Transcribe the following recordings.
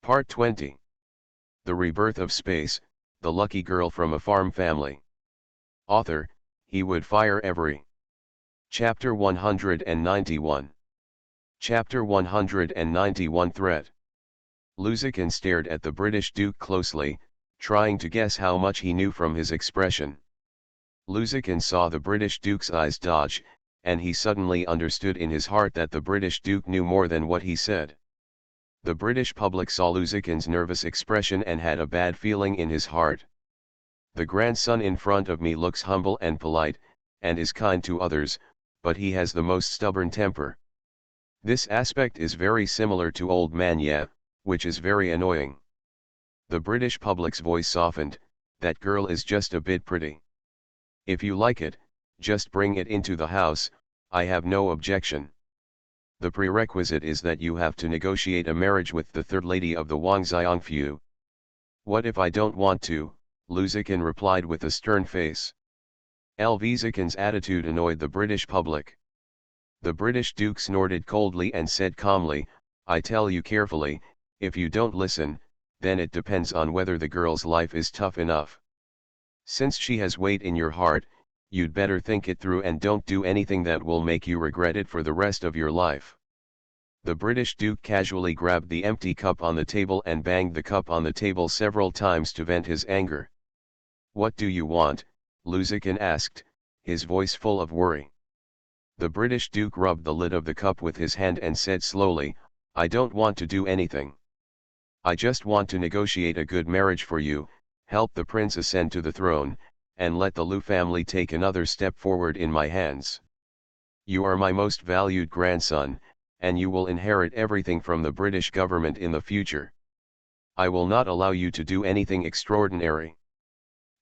Part 20. The Rebirth of Space, the Lucky Girl from a Farm Family. Author, He Would Fire Every. Chapter 191. Chapter 191 Threat. Lusican stared at the British Duke closely, trying to guess how much he knew from his expression. Lusican saw the British Duke's eyes dodge, and he suddenly understood in his heart that the British Duke knew more than what he said. The British public saw Lusican's nervous expression and had a bad feeling in his heart. The grandson in front of me looks humble and polite, and is kind to others, but he has the most stubborn temper. This aspect is very similar to old man Ye, which is very annoying. The British public's voice softened. That girl is just a bit pretty. If you like it, just bring it into the house, I have no objection. The prerequisite is that you have to negotiate a marriage with the third lady of the Wangxiangfu. What if I don't want to? Lusican replied with a stern face. Lusican's attitude annoyed the British public. The British Duke snorted coldly and said calmly, I tell you carefully, if you don't listen, then it depends on whether the girl's life is tough enough. Since she has weight in your heart, you'd better think it through and don't do anything that will make you regret it for the rest of your life. The British Duke casually grabbed the empty cup on the table and banged the cup on the table several times to vent his anger. What do you want? Lusican asked, his voice full of worry. The British Duke rubbed the lid of the cup with his hand and said slowly, I don't want to do anything. I just want to negotiate a good marriage for you, help the prince ascend to the throne, and let the Lu family take another step forward in my hands. You are my most valued grandson, and you will inherit everything from the British government in the future. I will not allow you to do anything extraordinary.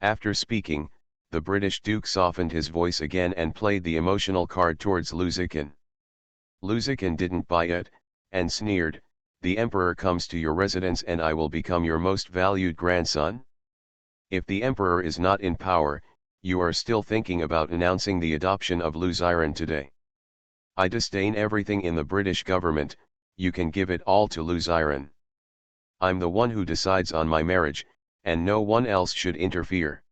After speaking, the British Duke softened his voice again and played the emotional card towards Lusican. Lusican didn't buy it, and sneered, the emperor comes to your residence and I will become your most valued grandson? If the emperor is not in power, you are still thinking about announcing the adoption of Lusiran today. I disdain everything in the British government, you can give it all to Lusiran. I'm the one who decides on my marriage, and no one else should interfere.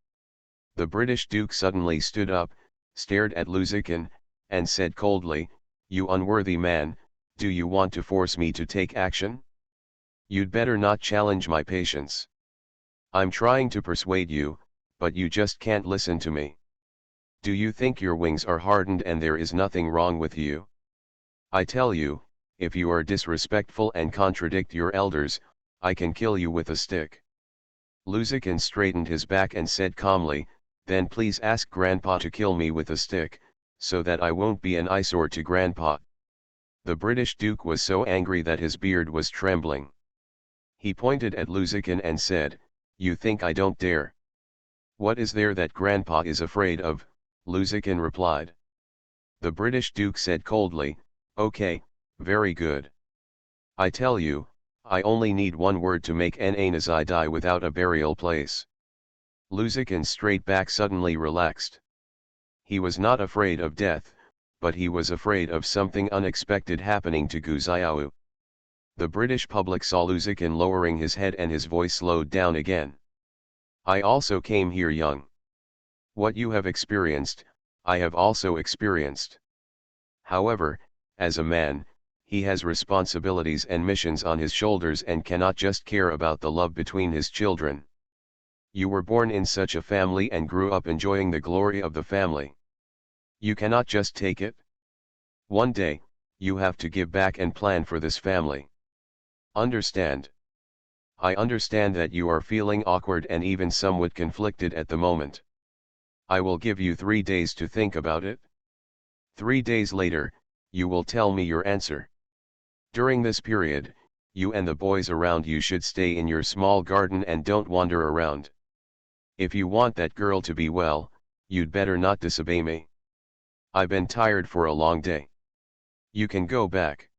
The British Duke suddenly stood up, stared at Lusican, and said coldly, you unworthy man, do you want to force me to take action? You'd better not challenge my patience. I'm trying to persuade you, but you just can't listen to me. Do you think your wings are hardened and there is nothing wrong with you? I tell you, if you are disrespectful and contradict your elders, I can kill you with a stick. Lusican straightened his back and said calmly, then please ask Grandpa to kill me with a stick, so that I won't be an eyesore to Grandpa. The British Duke was so angry that his beard was trembling. He pointed at Lusican and said, you think I don't dare? What is there that Grandpa is afraid of? Lusican replied. The British Duke said coldly, okay, very good. I tell you, I only need one word to make Nazi die without a burial place. Lusican's straight back suddenly relaxed. He was not afraid of death, but he was afraid of something unexpected happening to Gu Xiao. The British public saw Lusican lowering his head and his voice slowed down again. I also came here young. What you have experienced, I have also experienced. However, as a man, he has responsibilities and missions on his shoulders and cannot just care about the love between his children. You were born in such a family and grew up enjoying the glory of the family. You cannot just take it. One day, you have to give back and plan for this family. Understand? I understand that you are feeling awkward and even somewhat conflicted at the moment. I will give you 3 days to think about it. 3 days later, you will tell me your answer. During this period, you and the boys around you should stay in your small garden and don't wander around. If you want that girl to be well, you'd better not disobey me. I've been tired for a long day. You can go back.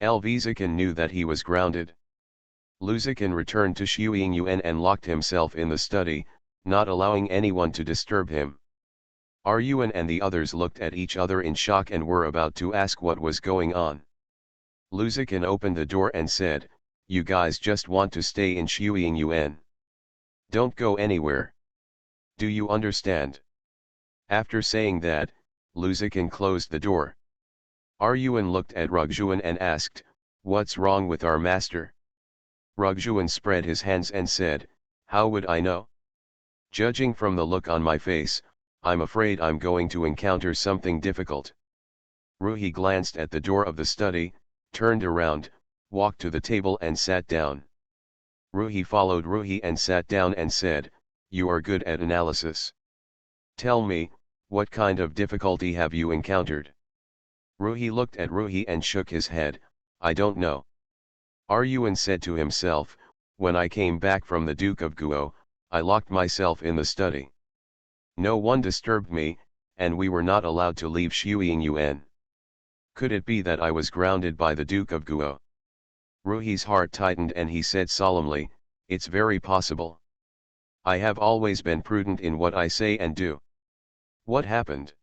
Lusican knew that he was grounded. Lusican returned to Shuiyuan and locked himself in the study, not allowing anyone to disturb him. Yuan and the others looked at each other in shock and were about to ask what was going on. Lusican opened the door and said, You guys just want to stay in Shuiying Yuan. Don't go anywhere. Do you understand? After saying that, Lu Zikin closed the door. Yuan looked at Rugjuan and asked, "What's wrong with our master?" Rugjuan spread his hands and said, "How would I know? Judging from the look on my face, I'm afraid I'm going to encounter something difficult." Ruhi glanced at the door of the study, turned around, walked to the table and sat down. Ruhi followed Ruhi and sat down and said, "You are good at analysis. Tell me, what kind of difficulty have you encountered?" Ruhi looked at Ruhi and shook his head, "I don't know." Yuan said to himself, "When I came back from the Duke of Guo, I locked myself in the study. No one disturbed me, and we were not allowed to leave Shuiying Yuan. Could it be that I was grounded by the Duke of Guo?" Ruhi's heart tightened and he said solemnly, "It's very possible. I have always been prudent in what I say and do." "What happened?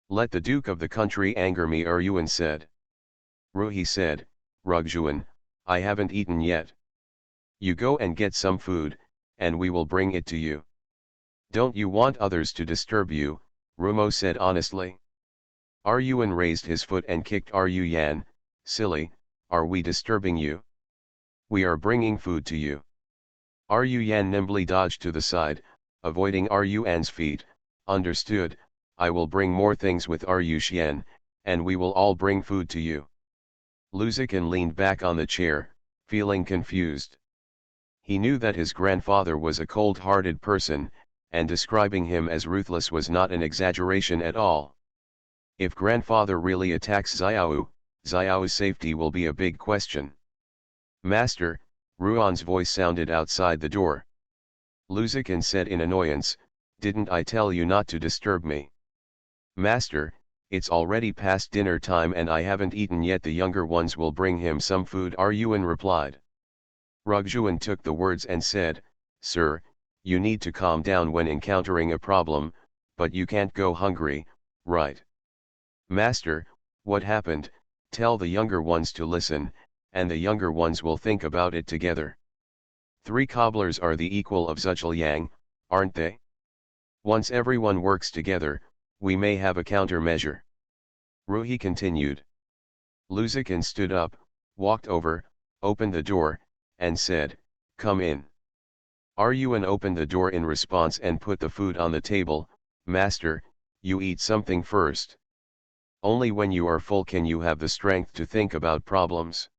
Let the Duke of the country anger me," Yuan said. Ruhi said, "Rugjuan, I haven't eaten yet. You go and get some food, and we will bring it to you." "Don't you want others to disturb you?" Rumo said honestly. Yuan raised his foot and kicked Yan. "Silly, are we disturbing you? We are bringing food to you." Yan nimbly dodged to the side, avoiding Yuan's feet. "Understood, I will bring more things with Xian, and we will all bring food to you." Lu Zikin leaned back on the chair, feeling confused. He knew that his grandfather was a cold-hearted person, and describing him as ruthless was not an exaggeration at all. If grandfather really attacks Xiao's safety will be a big question. "Master," Ruan's voice sounded outside the door. Lu Zikin said in annoyance, "Didn't I tell you not to disturb me?" "Master, it's already past dinner time and I haven't eaten yet. The younger ones will bring him some food," Yuan replied. Rugjuan took the words and said, "Sir, you need to calm down when encountering a problem, but you can't go hungry, right?" "Master, what happened? Tell the younger ones to listen, and the younger ones will think about it together. 3 cobblers are the equal of Zhujiang, aren't they? Once everyone works together, we may have a countermeasure." Ruhi continued. Lu Zikin stood up, walked over, opened the door, and said, "Come in." Yuan opened the door in response and put the food on the table. "Master, you eat something first. Only when you are full can you have the strength to think about problems."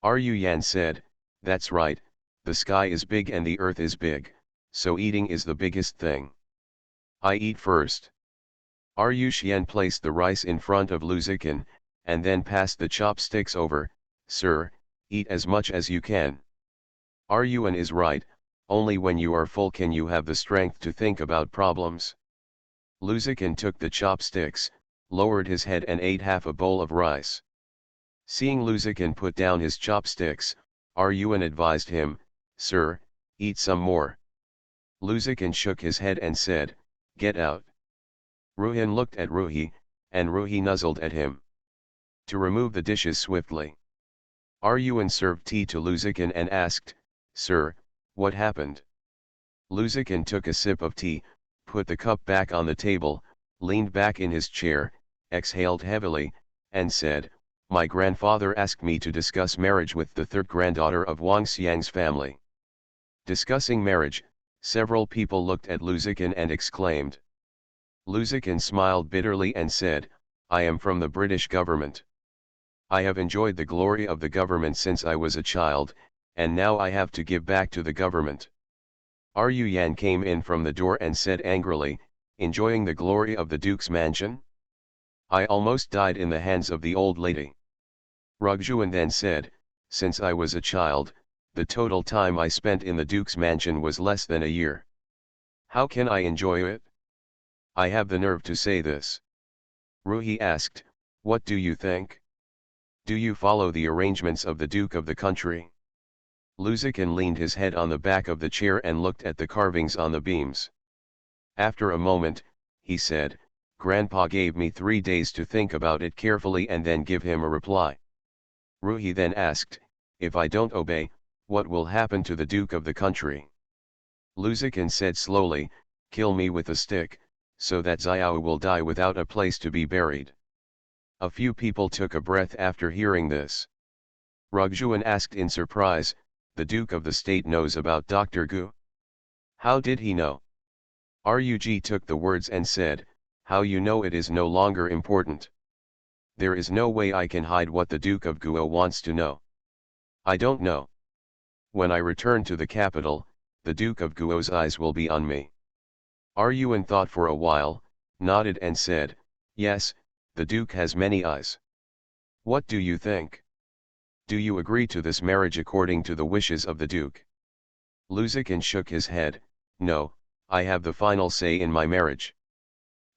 Yan said, "That's right, the sky is big and the earth is big, so eating is the biggest thing. I eat first." Xian placed the rice in front of Lu Zikin, and then passed the chopsticks over. "Sir, eat as much as you can. Yuan is right, only when you are full can you have the strength to think about problems." Lu Zikin took the chopsticks, lowered his head and ate half a bowl of rice. Seeing Lu Zikin put down his chopsticks, Yuan advised him, "Sir, eat some more." Lu Zikin shook his head and said, "Get out." Ruhin looked at Ruhi, and Ruhi nuzzled at him. To remove the dishes swiftly, Yuan served tea to Lu Zikin and asked, "Sir, what happened?" Lu Zikin took a sip of tea, put the cup back on the table, leaned back in his chair, exhaled heavily, and said, "My grandfather asked me to discuss marriage with the 3rd granddaughter of Wang Xiang's family." Discussing marriage, several people looked at Lu Zikin and exclaimed. Lu Zikin smiled bitterly and said, "I am from the British government. I have enjoyed the glory of the government since I was a child, and now I have to give back to the government." Yan came in from the door and said angrily, "Enjoying the glory of the Duke's mansion? I almost died in the hands of the old lady." Rugjuan then said, "Since I was a child, the total time I spent in the Duke's mansion was less than a year. How can I enjoy it? I have the nerve to say this." Ruhi asked, "What do you think? Do you follow the arrangements of the Duke of the country?" Lu Zikin leaned his head on the back of the chair and looked at the carvings on the beams. After a moment, he said, "Grandpa gave me 3 days to think about it carefully and then give him a reply." Ruhi then asked, if I don't obey, what will happen to the Duke of the country? Luzikin said slowly, kill me with a stick, so that Xiao will die without a place to be buried. A few people took a breath after hearing this. Rugjuan asked in surprise, the Duke of the State knows about Dr. Gu? How did he know? Rug took the words and said, how you know it is no longer important. There is no way I can hide what the Duke of Guo wants to know. I don't know. When I return to the capital, the Duke of Guo's eyes will be on me. Yuan thought for a while, nodded and said, yes, the Duke has many eyes. What do you think? Do you agree to this marriage according to the wishes of the Duke? Luzikin shook his head, no, I have the final say in my marriage.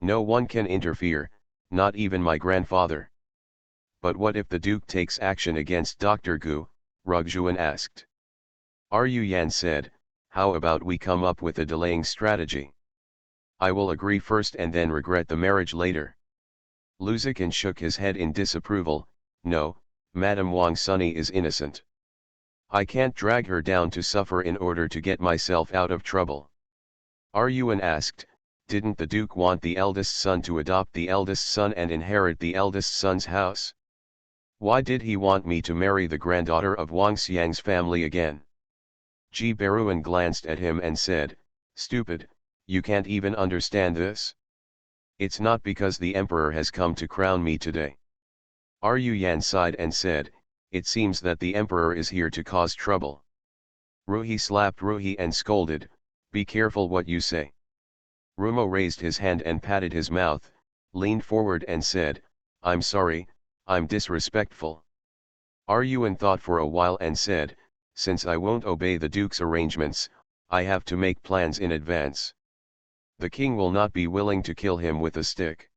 No one can interfere, not even my grandfather. But what if the Duke takes action against Dr. Gu? Rugjuan asked. Yan said, how about we come up with a delaying strategy? I will agree first and then regret the marriage later. Luzikin shook his head in disapproval, no, Madame Wang Sunny is innocent. I can't drag her down to suffer in order to get myself out of trouble. Yuan asked, didn't the Duke want the eldest son to adopt the eldest son and inherit the eldest son's house? Why did he want me to marry the granddaughter of Wang Xiang's family again? Ji Baruan glanced at him and said, stupid, you can't even understand this? It's not because the emperor has come to crown me today. Yan sighed and said, it seems that the emperor is here to cause trouble. Ruhi slapped Ruhi and scolded, be careful what you say. Rumo raised his hand and patted his mouth, leaned forward and said, I'm sorry, I'm disrespectful. Yuan thought for a while and said, since I won't obey the Duke's arrangements, I have to make plans in advance. The king will not be willing to kill him with a stick.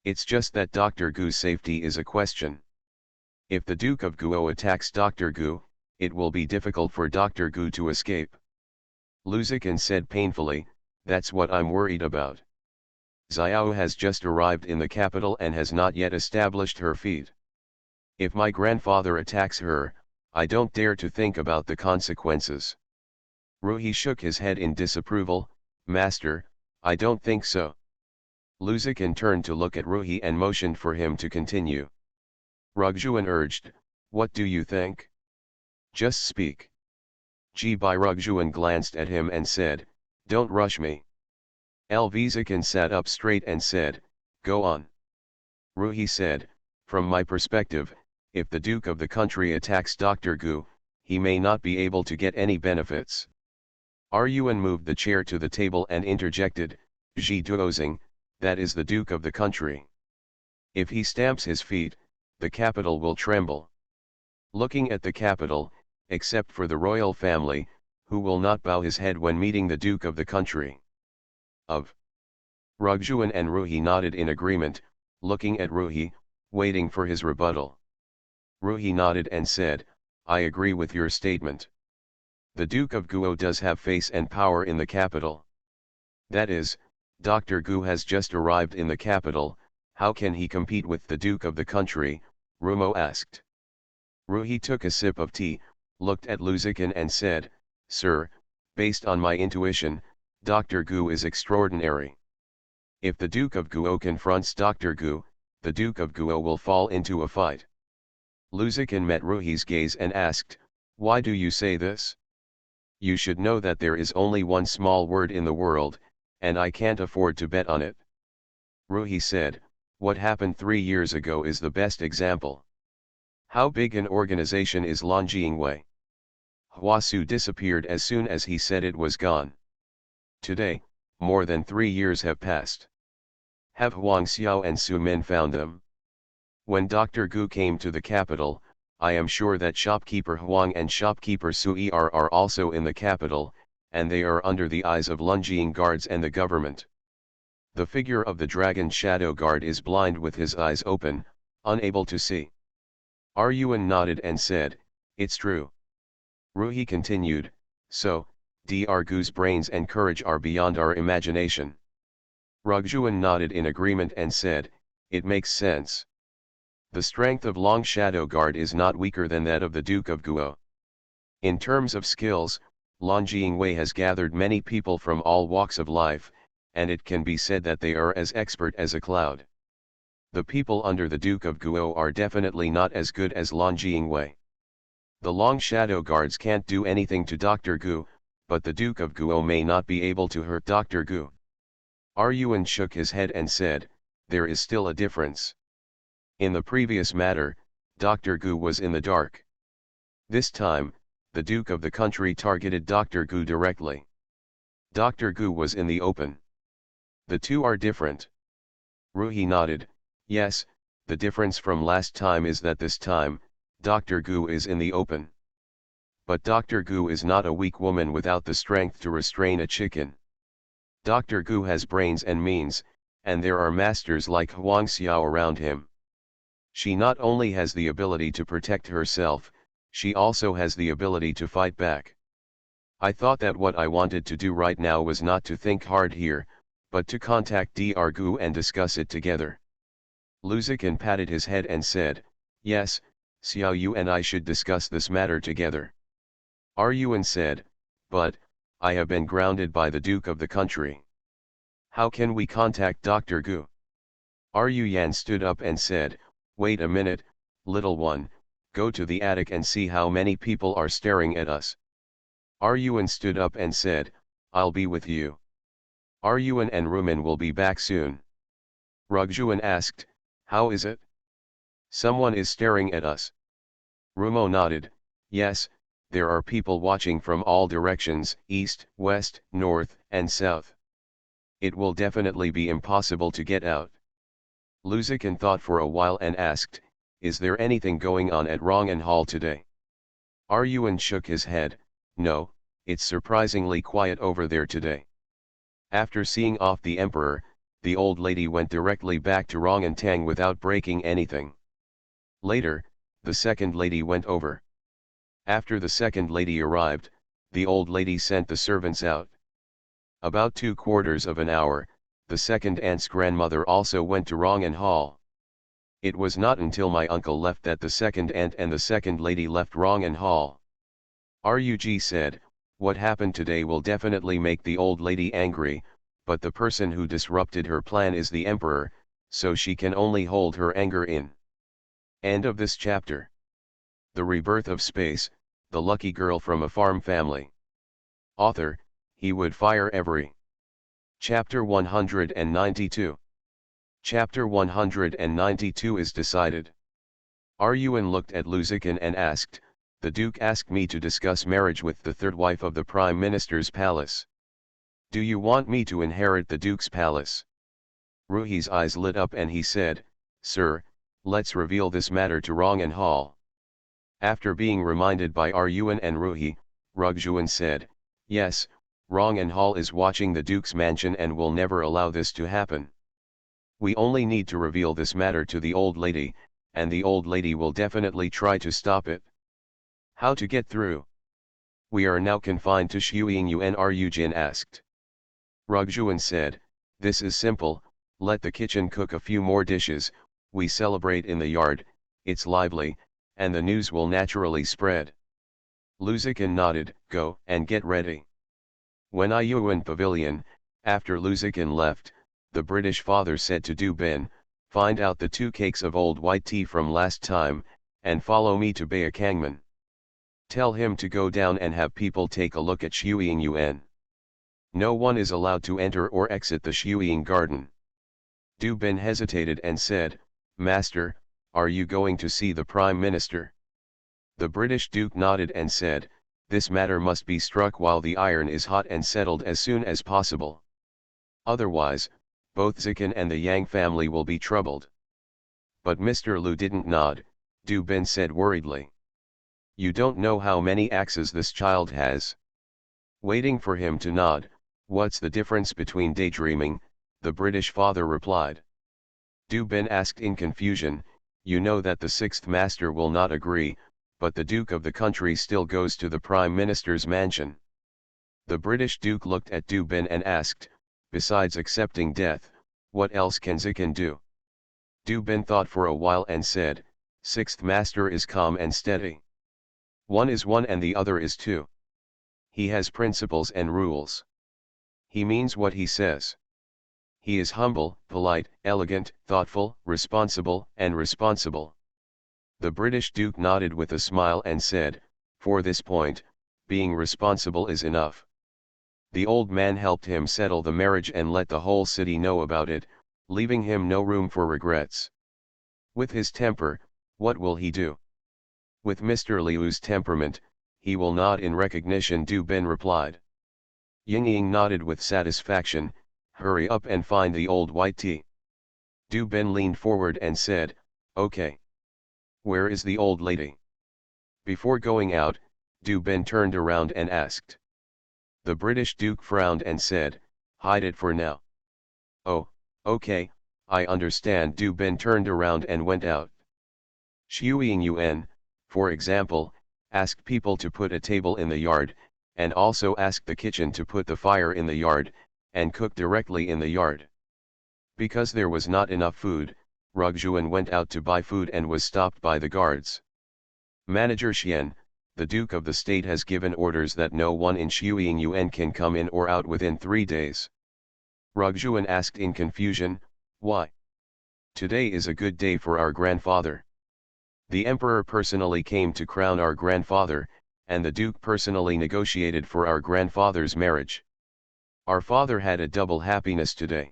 It's just that Dr. Gu's safety is a question. If the Duke of Guo attacks Dr. Gu, it will be difficult for Dr. Gu to escape. Luzikin said painfully, that's what I'm worried about. Xiao has just arrived in the capital and has not yet established her feet. If my grandfather attacks her, I don't dare to think about the consequences. Ruhi shook his head in disapproval, Master, I don't think so. Luzikin turned to look at Ruhi and motioned for him to continue. Rugjuan urged, what do you think? Just speak. Rugjuan glanced at him and said, don't rush me. Luzikin sat up straight and said, go on. Ruhi said, from my perspective, if the Duke of the country attacks Dr. Gu, he may not be able to get any benefits. Yuan moved the chair to the table and interjected, Ji Duozing, that is the Duke of the country. If he stamps his feet, the capital will tremble. Looking at the capital, except for the royal family, who will not bow his head when meeting the Duke of the country. Rugjuan and Ruhi nodded in agreement, looking at Ruhi, waiting for his rebuttal. Ruhi nodded and said, I agree with your statement. The Duke of Guo does have face and power in the capital. That is, Dr. Gu has just arrived in the capital, how can he compete with the Duke of the country? Rumo asked. Ruhi took a sip of tea, looked at Luzikin and said, Sir, based on my intuition, Dr. Gu is extraordinary. If the Duke of Guo confronts Dr. Gu, the Duke of Guo will fall into a fight. Luzikin met Ruhi's gaze and asked, why do you say this? You should know that there is only one small word in the world, and I can't afford to bet on it. Ruhi said, what happened 3 years ago is the best example. How big an organization is Longjingwei? Huasu disappeared as soon as he said it was gone. Today, more than 3 years have passed. Have Huang Xiao and Su Min found them? When Dr. Gu came to the capital, I am sure that shopkeeper Huang and shopkeeper Sui are also in the capital, and they are under the eyes of Longjing guards and the government. The figure of the dragon shadow guard is blind with his eyes open, unable to see. Yuan nodded and said, it's true. Ruhi continued, so, Dr. Gu's brains and courage are beyond our imagination. Rugjuan nodded in agreement and said, it makes sense. The strength of Long Shadow Guard is not weaker than that of the Duke of Guo. In terms of skills, Lan Jingwei has gathered many people from all walks of life, and it can be said that they are as expert as a cloud. The people under the Duke of Guo are definitely not as good as Lan Jingwei. The Long Shadow Guards can't do anything to Dr. Gu, but the Duke of Guo may not be able to hurt Dr. Gu. Yuan shook his head and said, there is still a difference. In the previous matter, Dr. Gu was in the dark. This time, the Duke of the country targeted Dr. Gu directly. Dr. Gu was in the open. The two are different. Ruhi nodded, yes, the difference from last time is that this time, Dr. Gu is in the open. But Dr. Gu is not a weak woman without the strength to restrain a chicken. Dr. Gu has brains and means, and there are masters like Huang Xiao around him. She not only has the ability to protect herself, she also has the ability to fight back. I thought that what I wanted to do right now was not to think hard here, but to contact Dr. Gu and discuss it together. Lu Zikin patted his head and said, yes, Xiao Yu and I should discuss this matter together. Yuan said, but, I have been grounded by the Duke of the country. How can we contact Dr. Gu? Yan stood up and said, wait a minute, little one, go to the attic and see how many people are staring at us. Yuan stood up and said, I'll be with you. Yuan and Rumen will be back soon. Rugjuan asked, how is it? Someone is staring at us. Rumo nodded, yes, there are people watching from all directions, east, west, north, and south. It will definitely be impossible to get out. Lu Zikin thought for a while and asked, is there anything going on at Rongan Hall today? Yuan shook his head, no, it's surprisingly quiet over there today. After seeing off the emperor, the old lady went directly back to Rongan Tang without breaking anything. Later, the second lady went over. After the second lady arrived, the old lady sent the servants out. About 2/4 of an hour, the second aunt's grandmother also went to Rongan Hall. It was not until my uncle left that the second aunt and the second lady left Rongan Hall. Rug said, what happened today will definitely make the old lady angry, but the person who disrupted her plan is the emperor, so she can only hold her anger in. End of this chapter. The Rebirth of Space, the Lucky Girl from a Farm Family. Author, he would fire every. Chapter 192. Chapter 192 is decided. Yuan looked at Lu Zikin and asked, the Duke asked me to discuss marriage with the third wife of the Prime Minister's palace. Do you want me to inherit the Duke's palace? Ruhi's eyes lit up and he said, sir, let's reveal this matter to Rongan Hall. After being reminded by Yuan and Ruhi, Rugjuan said, yes, Rongan Hall is watching the Duke's mansion and will never allow this to happen. We only need to reveal this matter to the old lady, and the old lady will definitely try to stop it. How to get through? We are now confined to Shuiying Rujin asked. Rugjuan said, this is simple, let the kitchen cook a few more dishes, we celebrate in the yard, it's lively, and the news will naturally spread. Lu Zikin nodded, go and get ready. When Yuan Pavilion, after Lu Zikin left, the British father said to Du Bin, find out the 2 cakes of old white tea from last time, and follow me to Baya Kangman. Tell him to go down and have people take a look at Shuiying Yuan. No one is allowed to enter or exit the Shuiying garden. Du Bin hesitated and said, Master, are you going to see the Prime Minister? The British Duke nodded and said, this matter must be struck while the iron is hot and settled as soon as possible. Otherwise, both Zikin and the Yang family will be troubled. But Mr. Lu didn't nod, Du Bin said worriedly. You don't know how many axes this child has. Waiting for him to nod, what's the difference between daydreaming, the British father replied. Du Bin asked in confusion, you know that the 6th master will not agree, but the Duke of the country still goes to the Prime Minister's mansion. The British Duke looked at Du Bin and asked, besides accepting death, what else can Zikin do? Du Bin thought for a while and said, Sixth master is calm and steady. One is one and the other is two. He has principles and rules. He means what he says. He is humble, polite, elegant, thoughtful, responsible, and responsible. The British Duke nodded with a smile and said, for this point, being responsible is enough. The old man helped him settle the marriage and let the whole city know about it, leaving him no room for regrets. With his temper, what will he do? With Mr. Liu's temperament, he will nod in recognition, Du Ben replied. Ying Ying nodded with satisfaction, hurry up and find the old white tea. Du Ben leaned forward and said, okay. Where is the old lady? Before going out, Du Ben turned around and asked. The British Duke frowned and said, hide it for now. Oh, okay, I understand. Du Ben turned around and went out. Xiuying Yuan, for example, asked people to put a table in the yard, and also asked the kitchen to put the fire in the yard, and cook directly in the yard. Because there was not enough food, Rugjuan went out to buy food and was stopped by the guards. Manager Xian, the Duke of the State has given orders that no one in Xiuying Yuan can come in or out within 3 days. Rugjuan asked in confusion, why? Today is a good day for our grandfather. The emperor personally came to crown our grandfather, and the Duke personally negotiated for our grandfather's marriage. Our father had a double happiness today.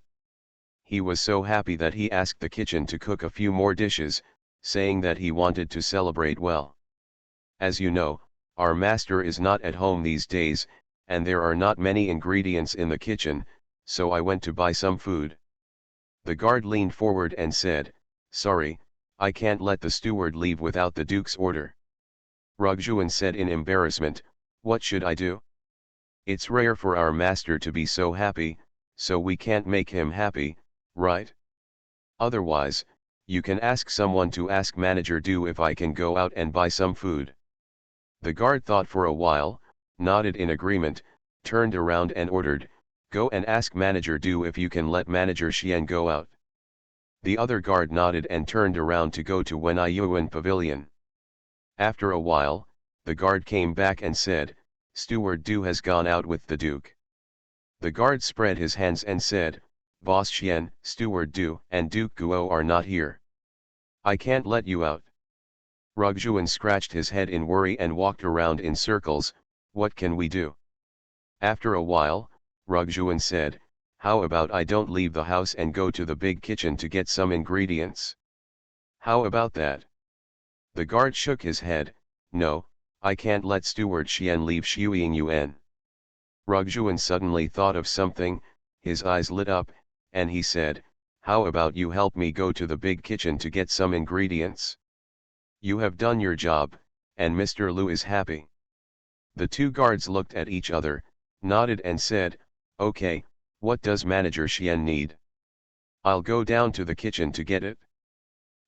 He was so happy that he asked the kitchen to cook a few more dishes, saying that he wanted to celebrate well. As you know, our master is not at home these days, and there are not many ingredients in the kitchen, so I went to buy some food. The guard leaned forward and said, sorry, I can't let the steward leave without the Duke's order. Rugjuan said in embarrassment, what should I do? It's rare for our master to be so happy, so we can't make him happy, right? Otherwise, you can ask someone to ask Manager Du if I can go out and buy some food. The guard thought for a while, nodded in agreement, turned around and ordered, go and ask Manager Du if you can let Manager Xian go out. The other guard nodded and turned around to go to Wen Yuan Pavilion. After a while, the guard came back and said, Steward Du has gone out with the Duke. The guard spread his hands and said, Boss Xian, Steward Du, and Duke Guo are not here. I can't let you out. Rugjuan scratched his head in worry and walked around in circles, what can we do? After a while, Rugjuan said, how about I don't leave the house and go to the big kitchen to get some ingredients? How about that? The guard shook his head, no, I can't let Steward Xian leave Xiuying Yuan. Rugjuan suddenly thought of something, his eyes lit up, and he said, how about you help me go to the big kitchen to get some ingredients? You have done your job, and Mr. Liu is happy. The two guards looked at each other, nodded and said, okay, what does Manager Xian need? I'll go down to the kitchen to get it.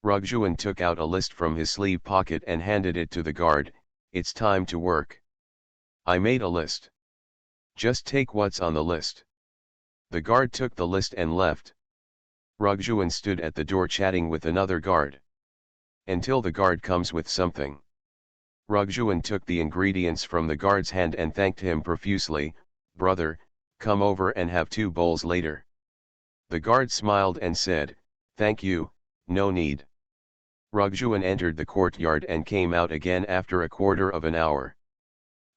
Rugjuan took out a list from his sleeve pocket and handed it to the guard, it's time to work. I made a list. Just take what's on the list. The guard took the list and left. Rugjuan stood at the door chatting with another guard. Until the guard comes with something. Rugjuan took the ingredients from the guard's hand and thanked him profusely, brother, come over and have 2 bowls later. The guard smiled and said, thank you, no need. Rugjuan entered the courtyard and came out again after a quarter of an hour.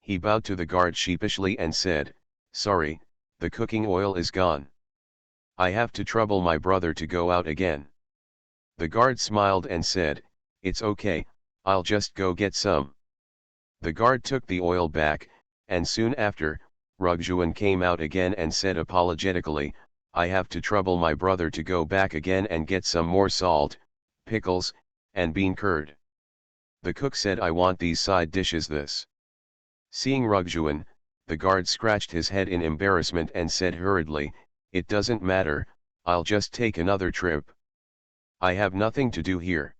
He bowed to the guard sheepishly and said, sorry, the cooking oil is gone. I have to trouble my brother to go out again. The guard smiled and said, it's okay, I'll just go get some. The guard took the oil back, and soon after, Rugjuan came out again and said apologetically, I have to trouble my brother to go back again and get some more salt, pickles, and bean curd. The cook said I want these side dishes this. Seeing Rugjuan, the guard scratched his head in embarrassment and said hurriedly, it doesn't matter, I'll just take another trip. I have nothing to do here.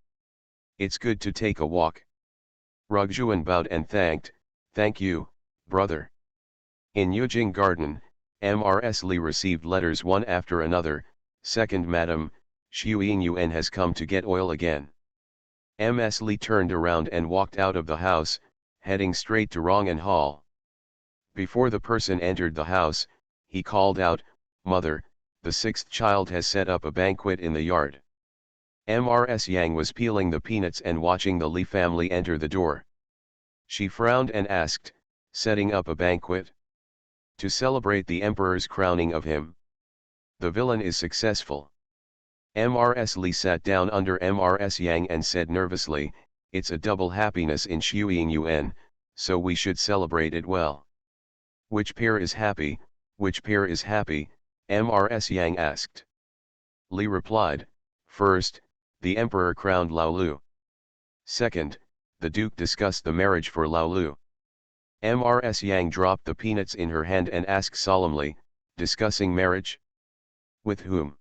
It's good to take a walk. Rugjuan bowed and thanked, thank you, brother. In Yujing Garden, Mrs. Li received letters one after another, second Madam, Xiuying Yuan has come to get oil again. Ms. Li turned around and walked out of the house, heading straight to Rongan Hall. Before the person entered the house, he called out, "Mother, the sixth child has set up a banquet in the yard." Ms. Yang was peeling the peanuts and watching the Li family enter the door. She frowned and asked, "Setting up a banquet? To celebrate the emperor's crowning of him? The villain is successful." Ms. Li sat down under Ms. Yang and said nervously, "It's a double happiness in Shuiying Yuan, so we should celebrate it well." "Which pair is happy, which pair is happy?" Ms. Yang asked. Li replied, "First, the emperor crowned Lao Lu. Second, the duke discussed the marriage for Lao Lu." Ms. Yang dropped the peanuts in her hand and asked solemnly, "Discussing marriage? With whom?"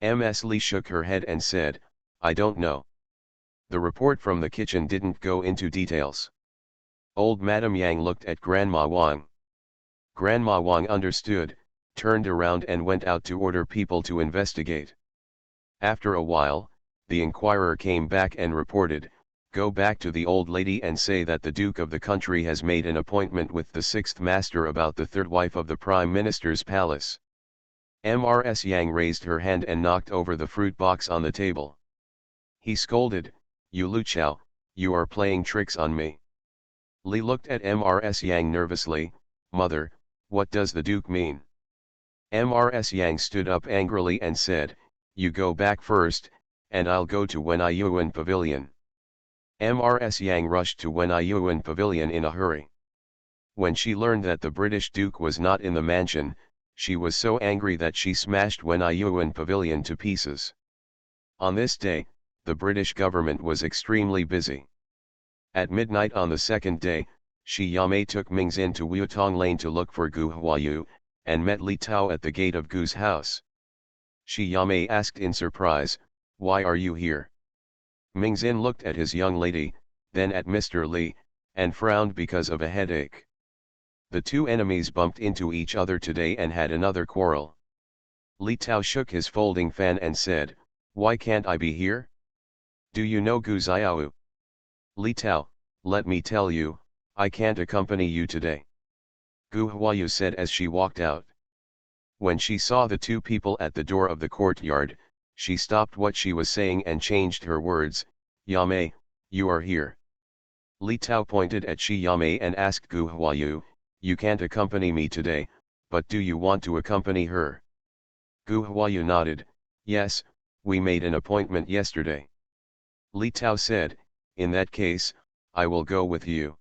Ms. Li shook her head and said, "I don't know. The report from the kitchen didn't go into details." Old Madame Yang looked at Grandma Wang. Grandma Wang understood, turned around and went out to order people to investigate. After a while, the inquirer came back and reported, "Go back to the old lady and say that the Duke of the country has made an appointment with the sixth master about the third wife of the Prime Minister's palace." Ms. Yang raised her hand and knocked over the fruit box on the table. He scolded, "You Lu Chao, you are playing tricks on me." Li looked at Ms. Yang nervously, "Mother, what does the Duke mean?" Ms. Yang stood up angrily and said, "You go back first, and I'll go to Wenyuan Pavilion." Ms. Yang rushed to Wenyuan Pavilion in a hurry. When she learned that the British Duke was not in the mansion, she was so angry that she smashed Wenyuan Pavilion to pieces. On this day, the British government was extremely busy. At midnight on the second day, Shi Yamei took Mingzin to Wutong Lane to look for Gu Huayu, and met Li Tao at the gate of Gu's house. Shi Yamei asked in surprise, "Why are you here?" Mingzin looked at his young lady, then at Mr. Li, and frowned because of a headache. The two enemies bumped into each other today and had another quarrel. Li Tao shook his folding fan and said, "Why can't I be here? Do you know Gu Xiao?" "Li Tao, let me tell you, I can't accompany you today," Gu Huayu said as she walked out. When she saw the two people at the door of the courtyard, she stopped what she was saying and changed her words, "Yamei, you are here." Li Tao pointed at Shi Yamei and asked Gu Huayu, "You can't accompany me today, but do you want to accompany her?" Gu Huayu nodded, "Yes, we made an appointment yesterday." Li Tao said, "In that case, I will go with you."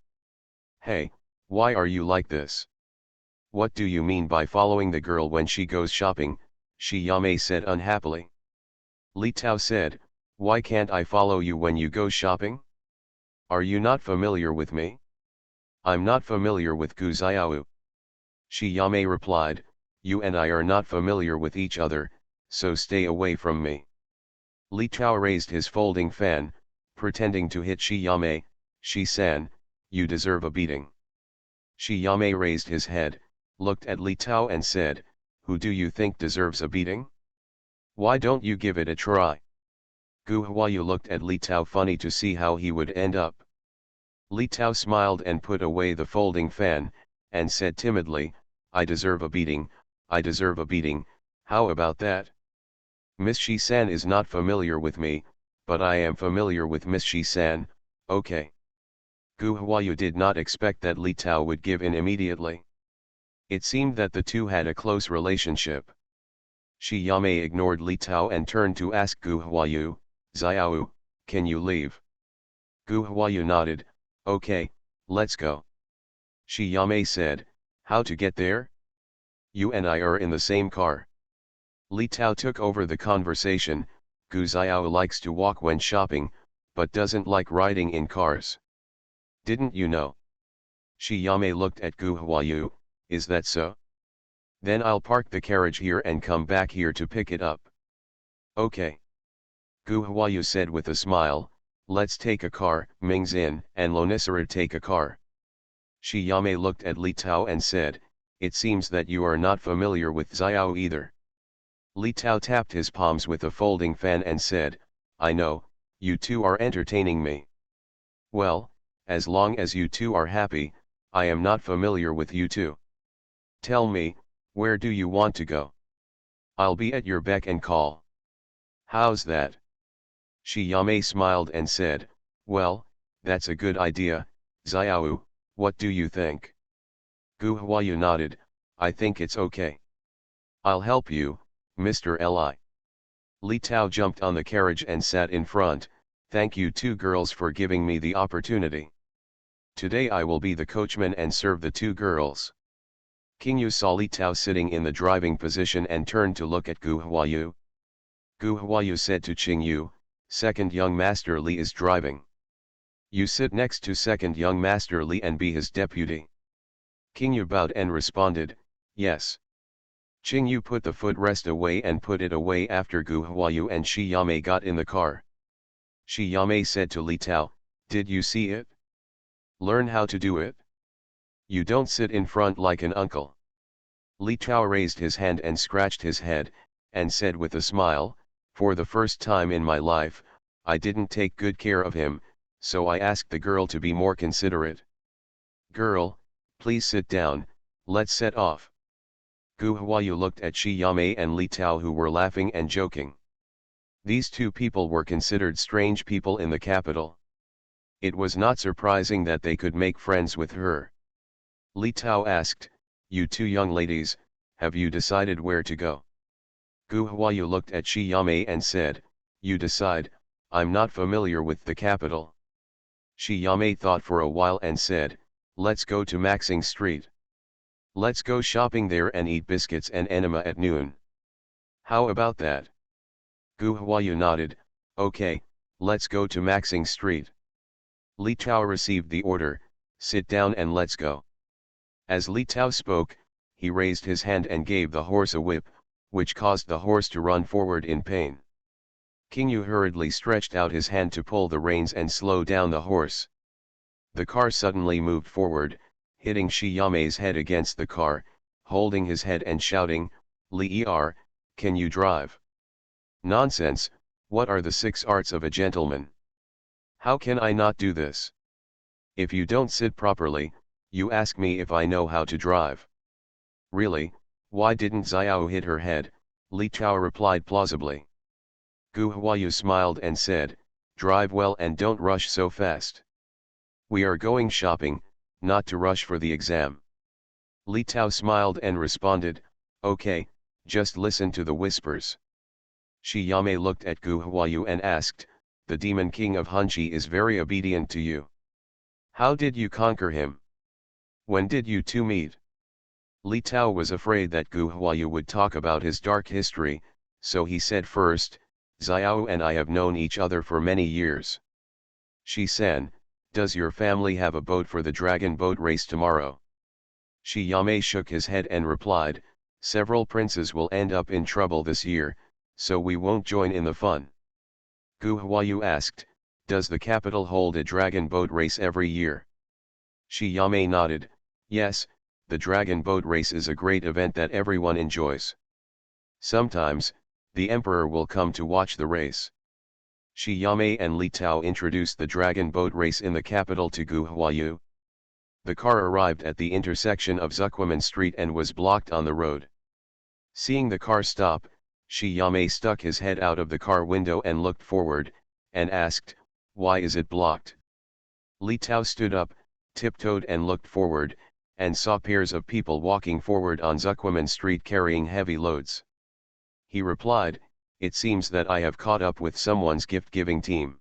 "Hey, why are you like this? What do you mean by following the girl when she goes shopping?" Shi Yamei said unhappily. Li Tao said, "Why can't I follow you when you go shopping? Are you not familiar with me?" "I'm not familiar with Gu Xiao." Shi Yamei replied, "You and I are not familiar with each other, so stay away from me." Li Tao raised his folding fan, pretending to hit Shi Yamei. "Shi-san, you deserve a beating." Shi Yamei raised his head, looked at Li Tao and said, "Who do you think deserves a beating? Why don't you give it a try?" Gu Huayu looked at Li Tao funny to see how he would end up. Li Tao smiled and put away the folding fan, and said timidly, "I deserve a beating, I deserve a beating, how about that? Miss Shi-san is not familiar with me, but I am familiar with Miss Shi-san, okay." Gu Huayu did not expect that Li Tao would give in immediately. It seemed that the two had a close relationship. Shi Yamei ignored Li Tao and turned to ask Gu Huayu, "Xiao, can you leave?" Gu Huayu nodded, "Okay, let's go." Shi Yamei said, "How to get there? You and I are in the same car." Li Tao took over the conversation, "Gu Xiao likes to walk when shopping, but doesn't like riding in cars. Didn't you know?" Shi Yamei looked at Gu Huayu, "Is that so? Then I'll park the carriage here and come back here to pick it up." "Okay." Gu Huayu said with a smile, "Let's take a car." Mingzin and Lonisara take a car. Shi Yamei looked at Li Tao and said, "It seems that you are not familiar with Xiao either." Li Tao tapped his palms with a folding fan and said, "I know, You two are entertaining me. Well, as long as you two are happy, I am not familiar with you two. Tell me, where do you want to go? I'll be at your beck and call. How's that? Shiyame smiled and said, well, that's a good idea, Xiao, what do you think? Gu Huayu nodded, I think it's okay. I'll help you, Mr. Li. Li Tao jumped on the carriage and sat in front, thank you two girls for giving me the opportunity. Today I will be the coachman and serve the two girls. King Yu saw Li Tao sitting in the driving position and turned to look at Gu Huayu. Gu Huayu said to Qing Yu, second young master Li is driving. You sit next to second young master Li and be his deputy. King Yu bowed and responded, yes. Qing Yu put the footrest away and put it away after Gu Huayu and Shi Yame got in the car. Shi Yame said to Li Tao, did you see it? Learn how to do it. You don't sit in front like an uncle. Li Tao raised his hand and scratched his head, and said with a smile, for the first time in my life, I didn't take good care of him, so I asked the girl to be more considerate. Girl, please sit down, let's set off. Gu Huayu looked at Shi Yame and Li Tao who were laughing and joking. These two people were considered strange people in the capital. It was not surprising that they could make friends with her. Li Tao asked, you two young ladies, have you decided where to go? Gu Huayu looked at Shi Yame and said, you decide, I'm not familiar with the capital. Shi Yame thought for a while and said, let's go to Maxing Street. Let's go shopping there and eat biscuits and enema at noon. How about that? Gu Huayu nodded, okay, let's go to Maxing Street. Li Tao received the order, sit down and let's go. As Li Tao spoke, he raised his hand and gave the horse a whip, which caused the horse to run forward in pain. King Yu hurriedly stretched out his hand to pull the reins and slow down the horse. The car suddenly moved forward, hitting Shi Yame's head against the car, holding his head and shouting, Li Er, can you drive? Nonsense, what are the 6 arts of a gentleman? How can I not do this? If you don't sit properly, you ask me if I know how to drive. Really, why didn't Xiao hit her head? Li Tao replied plausibly. Gu Huayu smiled and said, drive well and don't rush so fast. We are going shopping, not to rush for the exam. Li Tao smiled and responded, okay, just listen to the whispers. Shi Yame looked at Gu Huayu and asked, the demon king of Hunchi is very obedient to you. How did you conquer him? When did you two meet? Li Tao was afraid that Gu Huayu would talk about his dark history, so he said first, Xiao and I have known each other for many years. Shi-san, does your family have a boat for the dragon boat race tomorrow? Shi Yame shook his head and replied, several princes will end up in trouble this year, so we won't join in the fun. Gu Huayu asked, does the capital hold a dragon boat race every year? Shi Yame nodded, yes, the dragon boat race is a great event that everyone enjoys. Sometimes, the emperor will come to watch the race. Shi Yame and Li Tao introduced the dragon boat race in the capital to Gu Huayu. The car arrived at the intersection of Zuquaman Street and was blocked on the road. Seeing the car stop, Shi Yame stuck his head out of the car window and looked forward, and asked, why is it blocked? Li Tao stood up, tiptoed and looked forward, and saw pairs of people walking forward on Zuquaman Street carrying heavy loads. He replied, it seems that I have caught up with someone's gift-giving team.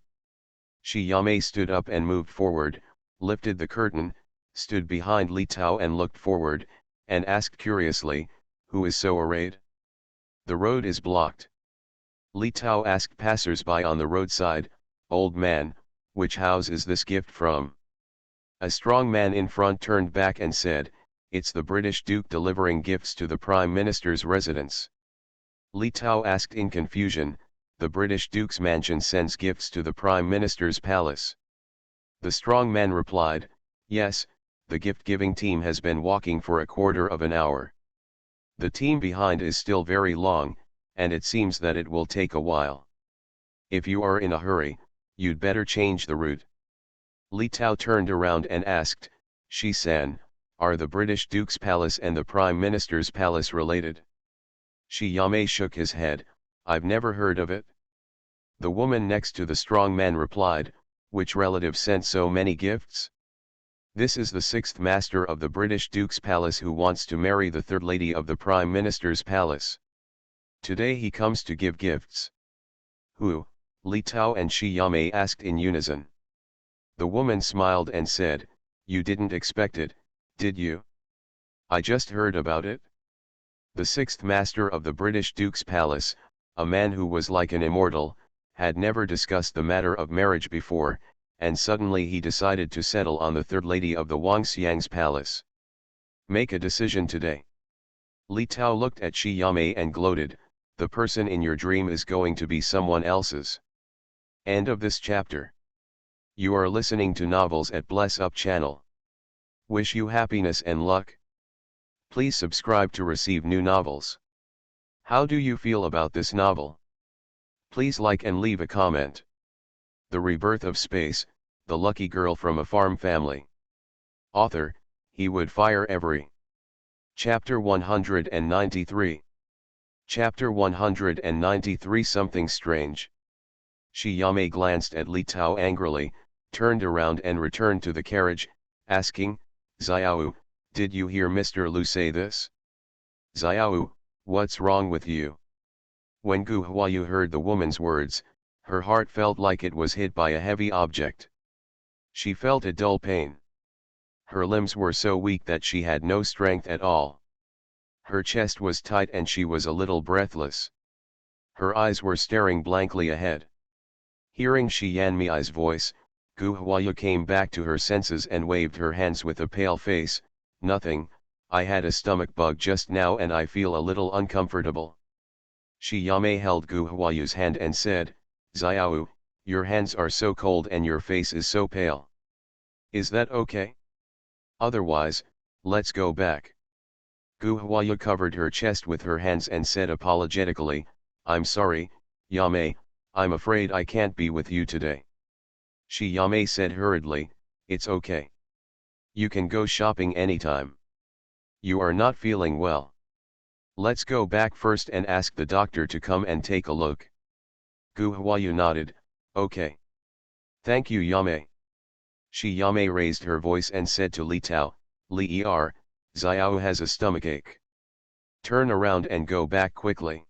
Shi Yame stood up and moved forward, lifted the curtain, stood behind Li Tao and looked forward, and asked curiously, who is so arrayed? The road is blocked. Li Tao asked passers-by on the roadside, old man, which house is this gift from? A strong man in front turned back and said, it's the British Duke delivering gifts to the Prime Minister's residence. Li Tao asked in confusion, the British Duke's mansion sends gifts to the Prime Minister's palace. The strong man replied, yes, the gift-giving team has been walking for a quarter of an hour. The team behind is still very long, and it seems that it will take a while. If you are in a hurry, you'd better change the route. Li Tao turned around and asked, Shi-san, are the British Duke's palace and the Prime Minister's palace related? Shi Yamei shook his head, I've never heard of it. The woman next to the strong man replied, which relative sent so many gifts? This is the sixth master of the British Duke's palace who wants to marry the third lady of the Prime Minister's palace. Today he comes to give gifts. Who? Li Tao and Shi Yamei asked in unison. The woman smiled and said, you didn't expect it, did you? I just heard about it. The sixth master of the British Duke's palace, a man who was like an immortal, had never discussed the matter of marriage before, and suddenly he decided to settle on the third lady of the Wangxiang's palace. Make a decision today. Li Tao looked at Shi Yamei and gloated, the person in your dream is going to be someone else's. End of this chapter. You are listening to Novels at Bless Up channel. Wish you happiness and luck. Please subscribe to receive new novels. How do you feel about this novel? Please like and leave a comment. The Rebirth of Space, the lucky girl from a farm family. Author, he would fire every. Chapter 193. Chapter 193. Something strange. Shi Yamei glanced at Li Tao angrily, turned around and returned to the carriage, asking, Xiao, did you hear Mr. Lu say this? Xiao, what's wrong with you? When Gu Huayu heard the woman's words, her heart felt like it was hit by a heavy object. She felt a dull pain. Her limbs were so weak that she had no strength at all. Her chest was tight and she was a little breathless. Her eyes were staring blankly ahead. Hearing Shi Yanmei's voice, Gu Huayu came back to her senses and waved her hands with a pale face, nothing, I had a stomach bug just now and I feel a little uncomfortable. Shi Yamei held Gu Huayu's hand and said, Xiao, your hands are so cold and your face is so pale. Is that okay? Otherwise, let's go back. Gu Huayu covered her chest with her hands and said apologetically, I'm sorry, Yamei, I'm afraid I can't be with you today. Shi Yamei said hurriedly, it's okay. You can go shopping anytime. You are not feeling well. Let's go back first and ask the doctor to come and take a look. Gu Huayu nodded, okay. Thank you Yamei. Shi Yamei raised her voice and said to Li Tao, Li Er, Xiao has a stomachache. Turn around and go back quickly.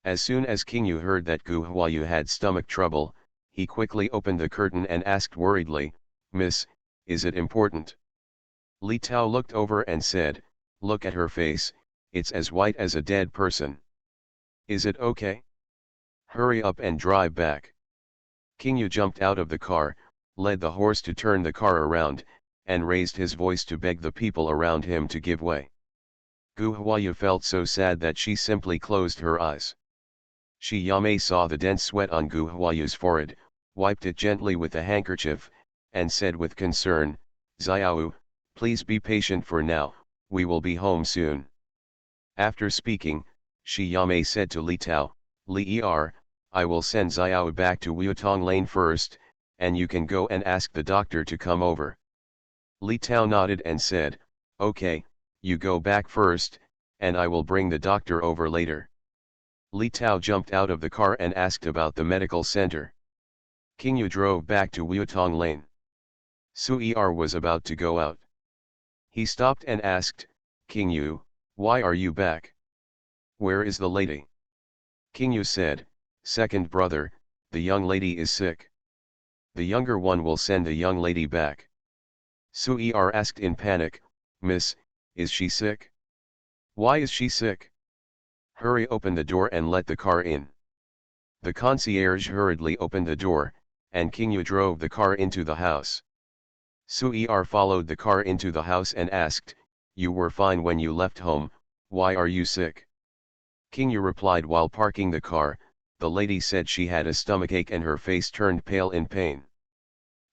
As soon as King Yu heard that Gu Huayu had stomach trouble, he quickly opened the curtain and asked worriedly, Miss, is it important? Li Tao looked over and said, look at her face, it's as white as a dead person. Is it okay? Hurry up and drive back. King Yu jumped out of the car, led the horse to turn the car around, and raised his voice to beg the people around him to give way. Gu Huayu felt so sad that she simply closed her eyes. Shi Yamei saw the dense sweat on Gu Huayu's forehead, wiped it gently with a handkerchief, and said with concern, Xiao, please be patient for now, we will be home soon. After speaking, Shi Yamei said to Li Tao, Li Er, I will send Xiao back to Wutong Lane first, and you can go and ask the doctor to come over. Li Tao nodded and said, okay, you go back first, and I will bring the doctor over later. Li Tao jumped out of the car and asked about the medical center. King Yu drove back to Wutong Lane. Su Er was about to go out. He stopped and asked, King Yu, why are you back? Where is the lady? King Yu said, second brother, the young lady is sick. The younger one will send the young lady back. Su Er asked in panic, Miss, is she sick? Why is she sick? Hurry, open the door and let the car in. The concierge hurriedly opened the door, and King Yu drove the car into the house. Su Er followed the car into the house and asked, you were fine when you left home, why are you sick? King Yu replied while parking the car, the lady said she had a stomachache and her face turned pale in pain.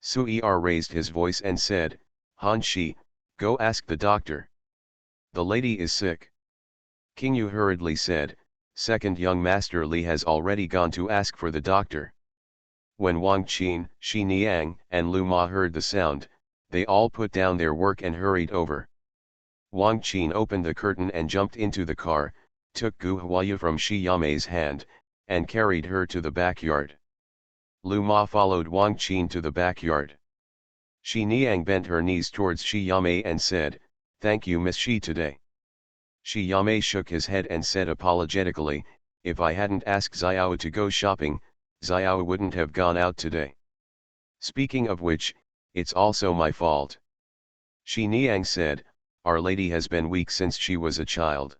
Su Er raised his voice and said, Han Shi, go ask the doctor. The lady is sick. King Yu hurriedly said, second young master Li has already gone to ask for the doctor. When Wang Qin, Shi Niang, and Lu Ma heard the sound, they all put down their work and hurried over. Wang Qin opened the curtain and jumped into the car, took Gu Huayu from Shi Yamei's hand, and carried her to the backyard. Lu Ma followed Wang Qin to the backyard. Shi Niang bent her knees towards Shi Yamei and said, "Thank you, Miss Shi, today." Shi Yamei shook his head and said apologetically, "If I hadn't asked Xiao to go shopping, Xiao wouldn't have gone out today. Speaking of which, it's also my fault." Shi Niang said, "Our lady has been weak since she was a child.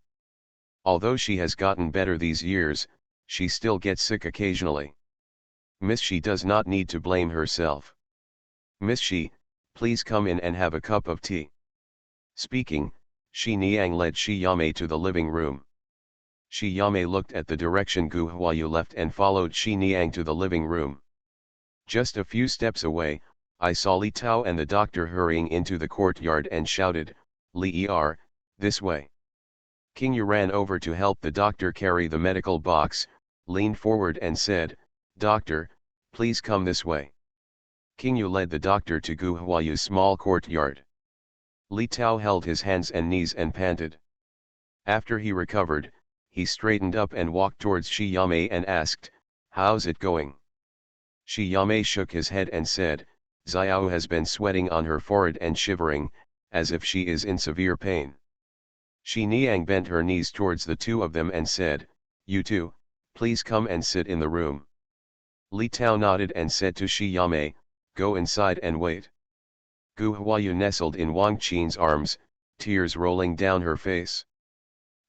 Although she has gotten better these years, she still gets sick occasionally. Miss Shi does not need to blame herself. Miss Shi, please come in and have a cup of tea." Speaking, Shi Niang led Shi Yamei to the living room. Shi Yamei looked at the direction Gu Huayu left and followed Shi Niang to the living room. Just a few steps away, I saw Li Tao and the doctor hurrying into the courtyard and shouted, "Li Er, this way." King Yu ran over to help the doctor carry the medical box, leaned forward and said, "Doctor, please come this way." King Yu led the doctor to Gu Huayu's small courtyard. Li Tao held his hands and knees and panted. After he recovered, he straightened up and walked towards Shi Yamei and asked, "How's it going?" Shi Yamei shook his head and said, "Xiao has been sweating on her forehead and shivering, as if she is in severe pain." Shi Niang bent her knees towards the two of them and said, "You two, please come and sit in the room." Li Tao nodded and said to Shi Yamei, "Go inside and wait." Gu Huayu nestled in Wang Qin's arms, tears rolling down her face.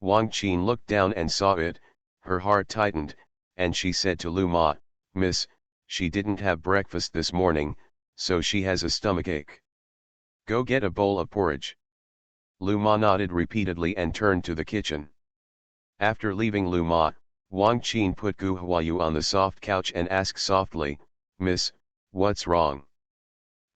Wang Qin looked down and saw it, her heart tightened, and she said to Lu Ma, "Miss, she didn't have breakfast this morning, so she has a stomachache. Go get a bowl of porridge." Lu Ma nodded repeatedly and turned to the kitchen. After leaving Lu Ma, Wang Qin put Gu Huayu on the soft couch and asked softly, "Miss, what's wrong?"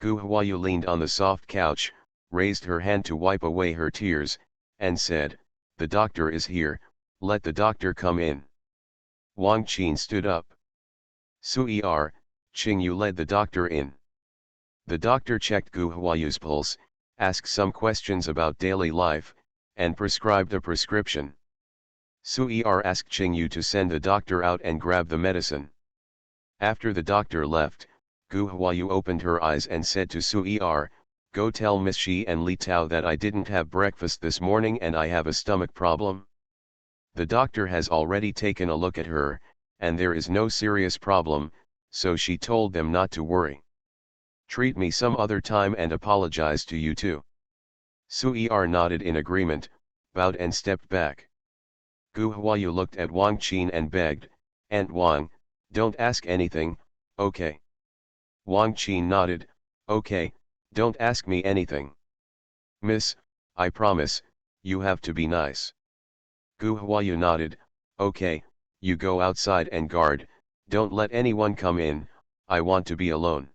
Gu Huayu leaned on the soft couch, raised her hand to wipe away her tears, and said, "The doctor is here, let the doctor come in." Wang Qin stood up. Sui Er, Qing Yu led the doctor in. The doctor checked Gu Huayu's pulse, asked some questions about daily life, and prescribed a prescription. Sui Er asked Qing Yu to send the doctor out and grab the medicine. After the doctor left, Gu Huayu opened her eyes and said to Sui Er, "Go tell Miss Shi and Li Tao that I didn't have breakfast this morning and I have a stomach problem." The doctor has already taken a look at her, and there is no serious problem, so she told them not to worry. "Treat me some other time and apologize to you too." Sui Er nodded in agreement, bowed and stepped back. Gu Huayu looked at Wang Qin and begged, "Aunt Wang, don't ask anything, okay?" Wang Qin nodded, "Okay, don't ask me anything." "Miss, I promise, you have to be nice." Gu Huayu nodded, "Okay, you go outside and guard, don't let anyone come in, I want to be alone."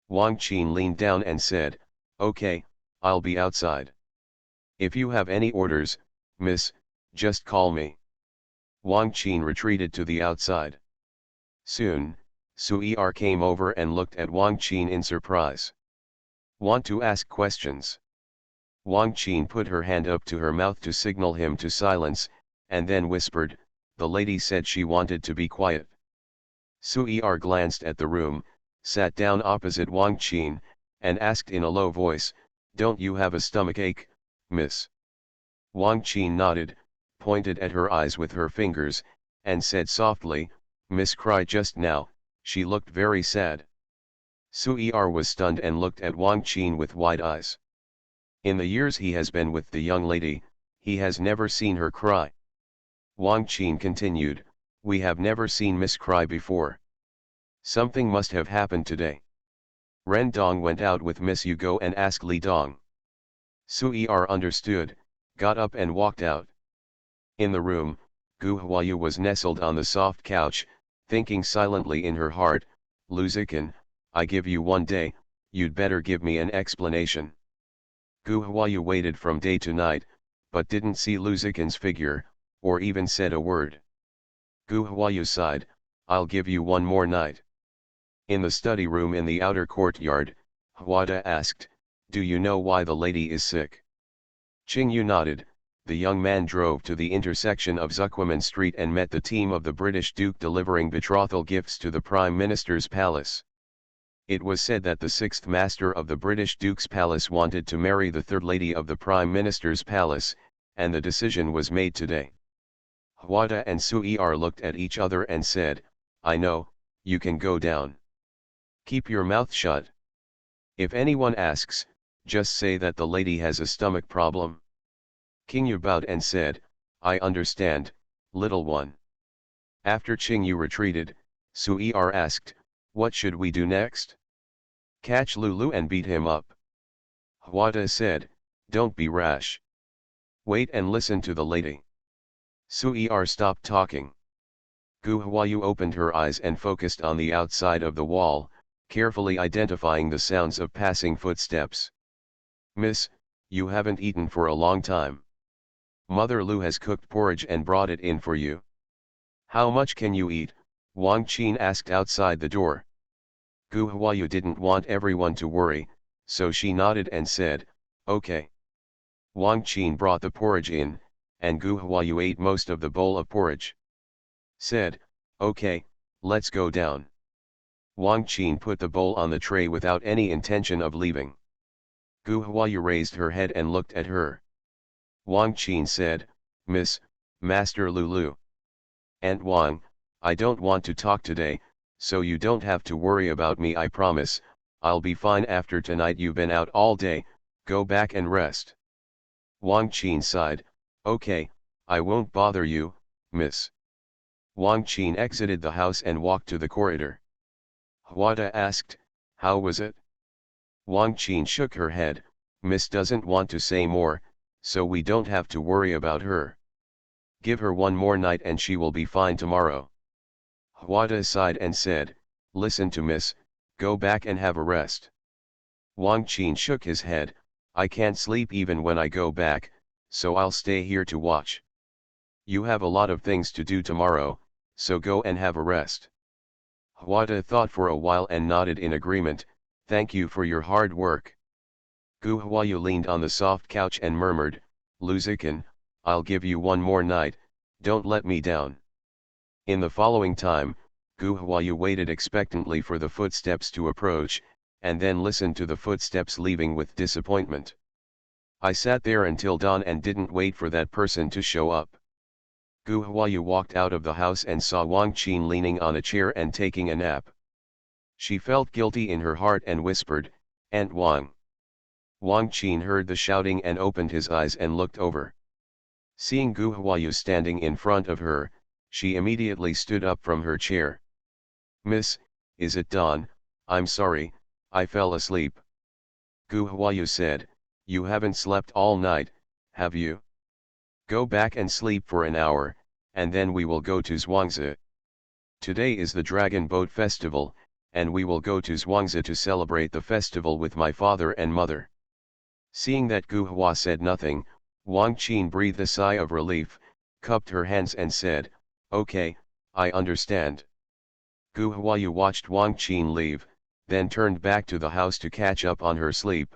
Wang Qin leaned down and said, "Okay, I'll be outside. If you have any orders, miss, just call me." Wang Qin retreated to the outside. Soon, Sui Er came over and looked at Wang Qin in surprise. "Want to ask questions?" Wang Qin put her hand up to her mouth to signal him to silence, and then whispered, "The lady said she wanted to be quiet." Sui Er glanced at the room, sat down opposite Wang Qin, and asked in a low voice, "Don't you have a stomachache, miss?" Wang Qin nodded, pointed at her eyes with her fingers, and said softly, "Miss cried just now, she looked very sad." Sui Er was stunned and looked at Wang Qin with wide eyes. In the years he has been with the young lady, he has never seen her cry. Wang Qin continued, "We have never seen Miss cry before. Something must have happened today." Ren Dong went out with Miss Yu Go and asked Li Dong. Sui Er understood, got up and walked out. In the room, Gu Huayu was nestled on the soft couch, thinking silently in her heart, "Lu Zikan, I give you 1 day, you'd better give me an explanation." Gu Huayu waited from day to night, but didn't see Lu Zikan's figure, or even said a word. Gu Huayu sighed, "I'll give you 1 more night." In the study room in the outer courtyard, Hwada asked, "Do you know why the lady is sick?" Qingyu nodded. The young man drove to the intersection of Zuckwaman Street and met the team of the British Duke delivering betrothal gifts to the Prime Minister's palace. It was said that the sixth master of the British Duke's palace wanted to marry the third lady of the Prime Minister's palace, and the decision was made today. Hwada and Sui-er looked at each other and said, "I know, you can go down. Keep your mouth shut. If anyone asks, just say that the lady has a stomach problem." Qingyu bowed and said, "I understand, little one." After Qingyu retreated, Sui-er asked, "What should we do next?" "Catch Lulu and beat him up." Hwada said, "Don't be rash. Wait and listen to the lady." Sui-er stopped talking. Gu Huayu opened her eyes and focused on the outside of the wall, carefully identifying the sounds of passing footsteps. "Miss, you haven't eaten for a long time. Mother Lu has cooked porridge and brought it in for you." "How much can you eat?" Wang Qin asked outside the door. Gu Huayu didn't want everyone to worry, so she nodded and said, "Okay." Wang Qin brought the porridge in, and Gu Huayu ate most of the bowl of porridge. Said, "Okay, let's go down." Wang Qin put the bowl on the tray without any intention of leaving. Gu Huayu raised her head and looked at her. Wang Qin said, "Miss, Master Lulu. Aunt Wang, I don't want to talk today, so you don't have to worry about me. I promise, I'll be fine after tonight. You've been out all day, go back and rest." Wang Qin sighed, "Okay, I won't bother you, miss." Wang Qin exited the house and walked to the corridor. Hwada asked, "How was it?" Wang Qin shook her head, "Miss doesn't want to say more, so we don't have to worry about her. Give her one more night and she will be fine tomorrow." Hwada sighed and said, "Listen to Miss, go back and have a rest." Wang Qin shook his head, "I can't sleep even when I go back, so I'll stay here to watch." "You have a lot of things to do tomorrow, so go and have a rest." Hwada thought for a while and nodded in agreement, "Thank you for your hard work." Gu Huayu leaned on the soft couch and murmured, "Luzikan, I'll give you one more night, don't let me down." In the following time, Gu Huayu waited expectantly for the footsteps to approach, and then listened to the footsteps leaving with disappointment. "I sat there until dawn and didn't wait for that person to show up." Gu Huayu walked out of the house and saw Wang Qin leaning on a chair and taking a nap. She felt guilty in her heart and whispered, "Aunt Wang." Wang Qin heard the shouting and opened his eyes and looked over. Seeing Gu Huayu standing in front of her, she immediately stood up from her chair. "Miss, is it dawn? I'm sorry, I fell asleep." Gu Huayu said, "You haven't slept all night, have you? Go back and sleep for an hour, and then we will go to Zhuangzi. Today is the Dragon Boat Festival, and we will go to Zhuangzi to celebrate the festival with my father and mother." Seeing that Gu Hua said nothing, Wang Qin breathed a sigh of relief, cupped her hands and said, "Okay, I understand." Gu Huayu watched Wang Qin leave, then turned back to the house to catch up on her sleep.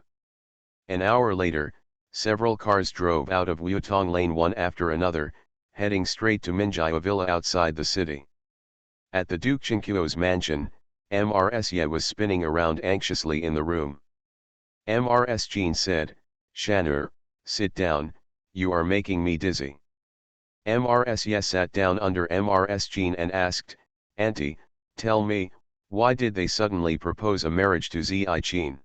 An hour later, several cars drove out of Wutong Lane one after another, heading straight to Minjia Villa outside the city. At the Duke Chinquo's mansion, Mrs. Ye was spinning around anxiously in the room. Mrs. Jean said, "Shanur, sit down, you are making me dizzy." Mrs. Ye sat down under Mrs. Jean and asked, "Auntie, tell me, why did they suddenly propose a marriage to Zi Qin?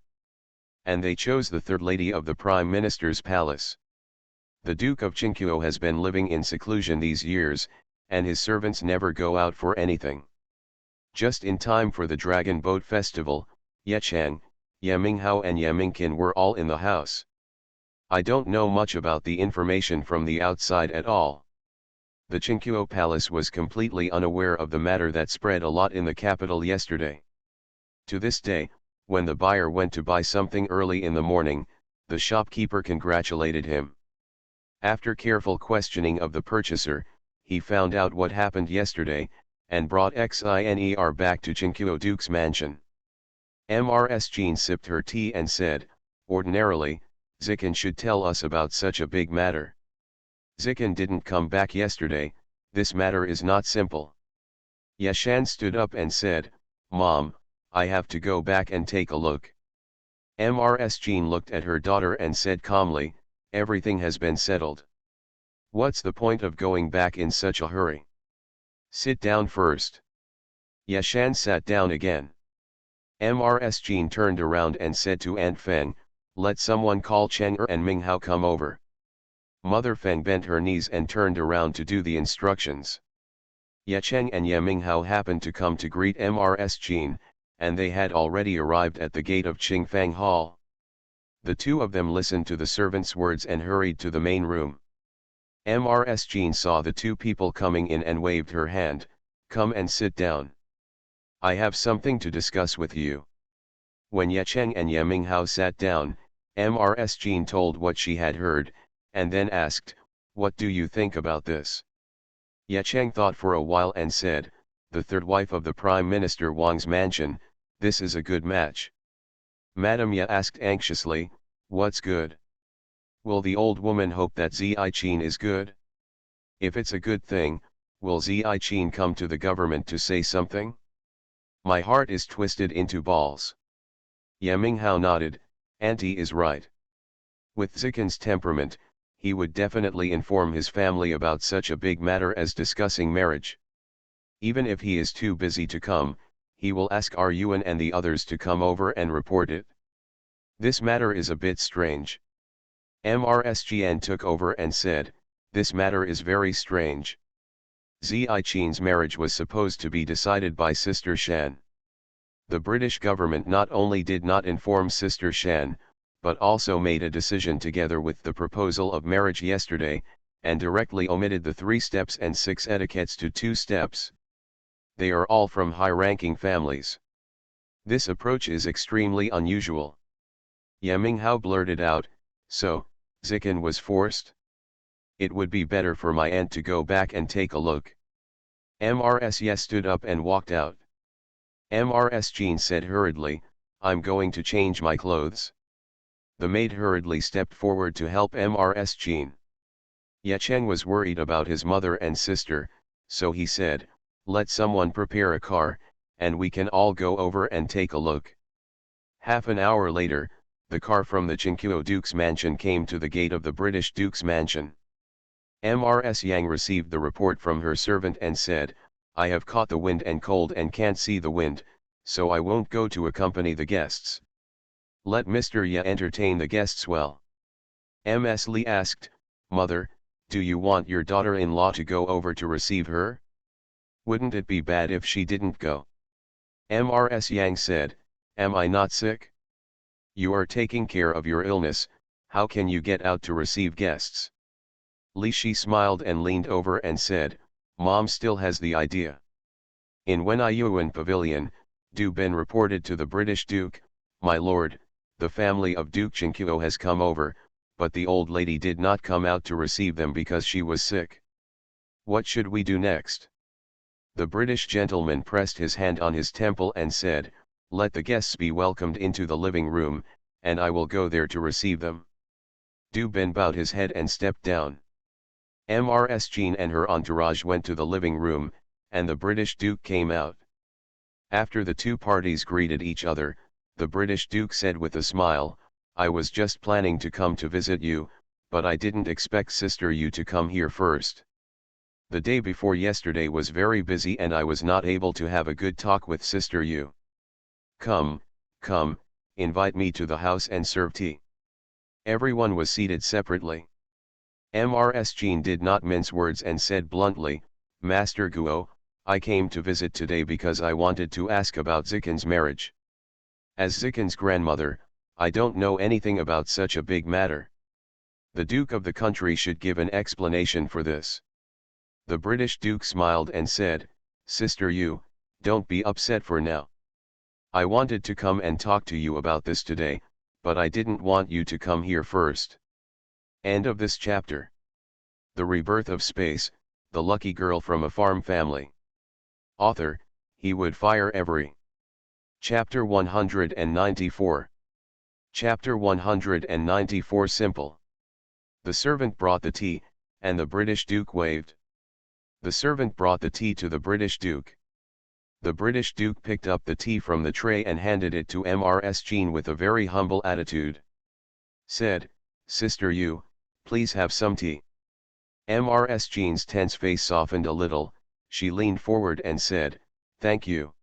And they chose the third lady of the Prime Minister's palace. The Duke of Chinquo has been living in seclusion these years, and his servants never go out for anything. Just in time for the Dragon Boat Festival, Ye Chang, Ye Minghao and Ye Mingqin were all in the house. I don't know much about the information from the outside at all. The Chinquo Palace was completely unaware of the matter that spread a lot in the capital yesterday. To this day, when the buyer went to buy something early in the morning, the shopkeeper congratulated him. After careful questioning of the purchaser, he found out what happened yesterday, and brought Xiner back to Chinquo Duke's mansion. Mrs. Jean sipped her tea and said, "Ordinarily, Zikin should tell us about such a big matter. Zikin didn't come back yesterday, this matter is not simple." Yashan stood up and said, "Mom, I have to go back and take a look." Mrs. Jean looked at her daughter and said calmly, "Everything has been settled. What's the point of going back in such a hurry? Sit down first." Yashan sat down again. Mrs. Jean turned around and said to Aunt Feng, "Let someone call Cheng and Ming Hao come over." Mother Feng bent her knees and turned around to do the instructions. Ye Cheng and Ye Ming Hao happened to come to greet Mrs. Jean, and they had already arrived at the gate of Qingfang Hall. The two of them listened to the servant's words and hurried to the main room. Mrs. Jean saw the two people coming in and waved her hand, "Come and sit down. I have something to discuss with you." When Ye Cheng and Ye Ming Hao sat down, Mrs. Jean told what she had heard, and then asked, "What do you think about this?" Ye Cheng thought for a while and said, "The third wife of the Prime Minister Wang's mansion, this is a good match." Madame Ye asked anxiously, "What's good? Will the old woman hope that Ziqin is good? If it's a good thing, will Ziqin come to the government to say something? My heart is twisted into balls." Ye Minghao nodded, "Auntie is right. With Zikin's temperament, he would definitely inform his family about such a big matter as discussing marriage. Even if he is too busy to come, he will ask our Yuan and the others to come over and report it. This matter is a bit strange." Mrs. Jian took over and said, "This matter is very strange. Ziqin's marriage was supposed to be decided by Sister Shan. The British government not only did not inform Sister Shan, but also made a decision together with the proposal of marriage yesterday, and directly omitted the 3 steps and 6 etiquettes to 2 steps. They are all from high-ranking families. This approach is extremely unusual." Ye Minghao blurted out, "So, Zikin was forced? It would be better for my aunt to go back and take a look." Mrs. Ye stood up and walked out. Mrs. Jean said hurriedly, "I'm going to change my clothes." The maid hurriedly stepped forward to help Mrs. Jean. Ye Cheng was worried about his mother and sister, so he said, "Let someone prepare a car, and we can all go over and take a look." Half an hour later, the car from the Chinquo Duke's mansion came to the gate of the British Duke's mansion. Mrs. Yang received the report from her servant and said, "I have caught the wind and cold and can't see the wind, so I won't go to accompany the guests. Let Mr. Ye entertain the guests well." Ms. Li asked, "Mother, do you want your daughter-in-law to go over to receive her? Wouldn't it be bad if she didn't go?" Mrs. Yang said, "Am I not sick? You are taking care of your illness, how can you get out to receive guests?" Li Shi smiled and leaned over and said, "Mom still has the idea." In Wenyuan Pavilion, Du Ben reported to the British Duke, "My lord, the family of Duke Chinquo has come over, but the old lady did not come out to receive them because she was sick. What should we do next?" The British gentleman pressed his hand on his temple and said, "Let the guests be welcomed into the living room, and I will go there to receive them." Du Ben bowed his head and stepped down. Mrs. Jean and her entourage went to the living room, and the British Duke came out. After the two parties greeted each other, the British Duke said with a smile, "I was just planning to come to visit you, but I didn't expect Sister Yu to come here first. The day before yesterday was very busy and I was not able to have a good talk with Sister Yu. Come, come, invite me to the house and serve tea." Everyone was seated separately. Mrs. Jean did not mince words and said bluntly, "Master Guo, I came to visit today because I wanted to ask about Zikin's marriage. As Zikin's grandmother, I don't know anything about such a big matter. The Duke of the country should give an explanation for this." The British Duke smiled and said, "Sister Yu, don't be upset for now. I wanted to come and talk to you about this today, but I didn't want you to come here first." End of this chapter. The Rebirth of Space, the lucky girl from a farm family. Author, he would fire every. Chapter 194. Chapter 194 Simple. The servant brought the tea, and the British Duke waved. The servant brought the tea to the British Duke. The British Duke picked up the tea from the tray and handed it to Mrs. Jean with a very humble attitude. Said, "Sister you, please have some tea." Mrs. Jean's tense face softened a little, she leaned forward and said, "Thank you."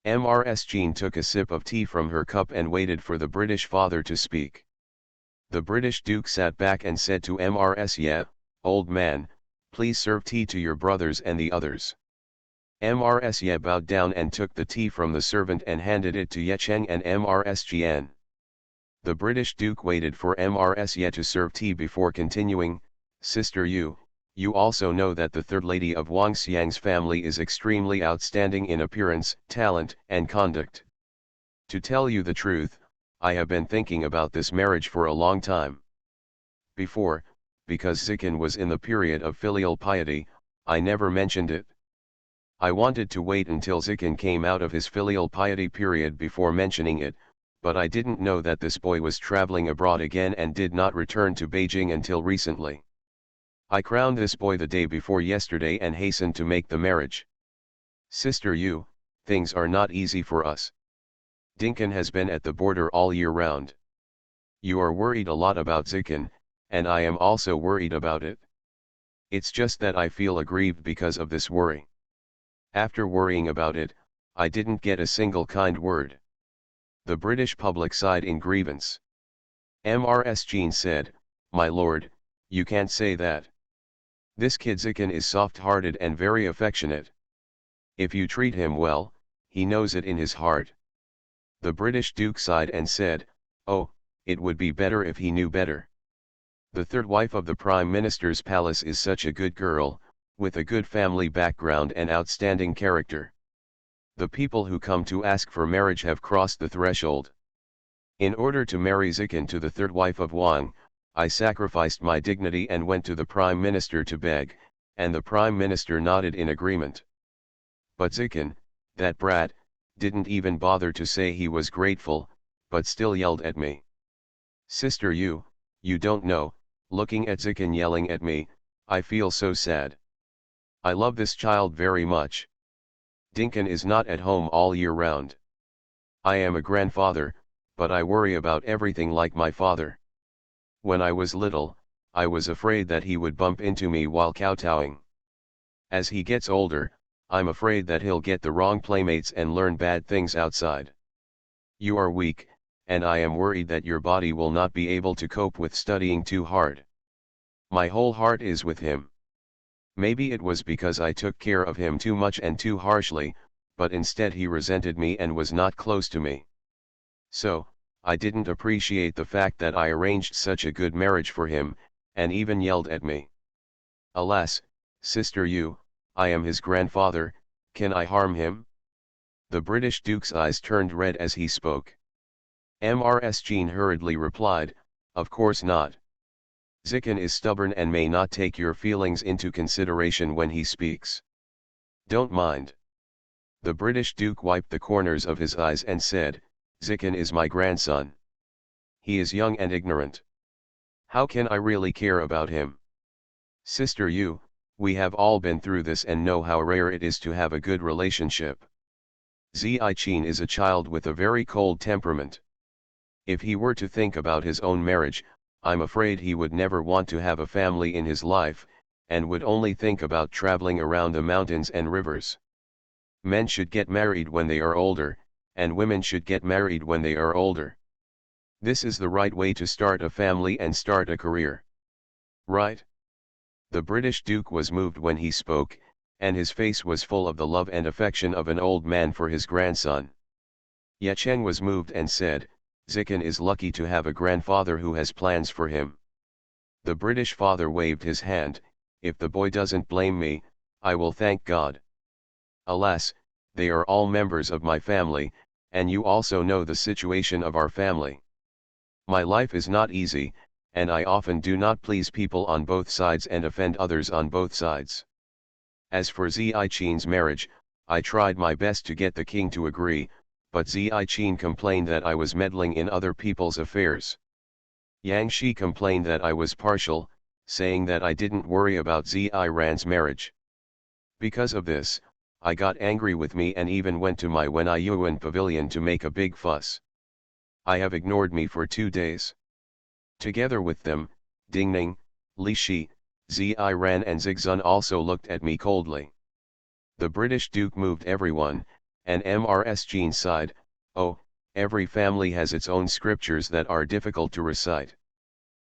Mrs. Jean took a sip of tea from her cup and waited for the British father to speak. The British Duke sat back and said to Mrs. "Yeah, old man, please serve tea to your brothers and the others." Mrs. Ye bowed down and took the tea from the servant and handed it to Ye Cheng and Mrs. Jian. The British Duke waited for Mrs. Ye to serve tea before continuing, "Sister you also know that the third lady of Wang Xiang's family is extremely outstanding in appearance, talent, and conduct. To tell you the truth, I have been thinking about this marriage for a long time. Before, because Zikin was in the period of filial piety, I never mentioned it. I wanted to wait until Zikin came out of his filial piety period before mentioning it, but I didn't know that this boy was traveling abroad again and did not return to Beijing until recently. I crowned this boy the day before yesterday and hastened to make the marriage. Sister things are not easy for us. Dinkin has been at the border all year round. You are worried a lot about Zikin, and I am also worried about it. It's just that I feel aggrieved because of this worry. After worrying about it, I didn't get a single kind word." The British public sighed in grievance. Mrs. Jean said, "My lord, you can't say that. This kid Zikin is soft-hearted and very affectionate. If you treat him well, he knows it in his heart." The British Duke sighed and said, "Oh, it would be better if he knew better. The third wife of the Prime Minister's palace is such a good girl, with a good family background and outstanding character. The people who come to ask for marriage have crossed the threshold. In order to marry Zikin to the third wife of Wang, I sacrificed my dignity and went to the Prime Minister to beg, and the Prime Minister nodded in agreement. But Zikin, that brat, didn't even bother to say he was grateful, but still yelled at me. Sister you don't know, looking at Zikin yelling at me, I feel so sad. I love this child very much. Dinkin is not at home all year round. I am a grandfather, but I worry about everything like my father. When I was little, I was afraid that he would bump into me while kowtowing. As he gets older, I'm afraid that he'll get the wrong playmates and learn bad things outside. You are weak, and I am worried that your body will not be able to cope with studying too hard. My whole heart is with him. Maybe it was because I took care of him too much and too harshly, but instead he resented me and was not close to me. So, I didn't appreciate the fact that I arranged such a good marriage for him, and even yelled at me. Alas, sister I am his grandfather, can I harm him?" The British Duke's eyes turned red as he spoke. Mrs. Jean hurriedly replied, "Of course not. Zikin is stubborn and may not take your feelings into consideration when he speaks. Don't mind." The British Duke wiped the corners of his eyes and said, "Zikin is my grandson. He is young and ignorant. How can I really care about him? Sister we have all been through this and know how rare it is to have a good relationship. Ziqin is a child with a very cold temperament. If he were to think about his own marriage, I'm afraid he would never want to have a family in his life, and would only think about traveling around the mountains and rivers. Men should get married when they are older, and women should get married when they are older. This is the right way to start a family and start a career. Right?" The British Duke was moved when he spoke, and his face was full of the love and affection of an old man for his grandson. Ye Cheng was moved and said, "Zikin is lucky to have a grandfather who has plans for him." The British father waved his hand, "If the boy doesn't blame me, I will thank God. Alas, they are all members of my family, and you also know the situation of our family. My life is not easy, and I often do not please people on both sides and offend others on both sides. As for Ziqin's marriage, I tried my best to get the king to agree, but Ziqin complained that I was meddling in other people's affairs. Yang Shi complained that I was partial, saying that I didn't worry about Ziran's marriage. Because of this, I got angry with me and even went to my Wenyuan pavilion to make a big fuss. I have ignored me for 2 days. Together with them, Dingning, Li Shi, Ziran and Zigzun also looked at me coldly. The British Duke moved everyone, and Mrs. Jean sighed, "Oh, every family has its own scriptures that are difficult to recite."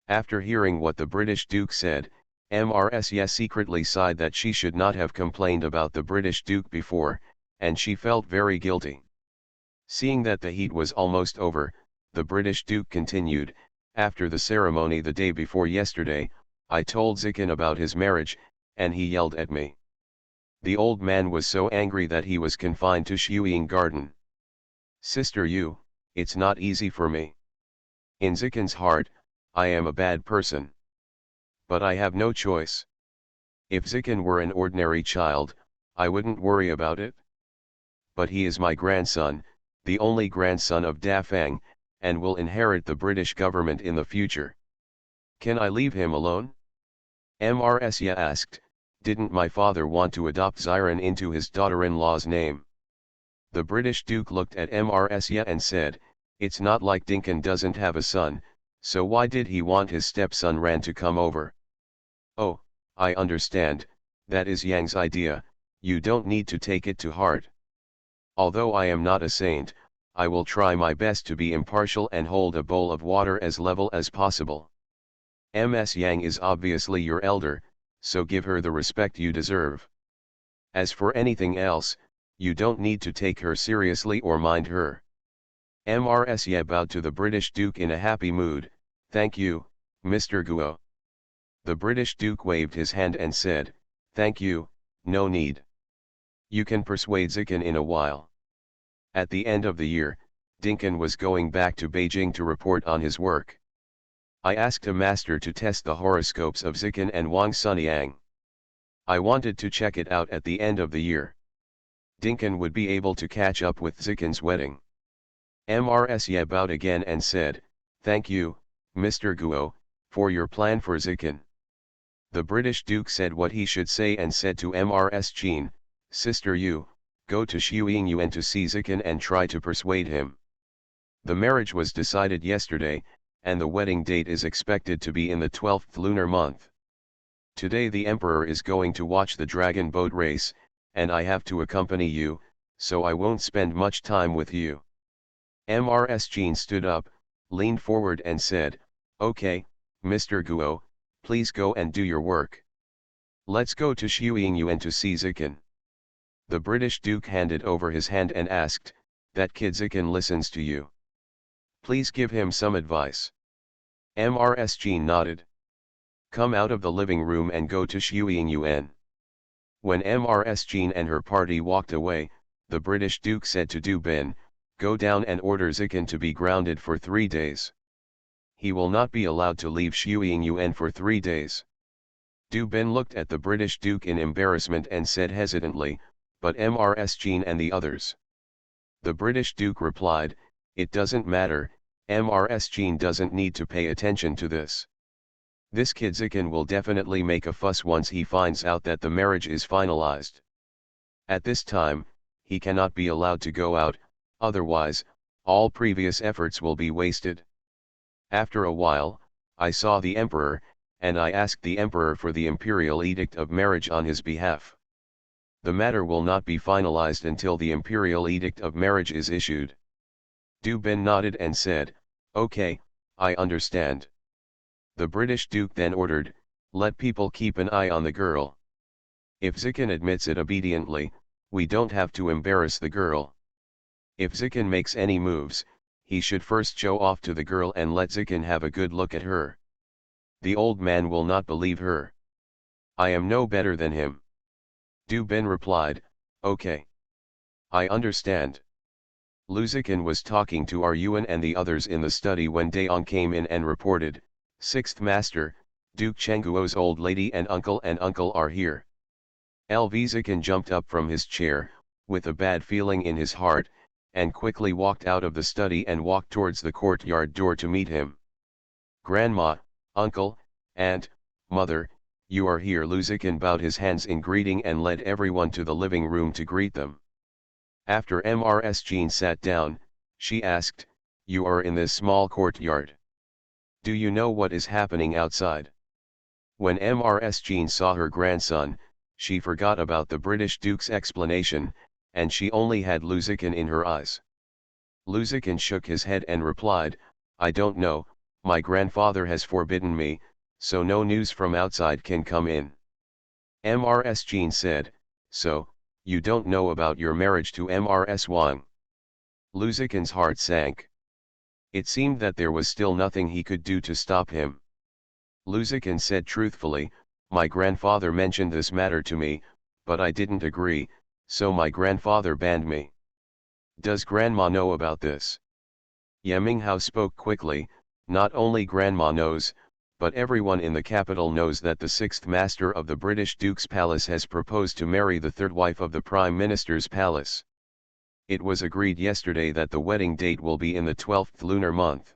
After hearing what the British Duke said, Mrs. Ye secretly sighed that she should not have complained about the British Duke before, and she felt very guilty. Seeing that the heat was almost over, the British Duke continued, "After the ceremony the day before yesterday, I told Zikin about his marriage, and he yelled at me. The old man was so angry that he was confined to Shuiying Garden. Sister Yu, it's not easy for me. In Zikin's heart, I am a bad person. But I have no choice. If Zikin were an ordinary child, I wouldn't worry about it. But he is my grandson, the only grandson of Dafang, and will inherit the British government in the future. Can I leave him alone?" Mrs. Ye asked, "Didn't my father want to adopt Ziran into his daughter-in-law's name?" The British Duke looked at Mrs. Ye and said, "It's not like Dinkan doesn't have a son, so why did he want his stepson Ran to come over?" "Oh, I understand, that is Yang's idea, you don't need to take it to heart. Although I am not a saint, I will try my best to be impartial and hold a bowl of water as level as possible. Ms. Yang is obviously your elder, so give her the respect you deserve. As for anything else, you don't need to take her seriously or mind her." Mrs. Ye bowed to the British Duke in a happy mood, "Thank you, Mr. Guo." The British Duke waved his hand and said, "Thank you, no need. You can persuade Zikin in a while." At the end of the year, Dinkan was going back to Beijing to report on his work. I asked a master to test the horoscopes of Zikin and Wang Sunyang. I wanted to check it out at the end of the year. Dinkan would be able to catch up with Zikin's wedding. Mrs. Ye bowed again and said, "Thank you, Mr. Guo, for your plan for Zikin." The British Duke said what he should say and said to Mrs. Jean, "Sister Yu, go to Shuiying Yuan to see Zikin and try to persuade him. The marriage was decided yesterday, and the wedding date is expected to be in the 12th lunar month. Today the Emperor is going to watch the dragon boat race, and I have to accompany you, so I won't spend much time with you." Mrs. Jean stood up, leaned forward and said, "Okay, Mr. Guo, please go and do your work. Let's go to Shuiying Yuan to see Zikin." The British Duke handed over his hand and asked, "That kid Zikin listens to you. Please give him some advice." Mrs. Jean nodded. "Come out of the living room and go to Shuiying Yuan." When Mrs. Jean and her party walked away, the British Duke said to Du Ben, "Go down and order Zikin to be grounded for 3 days. He will not be allowed to leave Shuiying Yuan for 3 days." Du Ben looked at the British Duke in embarrassment and said hesitantly, "But Mrs. Jean and the others?" The British Duke replied, "It doesn't matter, Mrs. Jean doesn't need to pay attention to this. This kid Zikin will definitely make a fuss once he finds out that the marriage is finalized. At this time, he cannot be allowed to go out, otherwise, all previous efforts will be wasted." After a while, I saw the Emperor, and I asked the Emperor for the imperial edict of marriage on his behalf. The matter will not be finalized until the imperial edict of marriage is issued. Du Ben nodded and said, "Okay, I understand." The British Duke then ordered, "Let people keep an eye on the girl. If Zikin admits it obediently, we don't have to embarrass the girl. If Zikin makes any moves, he should first show off to the girl and let Zikin have a good look at her. The old man will not believe her. I am no better than him." Du Ben replied, "Okay. I understand." Lu Zikin was talking to our Yuan and the others in the study when Daong came in and reported, "Sixth Master, Duke Chengguo's old lady and uncle are here." LV Zikin jumped up from his chair, with a bad feeling in his heart, and quickly walked out of the study and walked towards the courtyard door to meet him. "Grandma, uncle, aunt, mother, you are here." Luzikin bowed his hands in greeting and led everyone to the living room to greet them. After Mrs. Jean sat down, she asked, "You are in this small courtyard. Do you know what is happening outside?" When Mrs. Jean saw her grandson, she forgot about the British Duke's explanation, and she only had Luzikin in her eyes. Luzikin shook his head and replied, "I don't know, my grandfather has forbidden me, so no news from outside can come in." Mrs. Jean said, "So, you don't know about your marriage to Mrs. Wang?" Luzikin's heart sank. It seemed that there was still nothing he could do to stop him. Luzikin said truthfully, "My grandfather mentioned this matter to me, but I didn't agree, so my grandfather banned me." "Does grandma know about this?" Ye Minghao spoke quickly, "Not only grandma knows, but everyone in the capital knows that the sixth master of the British Duke's palace has proposed to marry the third wife of the Prime Minister's palace. It was agreed yesterday that the wedding date will be in the 12th lunar month."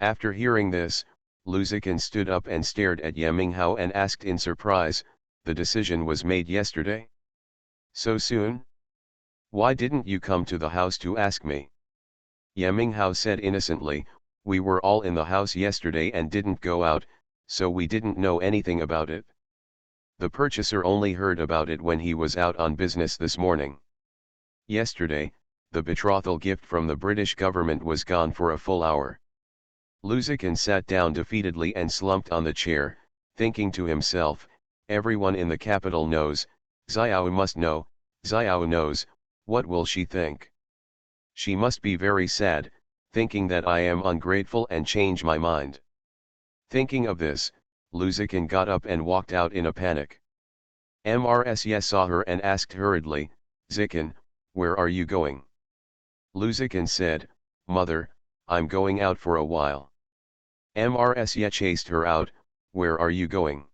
After hearing this, Luzikin stood up and stared at Ye Minghao and asked in surprise, "The decision was made yesterday? So soon? Why didn't you come to the house to ask me?" Ye Minghao said innocently, "We were all in the house yesterday and didn't go out, so we didn't know anything about it. The purchaser only heard about it when he was out on business this morning. Yesterday, the betrothal gift from the British government was gone for a full hour." Luzikin sat down defeatedly and slumped on the chair, thinking to himself, "Everyone in the capital knows, Xiao must know, Xiao knows, what will she think? She must be very sad, thinking that I am ungrateful and change my mind." Thinking of this, Luzikin got up and walked out in a panic. Mrs. saw her and asked hurriedly, "Zikin, where are you going?" Luzikin said, "Mother, I'm going out for a while." Mrs. chased her out, "Where are you going?"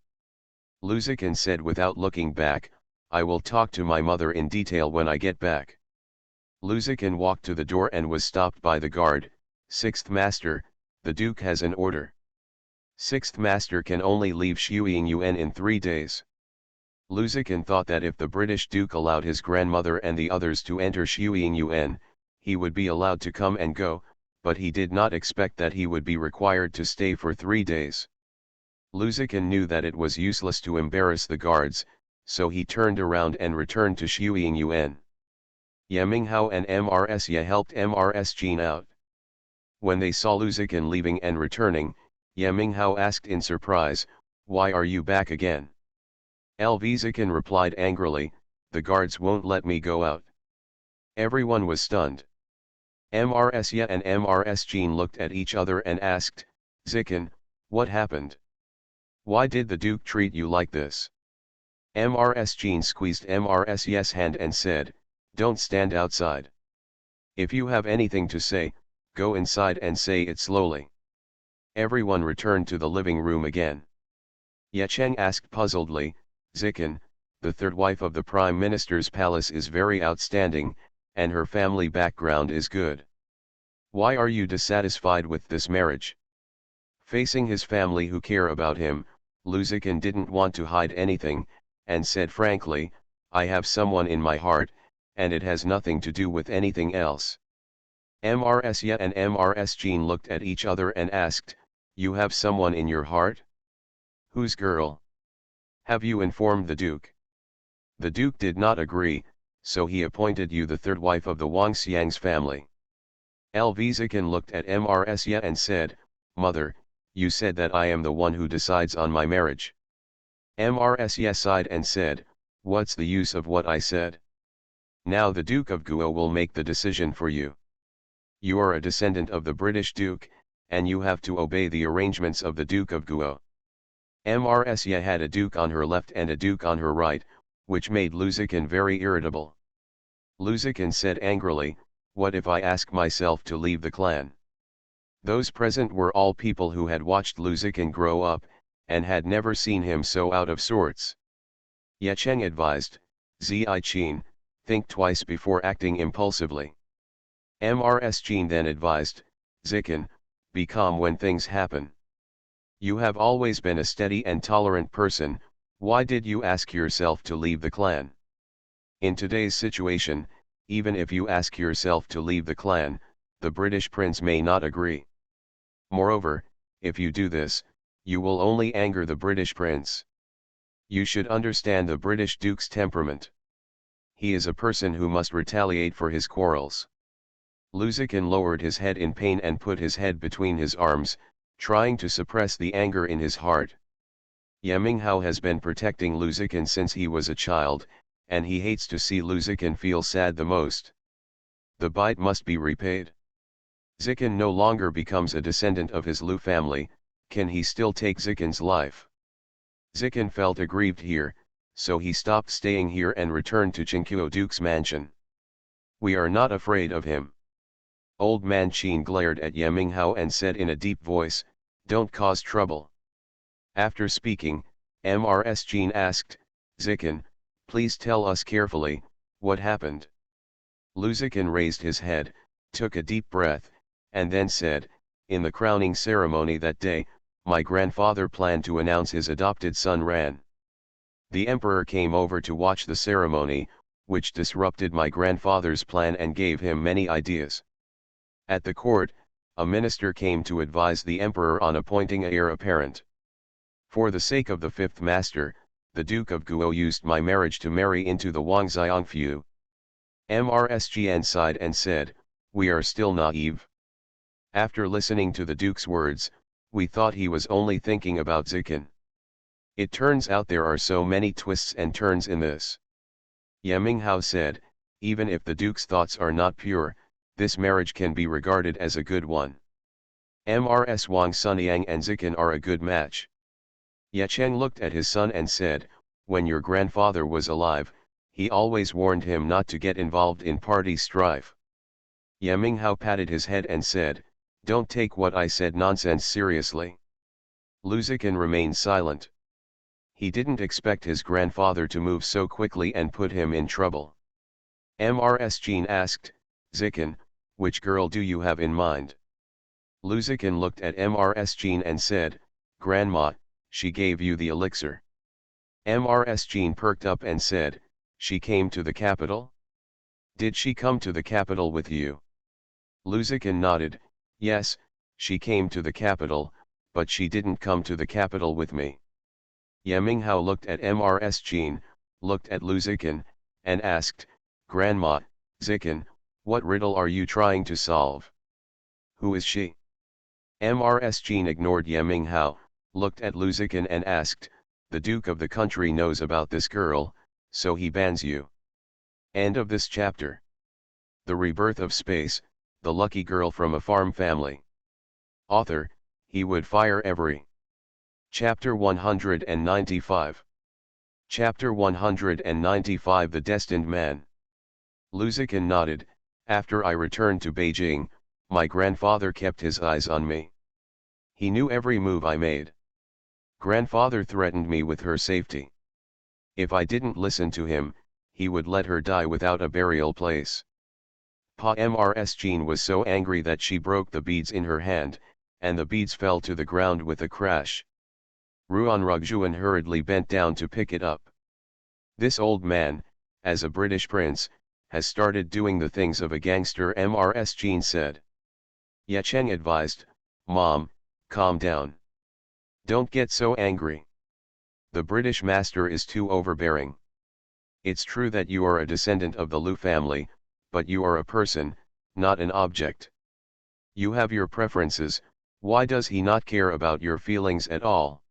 Luzikin said without looking back, "I will talk to my mother in detail when I get back." Luzikin walked to the door and was stopped by the guard. "Sixth Master, the Duke has an order. Sixth Master can only leave Shuiying in 3 days." Luzikin thought that if the British Duke allowed his grandmother and the others to enter Shuiying, he would be allowed to come and go, but he did not expect that he would be required to stay for 3 days. Luzikin knew that it was useless to embarrass the guards, so he turned around and returned to Shuiying. Ye Minghao and Mrs. helped Mrs. Jean out. When they saw Luzikin leaving and returning, Ye Minghao asked in surprise, "Why are you back again?" Luzikin replied angrily, "The guards won't let me go out." Everyone was stunned. Mrs. and Mrs. Jean looked at each other and asked, "Zikin, what happened? Why did the Duke treat you like this?" Mrs. Jean squeezed Mrs.'s hand and said, "Don't stand outside. If you have anything to say, go inside and say it slowly." Everyone returned to the living room again. Ye Cheng asked puzzledly, "Zikin, the third wife of the Prime Minister's palace is very outstanding, and her family background is good. Why are you dissatisfied with this marriage?" Facing his family who care about him, Luzikin didn't want to hide anything, and said frankly, "I have someone in my heart, and it has nothing to do with anything else." Mrs. and Mrs. Jean looked at each other and asked, "You have someone in your heart? Whose girl? Have you informed the Duke?" The Duke did not agree, so he appointed you the third wife of the Wang Xiang's family. Luzikin looked at Mrs. and said, "Mother, you said that I am the one who decides on my marriage." Mrs. sighed and said, "What's the use of what I said? Now the Duke of Guo will make the decision for you. You are a descendant of the British Duke, and you have to obey the arrangements of the Duke of Guo." Mrs. had a duke on her left and a duke on her right, which made Luzikin very irritable. Luzikin said angrily, "What if I ask myself to leave the clan?" Those present were all people who had watched Luzikin grow up, and had never seen him so out of sorts. Ye Cheng advised, "Zi Qin, think twice before acting impulsively. Mrs. Jean then advised, Zikin, be calm when things happen. You have always been a steady and tolerant person, why did you ask yourself to leave the clan? In today's situation, even if you ask yourself to leave the clan, the British prince may not agree. Moreover, if you do this, you will only anger the British prince. You should understand the British duke's temperament. He is a person who must retaliate for his quarrels. Luzikin lowered his head in pain and put his head between his arms, trying to suppress the anger in his heart. Yeminghao has been protecting Luzikin since he was a child, and he hates to see Luzikin feel sad the most. The bite must be repaid. Zikin no longer becomes a descendant of his Lu family, can he still take Zikin's life? Zikin felt aggrieved here, so he stopped staying here and returned to Chinquo Duke's mansion. We are not afraid of him. Old man Qin glared at Yeminghao and said in a deep voice, don't cause trouble. After speaking, Mrs. Jean asked, Zikin, please tell us carefully, what happened? Luzikin raised his head, took a deep breath, and then said, in the crowning ceremony that day, my grandfather planned to announce his adopted son Ran. The emperor came over to watch the ceremony, which disrupted my grandfather's plan and gave him many ideas. At the court, a minister came to advise the emperor on appointing a heir apparent. For the sake of the fifth master, the Duke of Guo used my marriage to marry into the Wang Xiangfu. Mrs. Jian sighed and said, we are still naive. After listening to the Duke's words, we thought he was only thinking about Zikin. It turns out there are so many twists and turns in this. Yeminghao said, even if the Duke's thoughts are not pure, this marriage can be regarded as a good one. Mrs. Wang Sunyang and Zikin are a good match. Yecheng looked at his son and said, when your grandfather was alive, he always warned him not to get involved in party strife. Yeminghao patted his head and said, don't take what I said nonsense seriously. Luzikin remained silent. He didn't expect his grandfather to move so quickly and put him in trouble. Mrs. Jean asked, Zikin, which girl do you have in mind? Luzikin looked at Mrs. Jean and said, Grandma, she gave you the elixir. Mrs. Jean perked up and said, she came to the capital? Did she come to the capital with you? Luzikin nodded, yes, she came to the capital, but she didn't come to the capital with me. Yeminghao looked at Mrs. Jean, looked at Luzikin, and asked, Grandma, Zikin, what riddle are you trying to solve? Who is she? Mrs. Jean ignored Yeminghao, looked at Luzikin and asked, the Duke of the country knows about this girl, so he bans you. End of this chapter. The Rebirth of Space, the lucky girl from a farm family. Author, he would fire every. Chapter 195. Chapter 195 The Destined Man. Luzikin nodded, after I returned to Beijing, my grandfather kept his eyes on me. He knew every move I made. Grandfather threatened me with her safety. If I didn't listen to him, he would let her die without a burial place. Mrs. Jean was so angry that she broke the beads in her hand, and the beads fell to the ground with a crash. Ruan Rugjuan hurriedly bent down to pick it up. This old man, as a British prince, has started doing the things of a gangster, Mrs. Jean said. Yecheng advised, Mom, calm down. Don't get so angry. The British master is too overbearing. It's true that you are a descendant of the Lu family, but you are a person, not an object. You have your preferences, why does he not care about your feelings at all?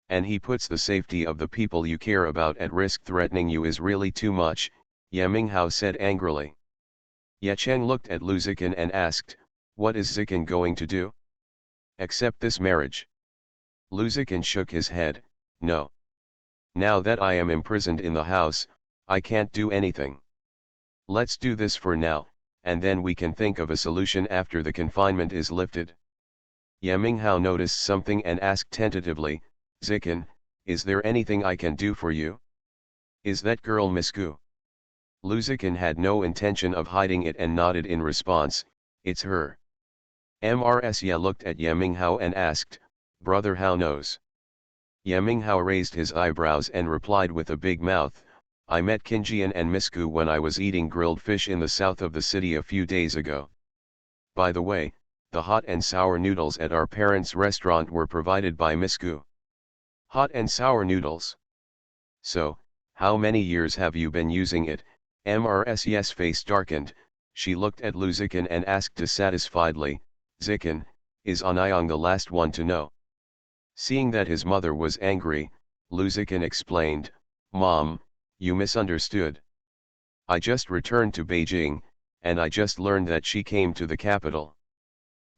And he puts the safety of the people you care about at risk. Threatening you is really too much, Yeminghao said angrily. Yecheng looked at Luzikin and asked, what is Zikin going to do? Accept this marriage. Luzikin shook his head, no. Now that I am imprisoned in the house, I can't do anything. Let's do this for now, and then we can think of a solution after the confinement is lifted. Yeminghao noticed something and asked tentatively, Zikin, is there anything I can do for you? Is that girl Miss Gu? Luzikin had no intention of hiding it and nodded in response, "It's her." Mrsya looked at Yeminghao and asked, "Brother, how knows?" Yeminghao raised his eyebrows and replied with a big mouth, "I met Kinjian and Misku when I was eating grilled fish in the south of the city a few days ago. By the way, the hot and sour noodles at our parents' restaurant were provided by Misku." "Hot and sour noodles? So, how many years have you been using it?" Mrs's face darkened, she looked at Luzikin and asked dissatisfiedly, "Zikin, is Anayang the last one to know?" Seeing that his mother was angry, Luzikin explained, "Mom, you misunderstood. I just returned to Beijing, and I just learned that she came to the capital."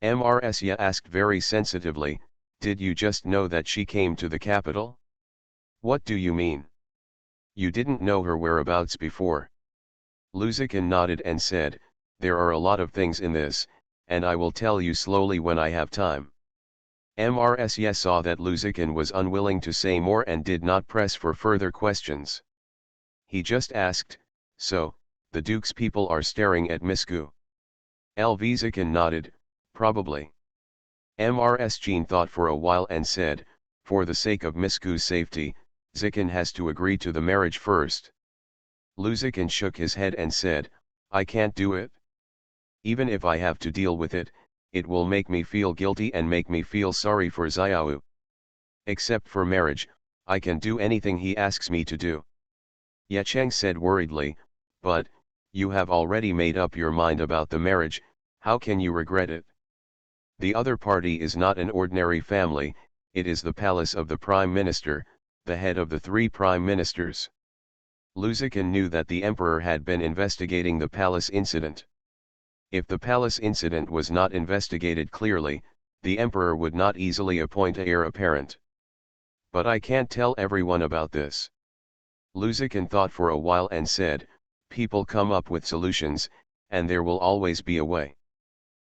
Mrsya asked very sensitively, "Did you just know that she came to the capital? What do you mean? You didn't know her whereabouts before?" Luzikin nodded and said, "There are a lot of things in this, and I will tell you slowly when I have time." Mrsya saw that Luzikin was unwilling to say more and did not press for further questions. He just asked, "So, the Duke's people are staring at Misku?" Luzikin nodded, "Probably." Mrsjin thought for a while and said, "For the sake of Misku's safety, Zikin has to agree to the marriage first." Luzikin shook his head and said, "I can't do it. Even if I have to deal with it, it will make me feel guilty and make me feel sorry for Xiao. Except for marriage, I can do anything he asks me to do." Yecheng said worriedly, "But, you have already made up your mind about the marriage, how can you regret it? The other party is not an ordinary family, it is the palace of the Prime Minister, the head of the 3 Prime Ministers." Luzikin knew that the Emperor had been investigating the palace incident. If the palace incident was not investigated clearly, the Emperor would not easily appoint a heir apparent. "But I can't tell everyone about this." Luzikin thought for a while and said, "People come up with solutions, and there will always be a way.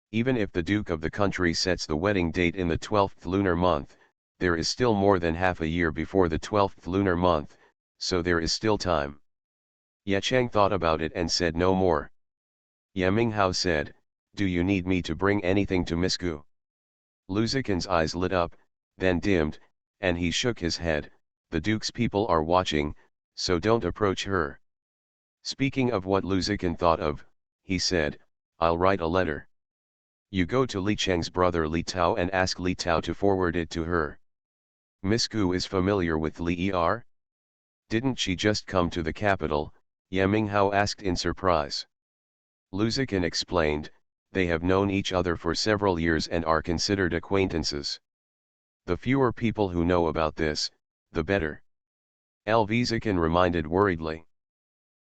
Even if the Duke of the country sets the wedding date in the 12th lunar month, there is still more than half a year before the 12th lunar month, so there is still time." Yecheng thought about it and said no more. Yeminghao said, "Do you need me to bring anything to Misku?" Luzikin's eyes lit up, then dimmed, and he shook his head, "The Duke's people are watching, so don't approach her." Speaking of what Luzikin thought of, he said, "I'll write a letter. You go to Li Cheng's brother Li Tao and ask Li Tao to forward it to her. Misku is familiar with Li Er? Didn't she just come to the capital?" Yeminghao asked in surprise. Luzikin explained, "They have known each other for several years and are considered acquaintances. The fewer people who know about this, the better." Luzikin reminded worriedly.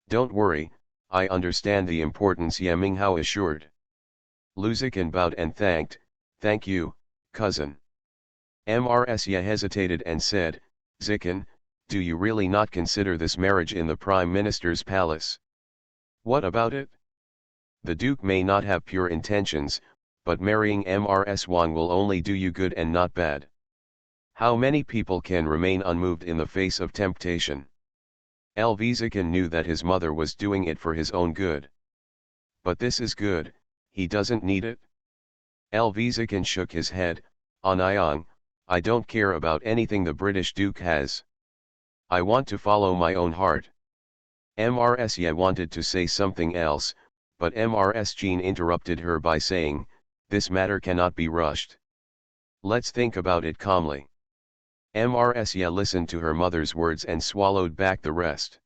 "Don't worry, I understand the importance," Yeminghao assured. Luzikin bowed and "Thank you, cousin." Mrsya hesitated and said, "Zikin, do you really not consider this marriage in the Prime Minister's palace? What about it? The Duke may not have pure intentions, but marrying Mrs1 will only do you good and not bad. How many people can remain unmoved in the face of temptation?" Luzikin knew that his mother was doing it for his own good. "But this is good, he doesn't need it." Luzikin shook his head, "Anayang, I don't care about anything the British Duke has. I want to follow my own heart." Mrsya wanted to say something else, but Mrsjin interrupted her by saying, "This matter cannot be rushed. Let's think about it calmly." Mrsya listened to her mother's words and swallowed back the rest.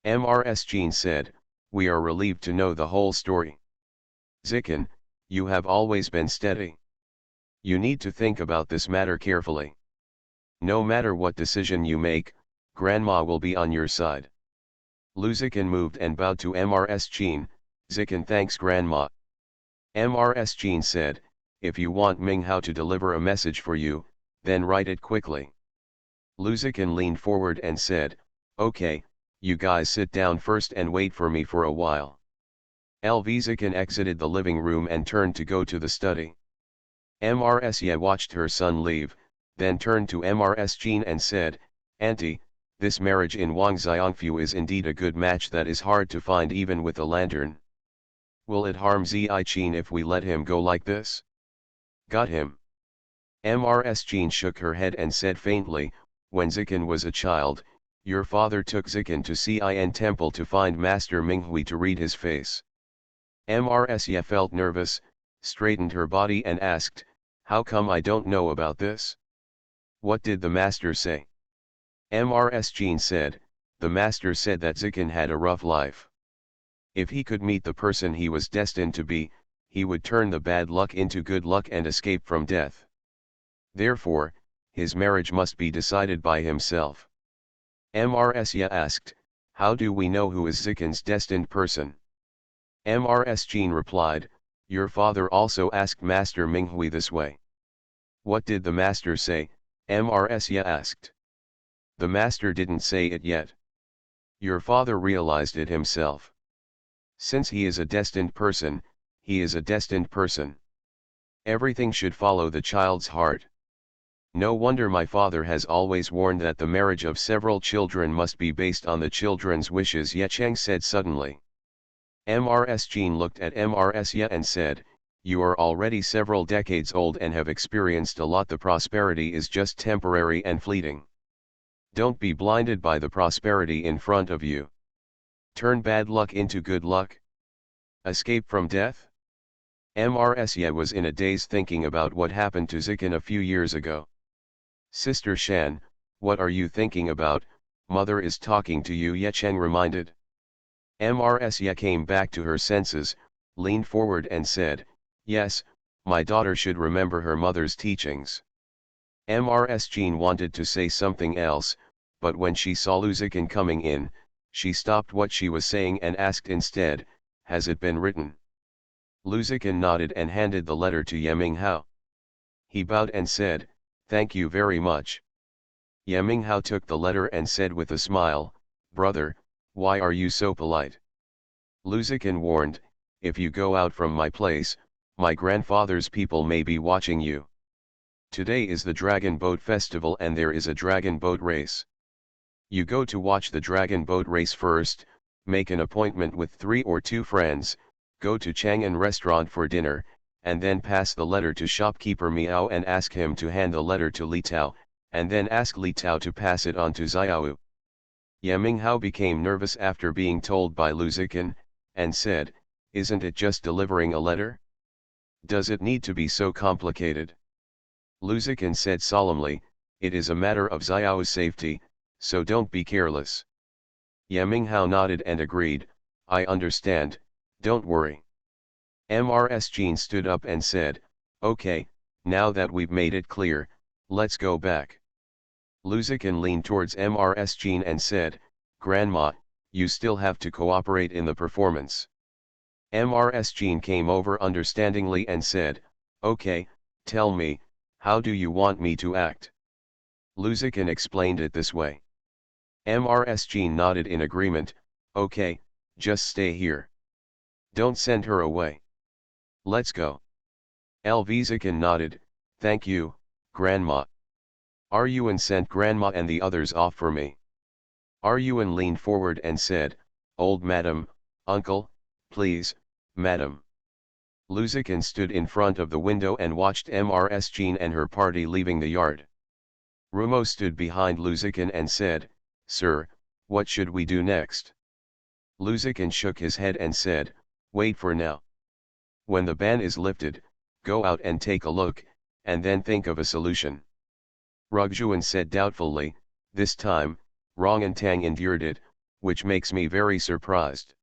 Mrsjin said, "We are relieved to know the whole story. Zikin, you have always been steady. You need to think about this matter carefully. No matter what decision you make, Grandma will be on your side." Luzikin moved and bowed to Mrsjin, "Zikin thanks Grandma." Mrsjin said, "If you want Minghao to deliver a message for you, then write it quickly." Luzikin leaned forward and said, "Okay, you guys sit down first and wait for me for a while." Luzikin exited the living room and turned to go to the study. Mrsya watched her son leave, then turned to Mrsjin and said, "Auntie, This marriage in Wang Xiangfu is indeed a good match that is hard to find even with a lantern. Will it harm Ziqin if we let him go like this? Got him. Mrs. Jean shook her head and said faintly, when Ziqin was a child, your father took Ziqin to Cin Temple to find Master Minghui to read his face. Mrs. Ye felt nervous, straightened her body and asked, how come I don't know about this? What did the master say? Mrs. Jean said, the master said that Ziqin had a rough life. If he could meet the person he was destined to be, he would turn the bad luck into good luck and escape from death. Therefore, his marriage must be decided by himself. Mrs. Ye asked, how do we know who is Ziqin's destined person? Mrs. Jean replied, your father also asked Master Minghui this way. What did the master say? Mrs. Ye asked. The master didn't say it yet. Your father realized it himself. Since he is a destined person, he is a destined person. Everything should follow the child's heart. No wonder my father has always warned that the marriage of several children must be based on the children's wishes, Ye Cheng said suddenly. Mrs. Jean looked at Mrs. Ye and said, you are already several decades old and have experienced a lot. The prosperity is just temporary and fleeting. Don't be blinded by the prosperity in front of you. Turn bad luck into good luck. Escape from death? Mrs. Ye was in a daze thinking about what happened to Ziqin a few years ago. Sister Shan, what are you thinking about? Mother is talking to you, Ye Cheng reminded. Mrs. Ye came back to her senses, leaned forward and said, yes, my daughter should remember her mother's teachings. Mrs. Jean wanted to say something else, but when she saw Lu Ziqin coming in, she stopped what she was saying and asked instead, has it been written? Lu Ziqin nodded and handed the letter to Ye Minghao. He bowed and said, thank you very much. Ye Minghao took the letter and said with a smile, brother, why are you so polite? Lu Ziqin warned, if you go out from my place, my grandfather's people may be watching you. Today is the Dragon Boat Festival and there is a dragon boat race. You go to watch the dragon boat race first, make an appointment with 3 or 2 friends, go to Chang'an restaurant for dinner, and then pass the letter to shopkeeper Miao and ask him to hand the letter to Li Tao, and then ask Li Tao to pass it on to Xiao. Ye Minghao became nervous after being told by Lu Ziqin, and said, isn't it just delivering a letter? Does it need to be so complicated? Lu Ziqin said solemnly, it is a matter of Xiao's safety, so don't be careless. Ye Minghao nodded and agreed, I understand, don't worry. Mrs. Jean stood up and said, okay, now that we've made it clear, let's go back. Lu Ziqin leaned towards Mrs. Jean and said, Grandma, you still have to cooperate in the performance. Mrs. Jean came over understandingly and said, okay, tell me, how do you want me to act? Lu Ziqin explained it this way. Mrs. Jean nodded in agreement, okay, just stay here. Don't send her away. Let's go. Lv Ziqin nodded, thank you, Grandma. Aryuan sent Grandma and the others off for me. Aryuan leaned forward and said, old madam, uncle, please, madam. Lu Ziqin stood in front of the window and watched Mrs. Jean and her party leaving the yard. Rumo stood behind Lu Ziqin and said, sir, what should we do next? Lu Ziqin shook his head and said, wait for now. When the ban is lifted, go out and take a look, and then think of a solution. Rugjuan said doubtfully, this time, Rongantang endured it, which makes me very surprised.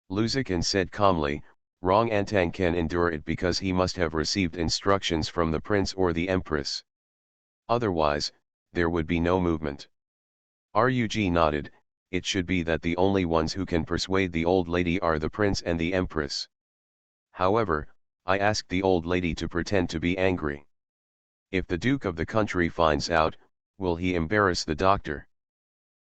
Lu Ziqin said calmly, Rongantang can endure it because he must have received instructions from the prince or the empress. Otherwise, there would be no movement. Rug nodded, it should be that the only ones who can persuade the old lady are the prince and the empress. However, I asked the old lady to pretend to be angry. If the duke of the country finds out, will he embarrass the doctor?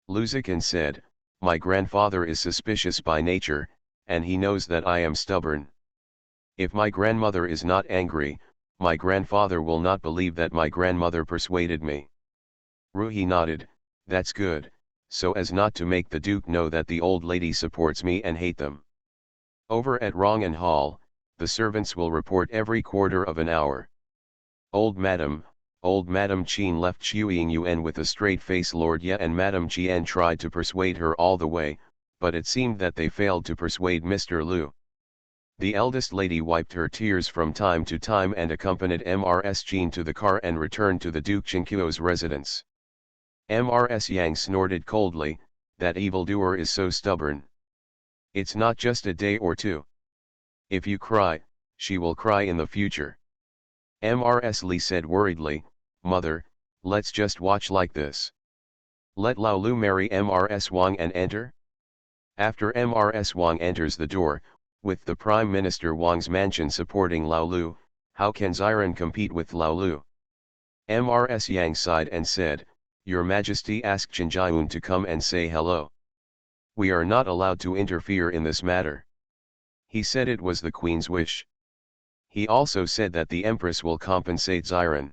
Lu Ziqin said, my grandfather is suspicious by nature, and he knows that I am stubborn. If my grandmother is not angry, my grandfather will not believe that my grandmother persuaded me. Ruhi nodded, that's good, so as not to make the Duke know that the old lady supports me and hate them. Over at Rongan Hall, the servants will report every quarter of an hour. Old Madam Qin left Shuiying Yuan with a straight face. Lord Ye and Madam Jian tried to persuade her all the way, but it seemed that they failed to persuade Mr. Lu. The eldest lady wiped her tears from time to time and accompanied Mrs. Qin to the car and returned to the Duke Qingqiu's residence. Mrs. Yang snorted coldly, that evildoer is so stubborn. It's not just a day or two. If you cry, she will cry in the future. Mrs. Li said worriedly, Mother, let's just watch like this. Let Lao Lu marry Mrs. Wang and enter? After Mrs. Wang enters the door, with the Prime Minister Wang's mansion supporting Lao Lu, how can Xiren compete with Lao Lu? Mrs. Yang sighed and said, Your Majesty, ask Chen Jiayun to come and say hello. We are not allowed to interfere in this matter. He said it was the Queen's wish. He also said that the Empress will compensate Xiren.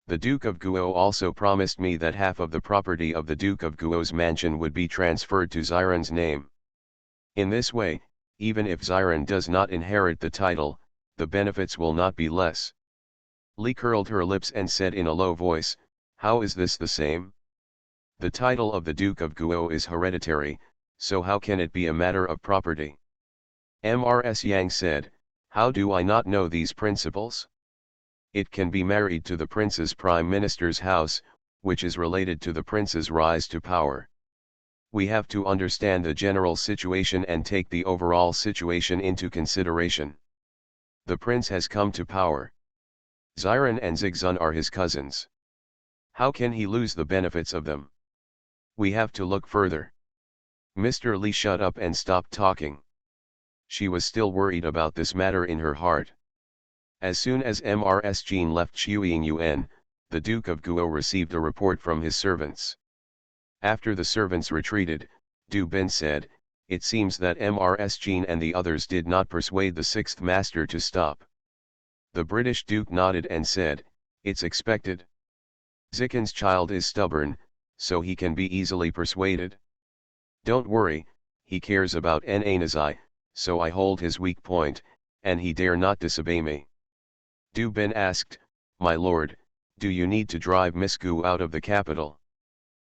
The Duke of Guo also promised me that half of the property of the Duke of Guo's mansion would be transferred to Xiren's name. In this way, even if Xiren does not inherit the title, the benefits will not be less. Li curled her lips and said in a low voice, How is this the same? The title of the Duke of Guo is hereditary, so how can it be a matter of property? Mrs. Yang said, How do I not know these principles? It can be married to the prince's prime minister's house, which is related to the prince's rise to power. We have to understand the general situation and take the overall situation into consideration. The prince has come to power. Xiren and Zigzun are his cousins. How can he lose the benefits of them? We have to look further. Mr. Li shut up and stopped talking. She was still worried about this matter in her heart. As soon as Mrs. Qin left Shuiying Yuan, the Duke of Guo received a report from his servants. After the servants retreated, Du Bin said, It seems that Mrs. Qin and the others did not persuade the sixth master to stop. The British Duke nodded and said, It's expected. Zikin's child is stubborn, so he can be easily persuaded. Don't worry, he cares about Nanazai, so I hold his weak point, and he dare not disobey me. Du Bin asked, My lord, do you need to drive Miss Gu out of the capital?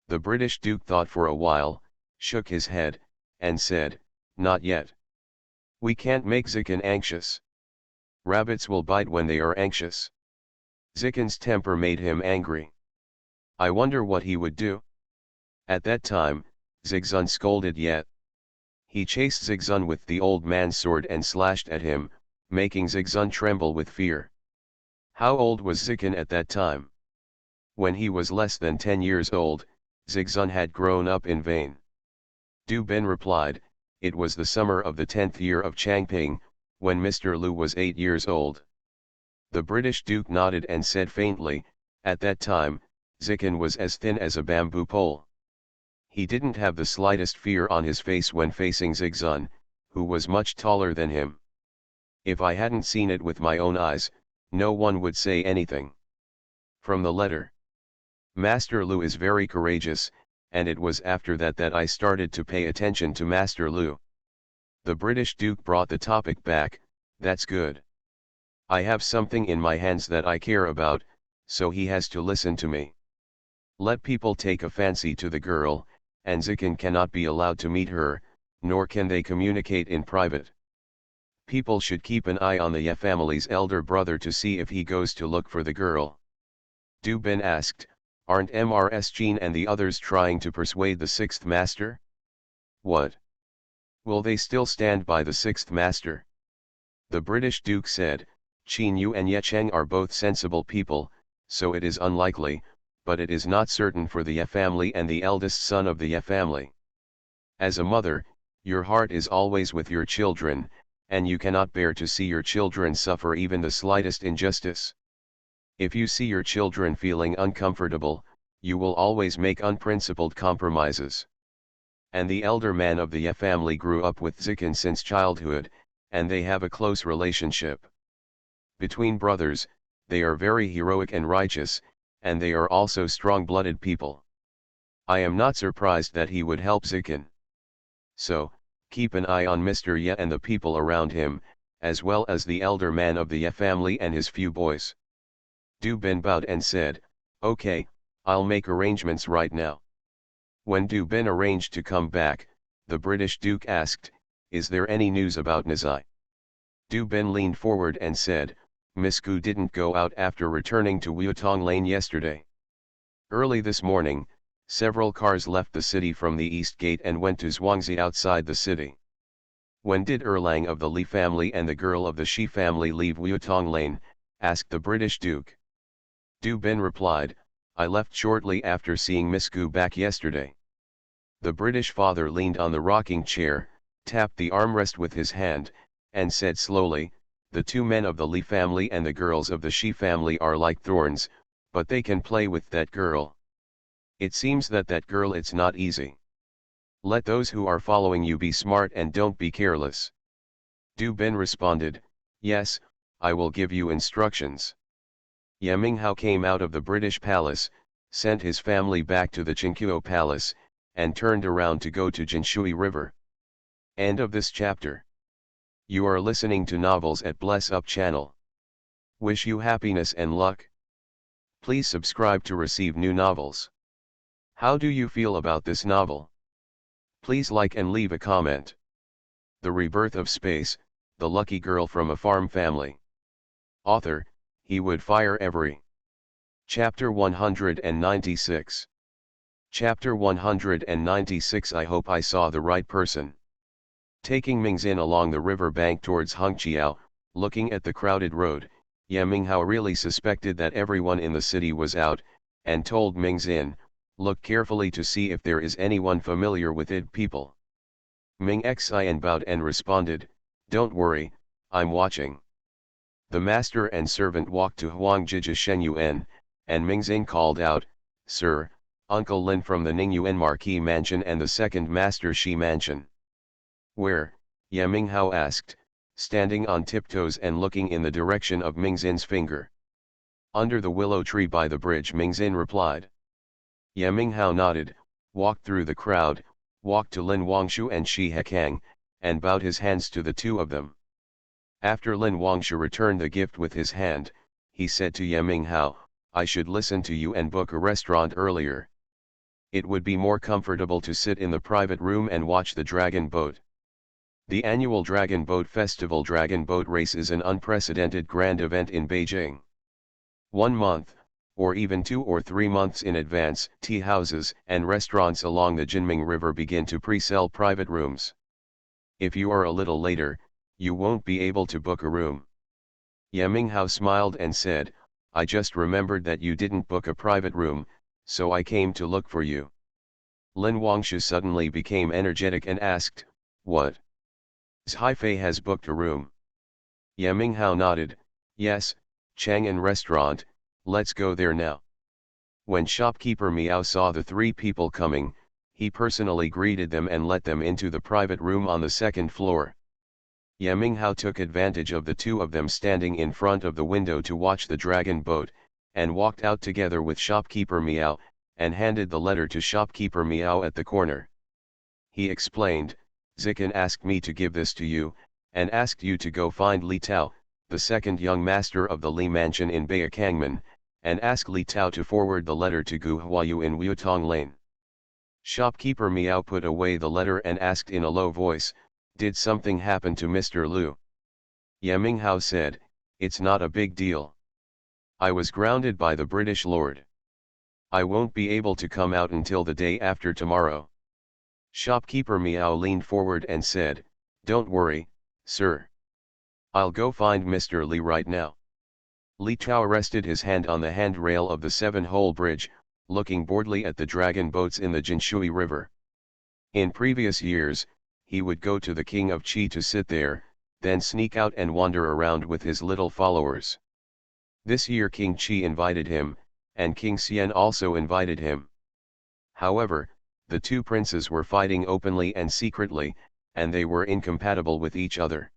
The British Duke thought for a while, shook his head, and said, Not yet. We can't make Zikin anxious. Rabbits will bite when they are anxious. Zikin's temper made him angry. I wonder what he would do. At that time, Zigzun scolded Yet. He chased Zigzun with the old man's sword and slashed at him, making Zigzun tremble with fear. How old was Zikin at that time? When he was less than 10 years old, Zigzun had grown up in vain. Du Bin replied, It was the summer of the 10th year of Changping, when Mr. Lu was 8 years old. The British Duke nodded and said faintly, At that time, Zikin was as thin as a bamboo pole. He didn't have the slightest fear on his face when facing Zigzun, who was much taller than him. If I hadn't seen it with my own eyes, no one would say anything. From the letter. Master Lu is very courageous, and it was after that I started to pay attention to Master Lu. The British Duke brought the topic back, That's good. I have something in my hands that I care about, so he has to listen to me. Let people take a fancy to the girl, and Zikin cannot be allowed to meet her, nor can they communicate in private. People should keep an eye on the Ye family's elder brother to see if he goes to look for the girl. Du Bin asked, Aren't Mrs. Qin and the others trying to persuade the sixth master? What? Will they still stand by the sixth master? The British Duke said, Qin Yu and Ye Cheng are both sensible people, so it is unlikely, but it is not certain for the Ye family and the eldest son of the Ye family. As a mother, your heart is always with your children, and you cannot bear to see your children suffer even the slightest injustice. If you see your children feeling uncomfortable, you will always make unprincipled compromises. And the elder man of the Ye family grew up with Zikin since childhood, and they have a close relationship. Between brothers, they are very heroic and righteous, and they are also strong-blooded people. I am not surprised that he would help Zikin. So, keep an eye on Mr. Ye and the people around him, as well as the elder man of the Ye family and his few boys. Du Bin bowed and said, "Okay, I'll make arrangements right now." When Du Bin arranged to come back, the British Duke asked, "Is there any news about Nizai?" Du Bin leaned forward and said, "Miss Gu didn't go out after returning to Wutong Lane yesterday. Early this morning, several cars left the city from the east gate and went to Zhuangzi outside the city." "When did Erlang of the Li family and the girl of the Shi family leave Wutong Lane?" asked the British Duke. Du Bin replied, "I left shortly after seeing Miss Gu back yesterday." The British father leaned on the rocking chair, tapped the armrest with his hand, and said slowly, "The two men of the Li family and the girls of the Shi family are like thorns, but they can play with that girl. It seems that girl it's not easy. Let those who are following you be smart and don't be careless." Du Bin responded, "Yes, I will give you instructions." Ye Minghao came out of the British palace, sent his family back to the Qingqiu palace, and turned around to go to Jinshui River. End of this chapter. You are listening to novels at Bless Up channel. Wish you happiness and luck. Please subscribe to receive new novels. How do you feel about this novel? Please like and leave a comment. The Rebirth of Space, the lucky girl from a farm family. Author, he would fire every. Chapter 196. Chapter 196. I hope I saw the right person. Taking Mingzin along the river bank towards Hongqiao, looking at the crowded road, Ye Minghao really suspected that everyone in the city was out, and told Mingzin, "Look carefully to see if there is anyone familiar with it people." Ming Xian bowed and responded, "Don't worry, I'm watching." The master and servant walked to Huangjia Shenyuan, and Mingzin called out, "Sir, Uncle Lin from the Ningyuan Marquis Mansion and the second Master Shi Mansion." "Where?" Ye Minghao asked, standing on tiptoes and looking in the direction of Mingzin's finger. "Under the willow tree by the bridge," Mingzin replied. Ye Minghao nodded, walked through the crowd, walked to Lin Wangshu and Shi Hekang, and bowed his hands to the two of them. After Lin Wangshu returned the gift with his hand, he said to Ye Minghao, "I should listen to you and book a restaurant earlier. It would be more comfortable to sit in the private room and watch the dragon boat." The annual Dragon Boat Festival Dragon Boat Race is an unprecedented grand event in Beijing. 1 month, or even 2 or 3 months in advance, tea houses and restaurants along the Jinming River begin to pre-sell private rooms. If you are a little later, you won't be able to book a room. Ye Minghao smiled and said, "I just remembered that you didn't book a private room, so I came to look for you." Lin Wangshu suddenly became energetic and asked, "What? Sci-fi has booked a room?" Ye Minghao nodded, "Yes, Chang'an Restaurant, let's go there now." When shopkeeper Miao saw the 3 people coming, he personally greeted them and let them into the private room on the 2nd floor. Ye Minghao took advantage of the 2 of them standing in front of the window to watch the dragon boat, and walked out together with shopkeeper Miao, and handed the letter to shopkeeper Miao at the corner. He explained, "Zikin asked me to give this to you, and asked you to go find Li Tao, the second young master of the Li Mansion in Baikangmen, and ask Li Tao to forward the letter to Gu Huayu in Wutong Lane." Shopkeeper Miao put away the letter and asked in a low voice, "Did something happen to Mr. Liu?" Ye Minghao said, "It's not a big deal. I was grounded by the British Lord. I won't be able to come out until the day after tomorrow." Shopkeeper Miao leaned forward and said, "Don't worry, sir. I'll go find Mr. Li right now." Li Tao rested his hand on the handrail of the 7-hole bridge, looking boredly at the dragon boats in the Jinshui River. In previous years, he would go to the King of Qi to sit there, then sneak out and wander around with his little followers. This year King Qi invited him, and King Xian also invited him. However, the 2 princes were fighting openly and secretly, and they were incompatible with each other.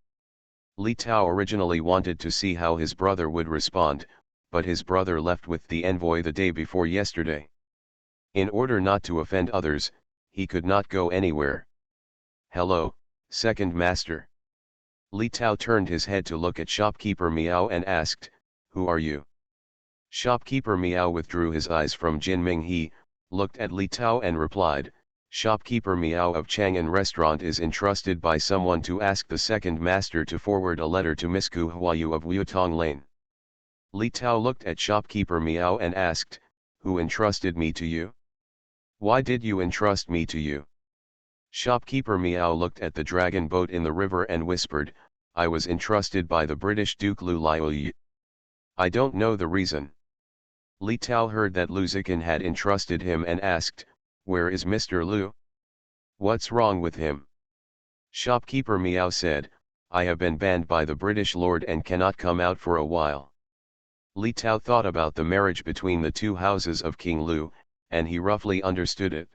Li Tao originally wanted to see how his brother would respond, but his brother left with the envoy the day before yesterday. In order not to offend others, he could not go anywhere. "Hello, second master." Li Tao turned his head to look at shopkeeper Miao and asked, "Who are you?" Shopkeeper Miao withdrew his eyes from Jin Ming He, looked at Li Tao and replied, "Shopkeeper Miao of Chang'an Restaurant is entrusted by someone to ask the second master to forward a letter to Miss Gu Huayu of Wutong Lane." Li Tao looked at shopkeeper Miao and asked, "Who entrusted me to you? Why did you entrust me to you?" Shopkeeper Miao looked at the dragon boat in the river and whispered, "I was entrusted by the British Duke Lu Liu. I don't know the reason." Li Tao heard that Lu Zikin had entrusted him and asked, "Where is Mr. Lu? What's wrong with him?" Shopkeeper Miao said, "I have been banned by the British Lord and cannot come out for a while." Li Tao thought about the marriage between the two houses of King Lu, and he roughly understood it.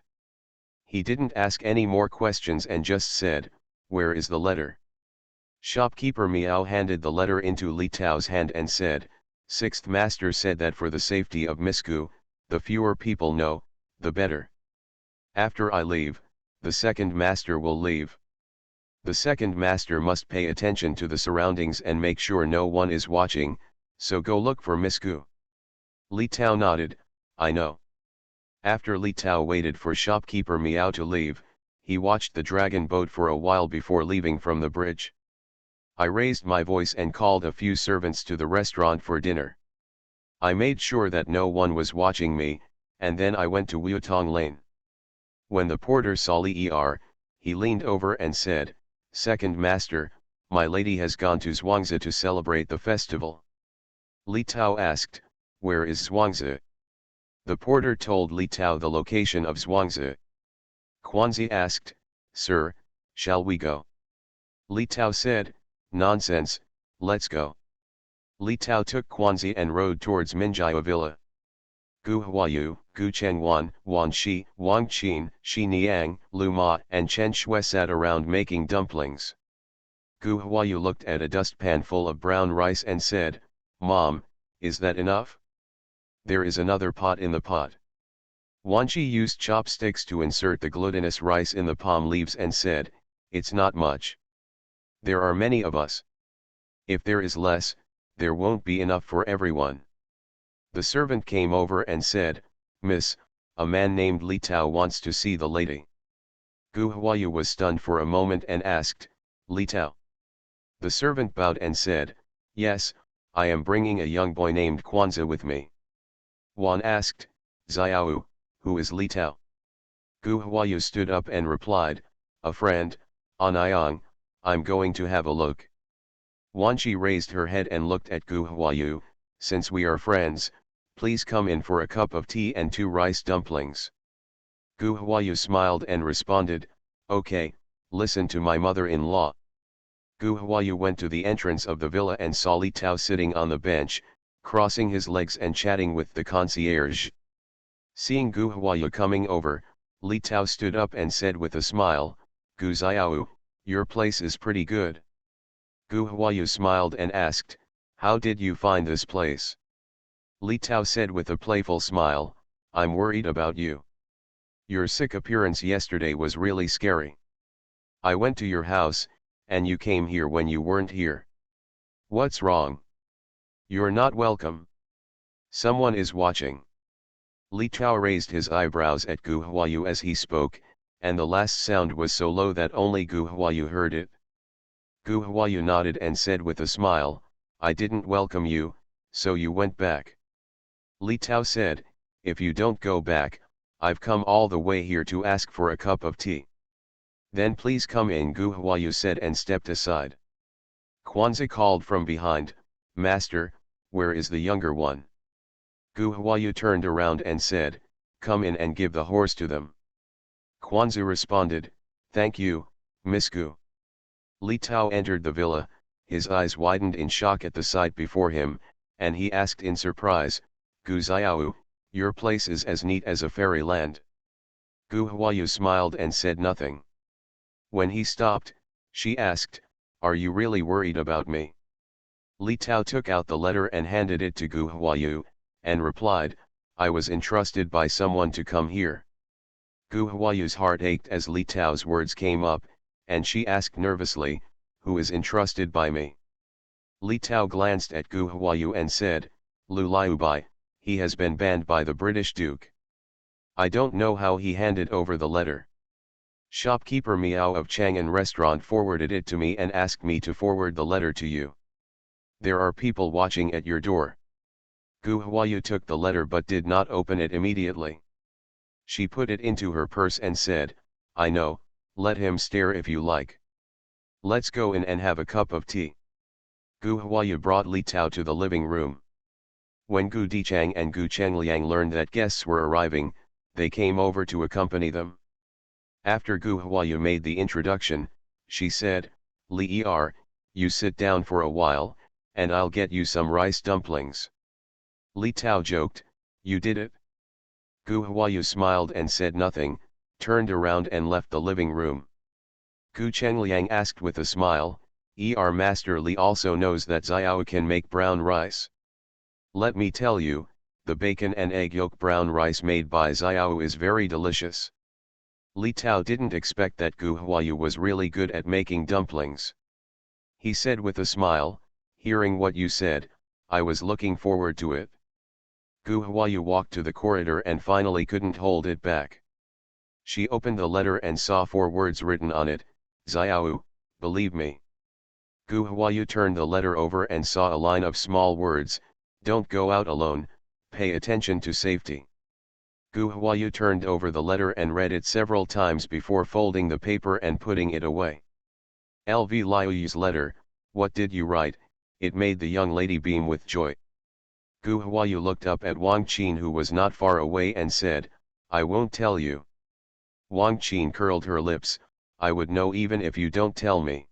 He didn't ask any more questions and just said, "Where is the letter?" Shopkeeper Miao handed the letter into Li Tao's hand and said, "Sixth master said that for the safety of Miss Gu, the fewer people know, the better. After I leave, the second master will leave. The second master must pay attention to the surroundings and make sure no one is watching, so go look for Miss Gu." Li Tao nodded, "I know." After Li Tao waited for shopkeeper Miao to leave, he watched the dragon boat for a while before leaving from the bridge. "I raised my voice and called a few servants to the restaurant for dinner. I made sure that no one was watching me, and then I went to Wutong Lane. When the porter saw Li Er, he leaned over and said, 'Second master, my lady has gone to Zhuangzi to celebrate the festival.' Li Tao asked, 'Where is Zhuangzi?' The porter told Li Tao the location of Zhuangzi. Quanzi asked, 'Sir, shall we go?' Li Tao said, 'Nonsense, let's go.' Li Tao took Quanzi and rode towards Minjia Villa. Gu Huayu, Gu Chengwan, Wan Shi, Wang Qin, Shi Niang, Lu Ma and Chen Shui sat around making dumplings. Gu Huayu looked at a dustpan full of brown rice and said, 'Mom, is that enough?' 'There is another pot in the pot.' Wanshi used chopsticks to insert the glutinous rice in the palm leaves and said, 'It's not much. There are many of us. If there is less, there won't be enough for everyone.' The servant came over and said, 'Miss, a man named Li Tao wants to see the lady.' Gu Huayu was stunned for a moment and asked, 'Li Tao?' The servant bowed and said, 'Yes, I am bringing a young boy named Kwanzaa with me.' Wan asked, 'Xiao, who is Li Tao?' Gu Huayu stood up and replied, 'A friend, Anayang, I'm going to have a look.' Wanshi raised her head and looked at Gu Huayu, 'Since we are friends, please come in for a cup of tea and 2 rice dumplings.' Gu Huayu smiled and responded, 'Okay, listen to my mother-in-law.' Gu Huayu went to the entrance of the villa and saw Li Tao sitting on the bench, crossing his legs and chatting with the concierge. Seeing Gu Huayu coming over, Li Tao stood up and said with a smile, 'Gu Xiao, your place is pretty good.' Gu Huayu smiled and asked, 'How did you find this place?' Li Tao said with a playful smile, 'I'm worried about you. Your sick appearance yesterday was really scary. I went to your house, and you came here when you weren't here. What's wrong? You're not welcome. Someone is watching.' Li Tao raised his eyebrows at Gu Huayu as he spoke, and the last sound was so low that only Gu Huayu heard it. Gu Huayu nodded and said with a smile, 'I didn't welcome you, so you went back.' Li Tao said, 'If you don't go back, I've come all the way here to ask for a cup of tea.' 'Then please come in,' Gu Huayu said and stepped aside. Kwanzaa called from behind, 'Master, where is the younger one?' Gu Huayu turned around and said, 'Come in and give the horse to them.' Kwanzaa responded, 'Thank you, Miss Gu.' Li Tao entered the villa, his eyes widened in shock at the sight before him, and he asked in surprise, 'Gu Xiao, your place is as neat as a fairyland.' Gu Huayu smiled and said nothing. When he stopped, she asked, 'Are you really worried about me?' Li Tao took out the letter and handed it to Gu Huayu, and replied, I was entrusted by someone to come here. Gu Huayu's heart ached as Li Tao's words came up, and she asked nervously, who is entrusted by me? Li Tao glanced at Gu Huayu and said, Lu Liubai, he has been banned by the British Duke. I don't know how he handed over the letter. Shopkeeper Miao of Chang'an Restaurant forwarded it to me and asked me to forward the letter to you. There are people watching at your door. Gu Huayu took the letter but did not open it immediately. She put it into her purse and said, I know, let him stare if you like. Let's go in and have a cup of tea. Gu Huayu brought Li Tao to the living room. When Gu Dichang and Gu Chengliang learned that guests were arriving, they came over to accompany them. After Gu Huayu made the introduction, she said, Li Er, you sit down for a while, and I'll get you some rice dumplings. Li Tao joked, you did it? Gu Huayu smiled and said nothing, turned around and left the living room. Gu Chengliang asked with a smile, Er Master Li also knows that Xiao can make brown rice. Let me tell you, the bacon and egg yolk brown rice made by Xiao is very delicious. Li Tao didn't expect that Gu Huayu was really good at making dumplings. He said with a smile, hearing what you said, I was looking forward to it. Gu Huayu walked to the corridor and finally couldn't hold it back. She opened the letter and saw 4 words written on it, Xiao, believe me. Gu Huayu turned the letter over and saw a line of small words, don't go out alone, pay attention to safety. Gu Huayu turned over the letter and read it several times before folding the paper and putting it away. LV Liuyu's letter, what did you write? It made the young lady beam with joy. Gu Huayu looked up at Wang Qin who was not far away and said, I won't tell you. Wang Qin curled her lips, I would know even if you don't tell me.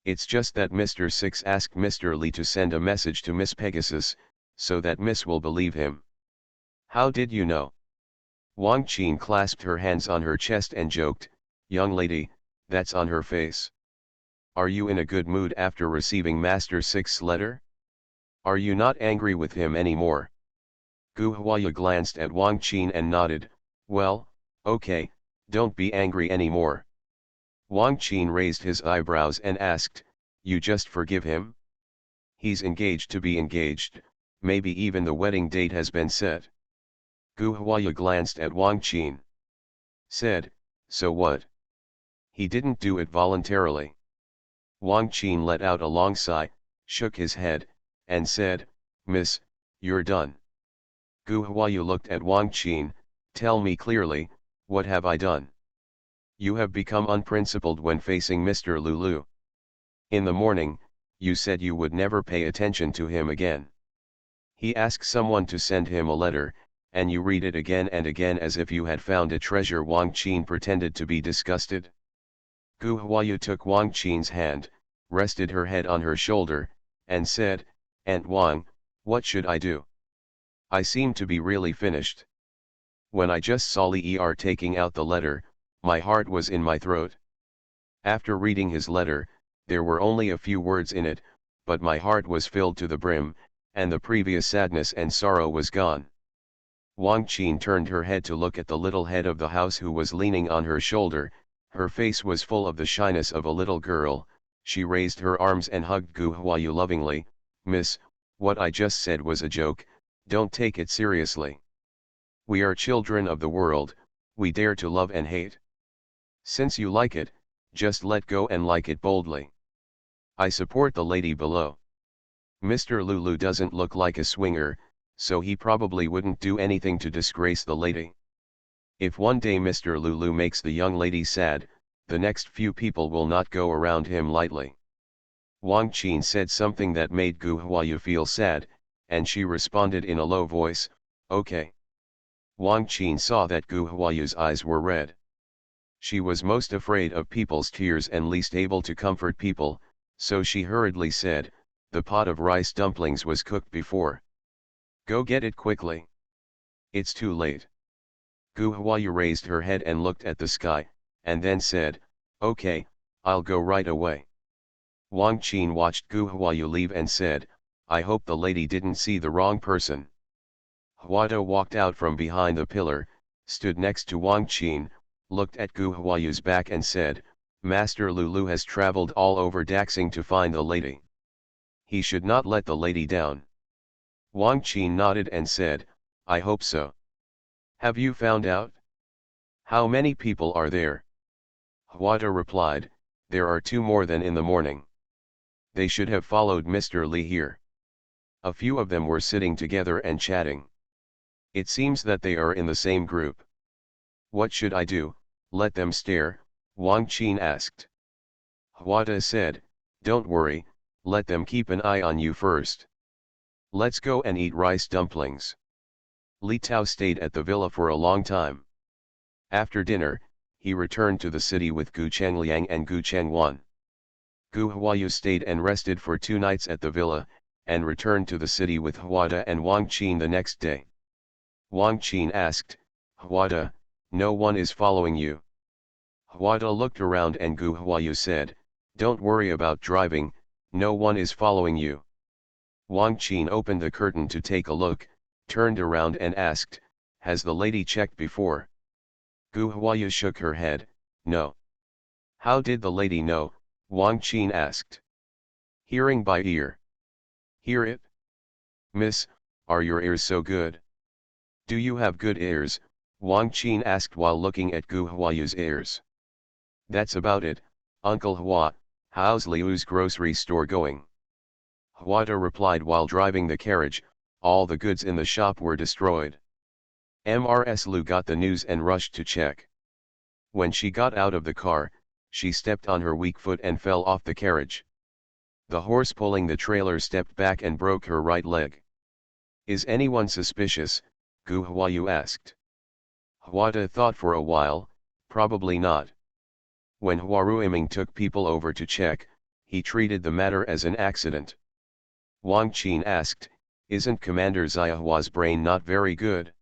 It's just that Mr. Six asked Mr. Li to send a message to Miss Pegasus, so that Miss will believe him. How did you know? Wang Qin clasped her hands on her chest and joked, young lady, that's on her face. Are you in a good mood after receiving Master Six's letter? Are you not angry with him anymore? Gu Huayu glanced at Wang Qin and nodded, well, okay, don't be angry anymore. Wang Qin raised his eyebrows and asked, you just forgive him? He's engaged to be engaged, maybe even the wedding date has been set. Gu Huayu glanced at Wang Qin. Said, so what? He didn't do it voluntarily. Wang Qin let out a long sigh, shook his head, and said, Miss, you're done. Gu Huayu looked at Wang Qin, tell me clearly, what have I done? You have become unprincipled when facing Mr. Lulu. In the morning, you said you would never pay attention to him again. He asked someone to send him a letter, and you read it again and again as if you had found a treasure. Wang Qin pretended to be disgusted. Gu Huayu took Wang Qin's hand, rested her head on her shoulder, and said, Aunt Wang, what should I do? I seem to be really finished. When I just saw Li Er taking out the letter, my heart was in my throat. After reading his letter, there were only a few words in it, but my heart was filled to the brim, and the previous sadness and sorrow was gone. Wang Qin turned her head to look at the little head of the house who was leaning on her shoulder. Her face was full of the shyness of a little girl. She raised her arms and hugged Gu Huayu lovingly. Miss, what I just said was a joke, don't take it seriously. We are children of the world, we dare to love and hate. Since you like it, just let go and like it boldly. I support the lady below. Mr. Lulu doesn't look like a swinger, so he probably wouldn't do anything to disgrace the lady. If one day Mr. Lulu makes the young lady sad, the next few people will not go around him lightly. Wang Qin said something that made Gu Huayu feel sad, and she responded in a low voice, okay. Wang Qin saw that Gu Huayu's eyes were red. She was most afraid of people's tears and least able to comfort people, so she hurriedly said, the pot of rice dumplings was cooked before. Go get it quickly. It's too late. Gu Huayu raised her head and looked at the sky, and then said, okay, I'll go right away. Wang Qin watched Gu Huayu leave and said, I hope the lady didn't see the wrong person. Huada walked out from behind the pillar, stood next to Wang Qin, looked at Gu Huayu's back and said, Master Lulu has traveled all over Daxing to find the lady. He should not let the lady down. Wang Qin nodded and said, I hope so. Have you found out? How many people are there? Huada replied, there are 2 more than in the morning. They should have followed Mr. Li here. A few of them were sitting together and chatting. It seems that they are in the same group. What should I do? Let them stare, Wang Qin asked. Huada said, don't worry, let them keep an eye on you first. Let's go and eat rice dumplings. Li Tao stayed at the villa for a long time. After dinner, he returned to the city with Gu Chengliang and Gu Chengwan. Gu Huayu stayed and rested for 2 nights at the villa, and returned to the city with Huada and Wang Qin the next day. Wang Qin asked, Huada, no one is following you. Huada looked around and Gu Huayu said, don't worry about driving, no one is following you. Wang Qin opened the curtain to take a look, turned around and asked, has the lady checked before? Gu Huayu shook her head, no. How did the lady know? Wang Qin asked. Hearing by ear. Hear it? Miss, are your ears so good? Do you have good ears? Wang Qin asked while looking at Gu Huayu's ears. That's about it, Uncle Hua, how's Liu's grocery store going? Huada replied while driving the carriage, all the goods in the shop were destroyed. Mrs. Liu got the news and rushed to check. When she got out of the car, she stepped on her weak foot and fell off the carriage. The horse pulling the trailer stepped back and broke her right leg. Is anyone suspicious? Gu Huayu asked. Huada thought for a while, probably not. When Huaruiming took people over to check, he treated the matter as an accident. Wang Qin asked, isn't Commander Xiahua's brain not very good?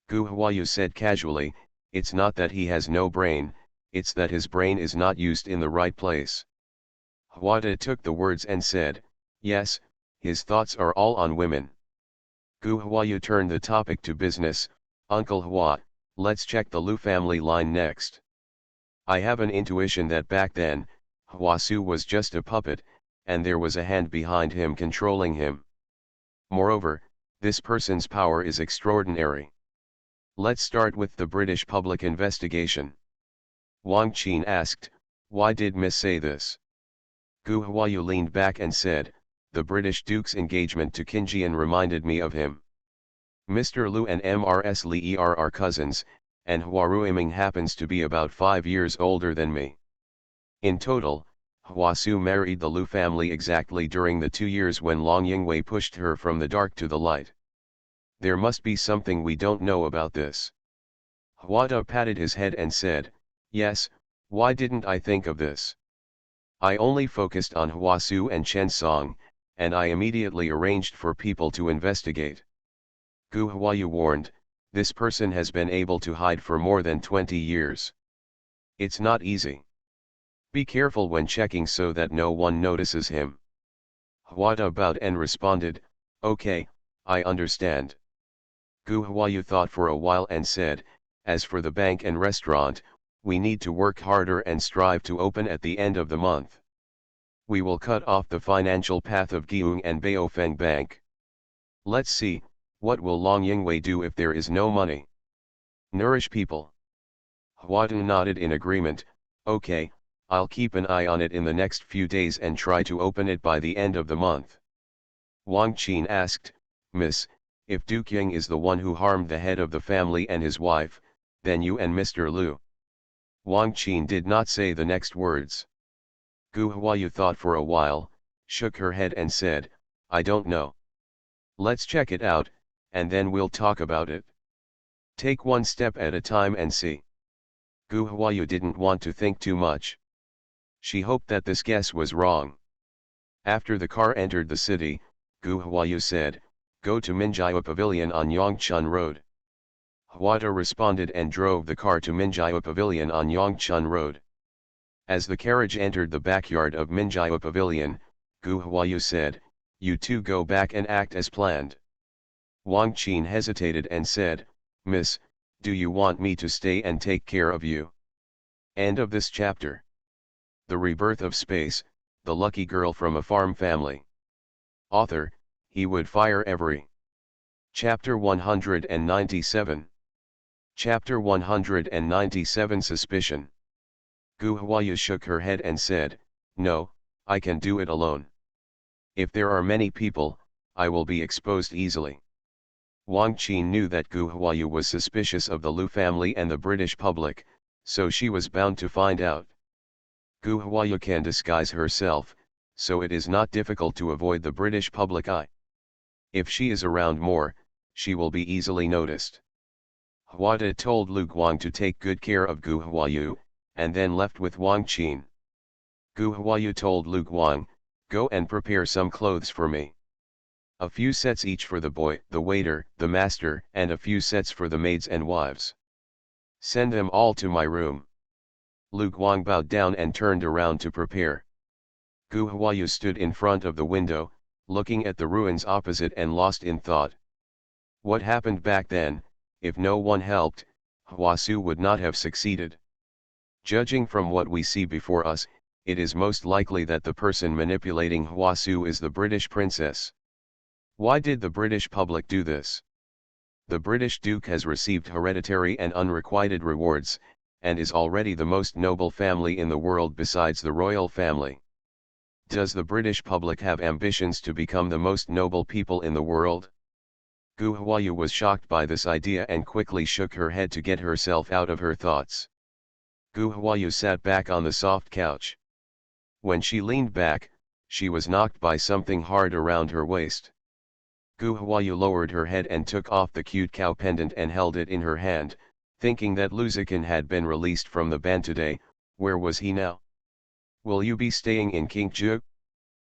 Gu Huayu said casually, it's not that he has no brain, it's that his brain is not used in the right place. Huada took the words and said, yes, his thoughts are all on women. Gu Huayu turned the topic to business, Uncle Hua, let's check the Lu family line next. I have an intuition that back then, Huasu was just a puppet, and there was a hand behind him controlling him. Moreover, this person's power is extraordinary. Let's start with the British public investigation. Wang Qin asked, why did Miss say this? Gu Huayu leaned back and said, the British Duke's engagement to Qinjian reminded me of him. Mr. Liu and Mrs. Li are cousins, and Huaruiming happens to be about 5 years older than me. In total, Huasu married the Liu family exactly during the 2 years when Long Yingwei pushed her from the dark to the light. There must be something we don't know about this. Huada patted his head and said, yes, why didn't I think of this? I only focused on Huasu and Chen Song, and I immediately arranged for people to investigate. Gu Huayu warned, this person has been able to hide for more than 20 years. It's not easy. Be careful when checking so that no one notices him. Huada bowed and responded, okay, I understand. Gu Huayu thought for a while and said, as for the bank and restaurant, we need to work harder and strive to open at the end of the month. We will cut off the financial path of Giung and Baofeng Bank. Let's see, what will Long Yingwei do if there is no money? Nourish people. Huada nodded in agreement, okay, I'll keep an eye on it in the next few days and try to open it by the end of the month. Wang Qin asked, Miss, if Duke Ying is the one who harmed the head of the family and his wife, then you and Mr. Liu. Wang Qin did not say the next words. Gu Huayu thought for a while, shook her head and said, I don't know. Let's check it out, and then we'll talk about it. Take one step at a time and see. Gu Huayu didn't want to think too much. She hoped that this guess was wrong. After the car entered the city, Gu Huayu said, go to Minjiao Pavilion on Yongchun Road. Huada responded and drove the car to Minjiao Pavilion on Yongchun Road. As the carriage entered the backyard of Minjiao Pavilion, Gu Huayu said, you two go back and act as planned. Wang Qin hesitated and said, "Miss, do you want me to stay and take care of you?" End of this chapter. The Rebirth of Space, the lucky girl from a farm family. Author, he would fire every. Chapter 197. Chapter 197 Suspicion. Gu Huayu shook her head and said, "No, I can do it alone. If there are many people, I will be exposed easily." Wang Qin knew that Gu Huayu was suspicious of the Lu family and the British public, so she was bound to find out. Gu Huayu can disguise herself, so it is not difficult to avoid the British public eye. If she is around more, she will be easily noticed. Huada told Lu Guang to take good care of Gu Huayu, and then left with Wang Qin. Gu Huayu told Lu Guang, "Go and prepare some clothes for me. A few sets each for the boy, the waiter, the master, and a few sets for the maids and wives. Send them all to my room." Lu Guang bowed down and turned around to prepare. Gu Huayu stood in front of the window, looking at the ruins opposite and lost in thought. What happened back then? If no one helped, Huasu would not have succeeded. Judging from what we see before us, it is most likely that the person manipulating Huasu is the British princess. Why did the British public do this? The British Duke has received hereditary and unrequited rewards, and is already the most noble family in the world besides the royal family. Does the British public have ambitions to become the most noble people in the world? Gu Huayu was shocked by this idea and quickly shook her head to get herself out of her thoughts. Gu Huayu sat back on the soft couch. When she leaned back, she was knocked by something hard around her waist. Gu Huayu lowered her head and took off the cute cow pendant and held it in her hand, thinking that Lu Zikin had been released from the ban today. Where was he now? "Will you be staying in Qingzhou?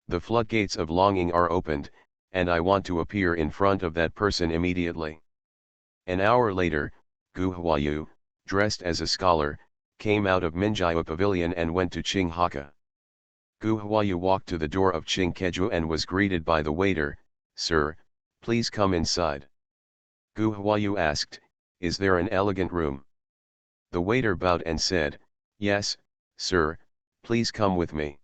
The floodgates of longing are opened, and I want to appear in front of that person immediately." An hour later, Gu Huayu, dressed as a scholar, came out of Minjiao Pavilion and went to Qinghaka. Gu Huayu walked to the door of Qingkeju and was greeted by the waiter. "Sir, please come inside." Gu Huayu asked, "Is there an elegant room?" The waiter bowed and said, "Yes, sir, please come with me."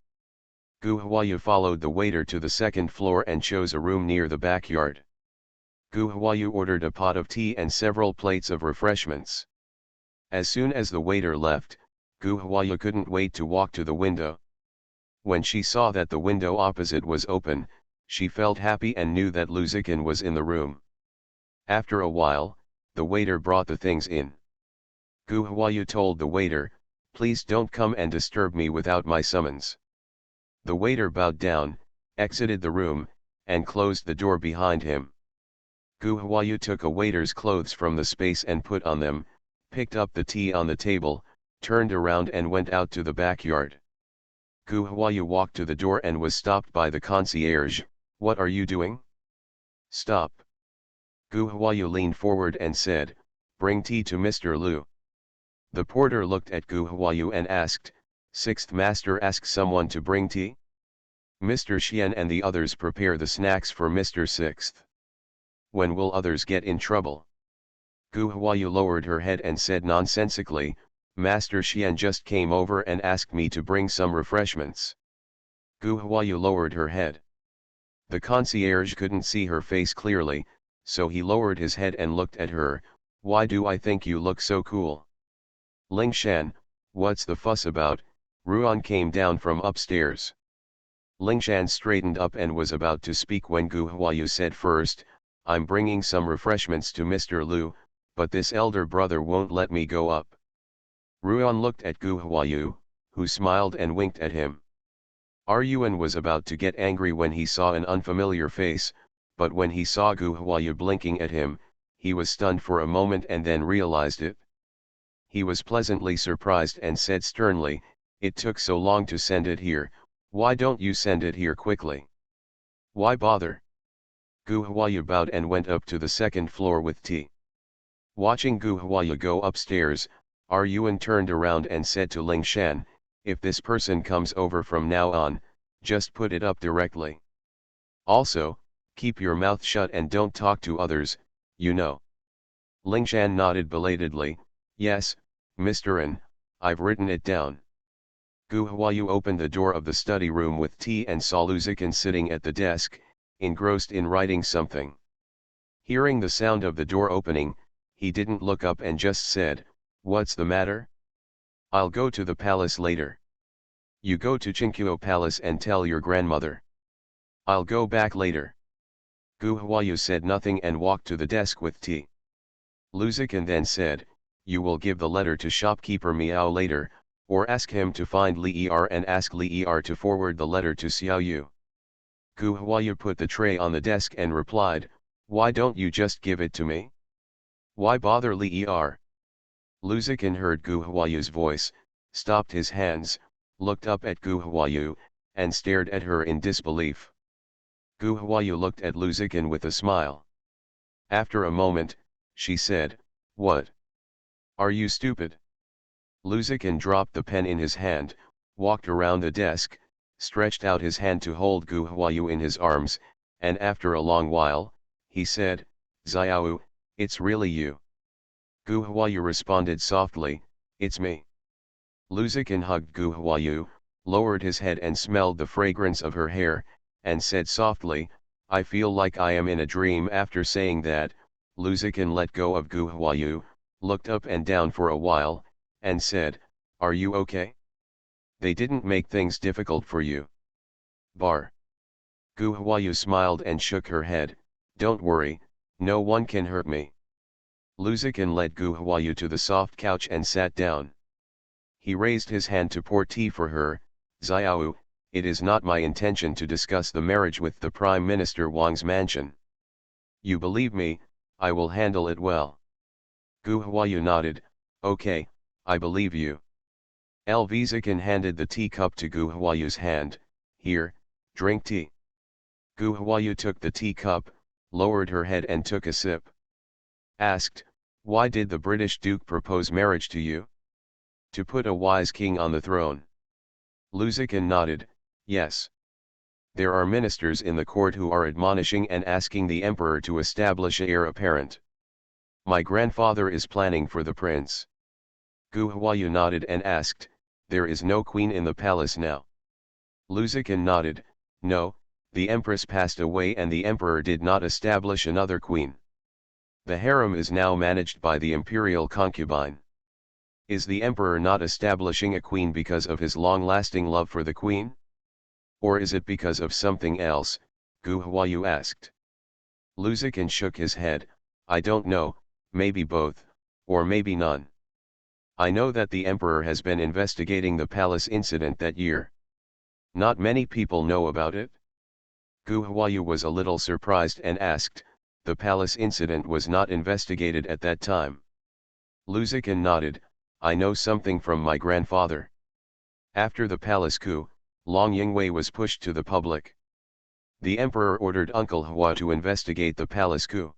Gu Huayu followed the waiter to the second floor and chose a room near the backyard. Gu Huayu ordered a pot of tea and several plates of refreshments. As soon as the waiter left, Gu Huayu couldn't wait to walk to the window. When she saw that the window opposite was open, she felt happy and knew that Lu Zikin was in the room. After a while, the waiter brought the things in. Gu Huayu told the waiter, "Please don't come and disturb me without my summons." The waiter bowed down, exited the room, and closed the door behind him. Gu Huayu took a waiter's clothes from the space and put on them, picked up the tea on the table, turned around and went out to the backyard. Gu Huayu walked to the door and was stopped by the concierge. "What are you doing?" "Stop." Gu Huayu leaned forward and said, "Bring tea to Mr. Lu." The porter looked at Gu Huayu and asked, "Sixth master asks someone to bring tea?" "Mr. Xian and the others prepare the snacks for Mr. Sixth. When will others get in trouble?" Gu Huayu lowered her head and said nonsensically, "Master Xian just came over and asked me to bring some refreshments." Gu Huayu lowered her head. The concierge couldn't see her face clearly, so he lowered his head and looked at her. "Why do I think you look so cool?" "Ling Shan, what's the fuss about?" Ruan came down from upstairs. Ling Shan straightened up and was about to speak when Gu Huayu said first, "I'm bringing some refreshments to Mr. Lu, but this elder brother won't let me go up." Ruan looked at Gu Huayu, who smiled and winked at him. Yuan was about to get angry when he saw an unfamiliar face, but when he saw Gu Huayu blinking at him, he was stunned for a moment and then realized it. He was pleasantly surprised and said sternly, "It took so long to send it here, why don't you send it here quickly? Why bother?" Gu Huayu bowed and went up to the second floor with tea. Watching Gu Huayu go upstairs, Yuan turned around and said to Ling Shan, "If this person comes over from now on, just put it up directly. Also, Keep your mouth shut and don't talk to others, you know. Lingshan nodded belatedly, yes, Mr. N, I've written it down. Gu Huayu opened the door of the study room with tea and saw Lu Ziqin sitting at the desk, engrossed in writing something. Hearing the sound of the door opening, he didn't look up and just said, "What's the matter?" "I'll go to the palace later." "You go to Qingqiu Palace and tell your grandmother." "I'll go back later." Gu Huayu said nothing and walked to the desk with tea. Lu Ziqin then said, "You will give the letter to shopkeeper Miao later, or ask him to find Li Er and ask Li Er to forward the letter to Xiao Yu." Gu Huayu put the tray on the desk and replied, "Why don't you just give it to me? Why bother Li Er?" Lu Ziqin heard Gu Huayu's voice, stopped his hands, looked up at Gu Huayu, and stared at her in disbelief. Gu Huayu looked at Lu Ziqin with a smile. After a moment, she said, "What? Are you stupid?" Lu Ziqin dropped the pen in his hand, walked around the desk, stretched out his hand to hold Gu Huayu in his arms, and after a long while, he said, "Xiao, it's really you." Gu Huayu responded softly, "It's me." Lu Ziqin hugged Gu Huayu, lowered his head and smelled the fragrance of her hair, and said softly, "I feel like I am in a dream." After saying that, Lu Ziqin let go of Gu Huayu, looked up and down for a while, and said, "Are you okay? They didn't make things difficult for you?" "Bar." Gu Huayu smiled and shook her head, "Don't worry, no one can hurt me." Lu Ziqin led Gu Huayu to the soft couch and sat down. He raised his hand to pour tea for her. "Xiao, it is not my intention to discuss the marriage with the Prime Minister Wang's mansion. You believe me, I will handle it well." Gu Huayu nodded, "Okay, I believe you." LV Ziqin handed the teacup to Gu Huayu's hand, "Here, drink tea." Gu Huayu took the teacup, lowered her head and took a sip. Asked, "Why did the British Duke propose marriage to you?" "To put a wise king on the throne." Lu Ziqin nodded, "Yes. There are ministers in the court who are admonishing and asking the emperor to establish a heir apparent. My grandfather is planning for the prince." Gu Huayu nodded and asked, "There is no queen in the palace now?" Lu Ziqin nodded, "No, the empress passed away and the emperor did not establish another queen. The harem is now managed by the imperial concubine." "Is the emperor not establishing a queen because of his long-lasting love for the queen? Or is it because of something else?" Gu Huayu asked. Lu Ziqin shook his head, "I don't know, maybe both, or maybe none. I know that the emperor has been investigating the palace incident that year. Not many people know about it." Gu Huayu was a little surprised and asked, "The palace incident was not investigated at that time?" Lu Ziqin nodded, "I know something from my grandfather. After the palace coup, Long Yingwei was pushed to the public. The emperor ordered Uncle Hua to investigate the palace coup.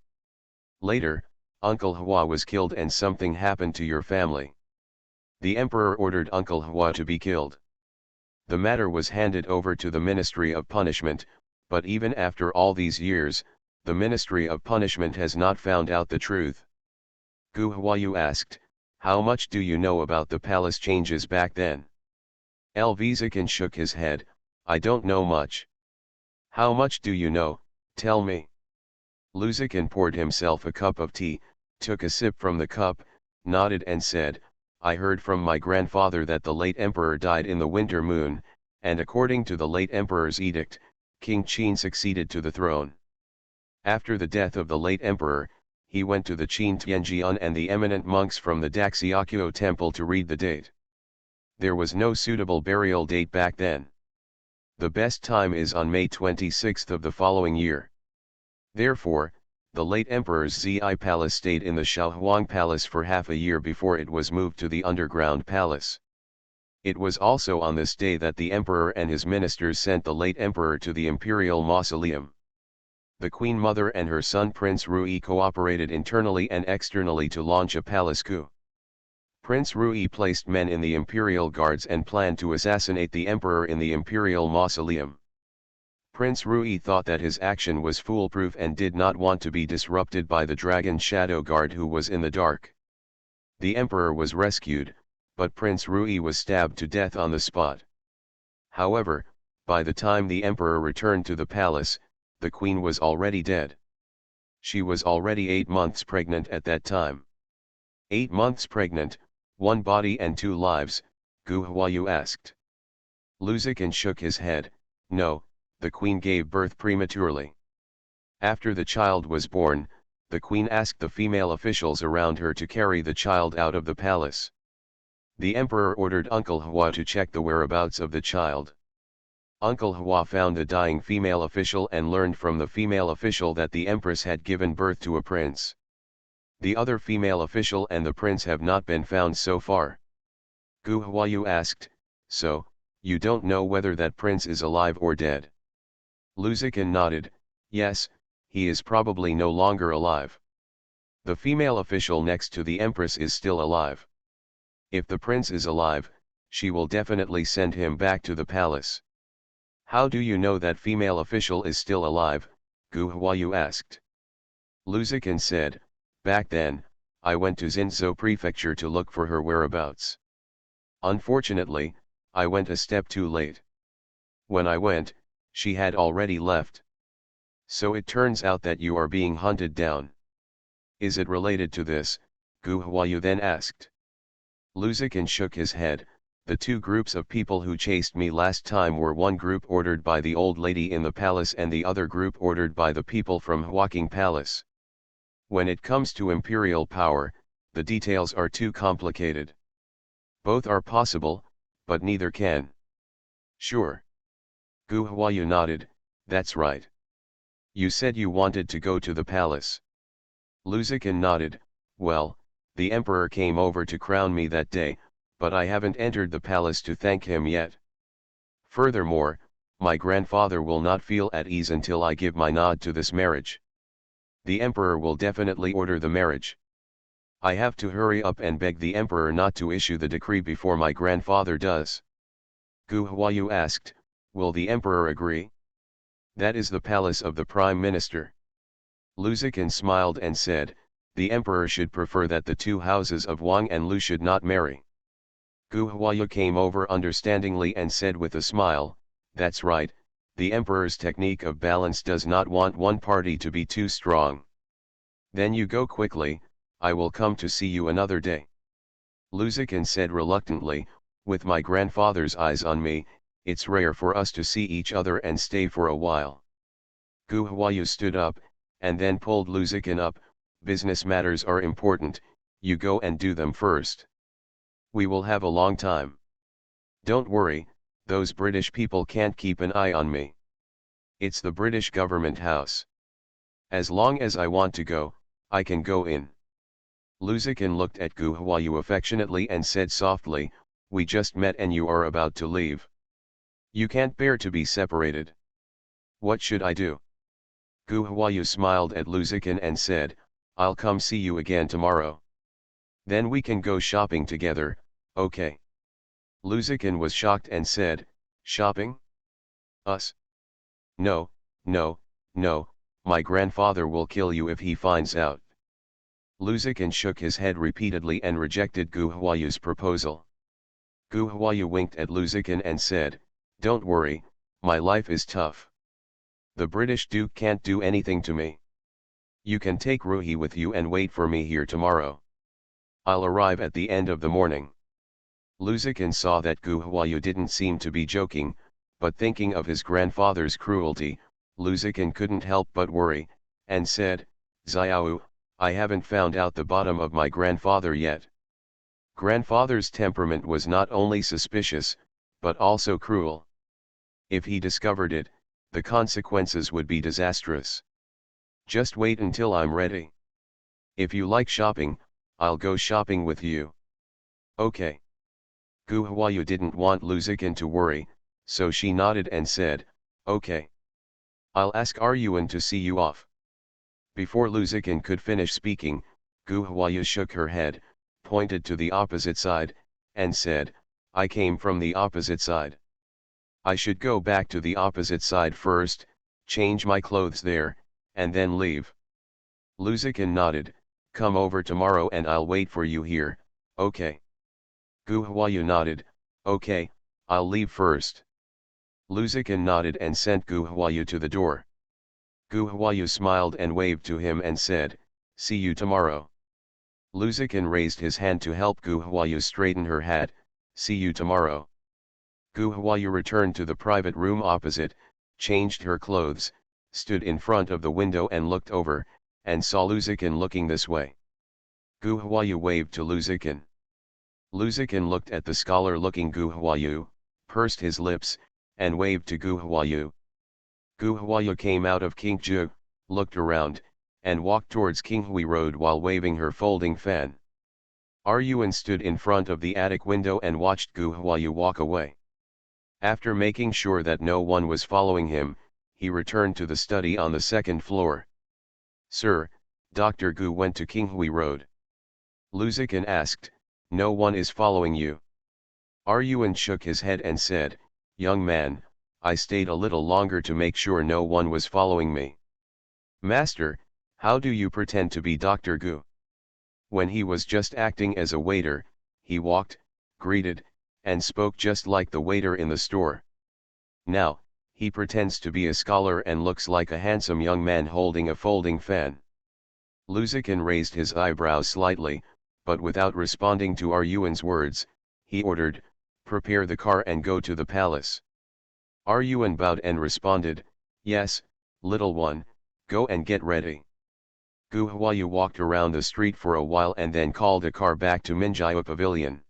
Later, Uncle Hua was killed and something happened to your family. The emperor ordered Uncle Hua to be killed. The matter was handed over to the Ministry of Punishment, but even after all these years, the Ministry of Punishment has not found out the truth." Gu Huayu asked, "How much do you know about the palace changes back then?" LV Ziqin shook his head, "I don't know much." "How much do you know, tell me?" Lu Ziqin poured himself a cup of tea, took a sip from the cup, nodded and said, "I heard from my grandfather that the late emperor died in the winter moon, and according to the late emperor's edict, King Qin succeeded to the throne. After the death of the late emperor, he went to the Qin Tianjian and the eminent monks from the Daxiakyo temple to read the date. There was no suitable burial date back then. The best time is on May 26th of the following year. Therefore, the late emperor's Zi palace stayed in the Shaohuang palace for half a year before it was moved to the underground palace. It was also on this day that the emperor and his ministers sent the late emperor to the imperial mausoleum. The Queen Mother and her son Prince Rui cooperated internally and externally to launch a palace coup. Prince Rui placed men in the imperial guards and planned to assassinate the emperor in the imperial mausoleum. Prince Rui thought that his action was foolproof and did not want to be disrupted by the dragon shadow guard who was in the dark. The emperor was rescued, but Prince Rui was stabbed to death on the spot. However, by the time the emperor returned to the palace, the queen was already dead. She was already 8 months pregnant at that time. 8 months pregnant, 1 body and 2 lives, Gu Huayu asked. Luzikin shook his head. No, the queen gave birth prematurely. After the child was born, the queen asked the female officials around her to carry the child out of the palace. The emperor ordered Uncle Hua to check the whereabouts of the child. Uncle Hua found the dying female official and learned from the female official that the empress had given birth to a prince. The other female official and the prince have not been found so far. Gu Huayu asked, so, you don't know whether that prince is alive or dead? Luzikin nodded, yes, he is probably no longer alive. The female official next to the empress is still alive. If the prince is alive, she will definitely send him back to the palace. How do you know that female official is still alive? Gu Huayu asked. Luzikin said, back then, I went to Xinzhou prefecture to look for her whereabouts. Unfortunately, I went a step too late. When I went, she had already left. So it turns out that you are being hunted down. Is it related to this? Gu Huayu then asked. Luzikin shook his head. The 2 groups of people who chased me last time were one group ordered by the old lady in the palace and the other group ordered by the people from Huaqing Palace. When it comes to imperial power, the details are too complicated. Both are possible, but neither can. Sure. Gu Huayu nodded, that's right. You said you wanted to go to the palace. Luzikin nodded, well, the emperor came over to crown me that day, but I haven't entered the palace to thank him yet. Furthermore, my grandfather will not feel at ease until I give my nod to this marriage. The emperor will definitely order the marriage. I have to hurry up and beg the emperor not to issue the decree before my grandfather does. Gu Huayu asked, will the emperor agree? That is the palace of the prime minister. Luzikin smiled and said, the emperor should prefer that the 2 houses of Wang and Lu should not marry. Gu Huayu came over understandingly and said with a smile, that's right, the emperor's technique of balance does not want one party to be too strong. Then you go quickly, I will come to see you another day. Luzikin said reluctantly, with my grandfather's eyes on me, it's rare for us to see each other and stay for a while. Gu Huayu stood up, and then pulled Luzikin up, business matters are important, you go and do them first. We will have a long time. Don't worry, those British people can't keep an eye on me. It's the British government house. As long as I want to go, I can go in. Luzikin looked at Gu Huayu affectionately and said softly, we just met and you are about to leave. You can't bear to be separated. What should I do? Gu Huayu smiled at Luzikin and said, I'll come see you again tomorrow. Then we can go shopping together, okay? Luzikin was shocked and said, shopping? Us? No, no, no, my grandfather will kill you if he finds out. Luzikin shook his head repeatedly and rejected Gu Huayu's proposal. Gu Huayu winked at Luzikin and said, don't worry, my life is tough. The British Duke can't do anything to me. You can take Ruhi with you and wait for me here tomorrow. I'll arrive at the end of the morning. Luzikin saw that Gu Huayu didn't seem to be joking, but thinking of his grandfather's cruelty, Luzikin couldn't help but worry, and said, Xiao, I haven't found out the bottom of my grandfather yet. Grandfather's temperament was not only suspicious, but also cruel. If he discovered it, the consequences would be disastrous. Just wait until I'm ready. If you like shopping, I'll go shopping with you. Okay. Gu Huayu didn't want Luzikin to worry, so she nodded and said, okay. I'll ask Aryuan to see you off. Before Luzikin could finish speaking, Gu Huayu shook her head, pointed to the opposite side, and said, I came from the opposite side. I should go back to the opposite side first, change my clothes there, and then leave. Luzikin nodded, come over tomorrow and I'll wait for you here, okay. Gu Huayu nodded, okay, I'll leave first. Luzikin nodded and sent Gu Huayu to the door. Gu Huayu smiled and waved to him and said, see you tomorrow. Luzikin raised his hand to help Gu Huayu straighten her hat, see you tomorrow. Gu Huayu returned to the private room opposite, changed her clothes, stood in front of the window and looked over, and saw Luzikin looking this way. Gu Huayu waved to Luzikin. Luzikin looked at the scholar-looking Gu Huayu, pursed his lips, and waved to Gu Huayu. Gu Huayu came out of Qingzhou, looked around, and walked towards Qinghui Road while waving her folding fan. Yuan stood in front of the attic window and watched Gu Huayu walk away. After making sure that no one was following him, he returned to the study on the second floor. Sir, Dr. Gu went to Qinghui Road. Luzikin asked, no one is following you. Yuan shook his head and said, young man, I stayed a little longer to make sure no one was following me. Master, how do you pretend to be Dr. Gu? When he was just acting as a waiter, he walked, greeted, and spoke just like the waiter in the store. Now, he pretends to be a scholar and looks like a handsome young man holding a folding fan. Luzikin raised his eyebrows slightly, but without responding to Yuan's words, he ordered, prepare the car and go to the palace. Yuan bowed and responded, yes, little one, go and get ready. Gu Huayu walked around the street for a while and then called a car back to Minjiao Pavilion.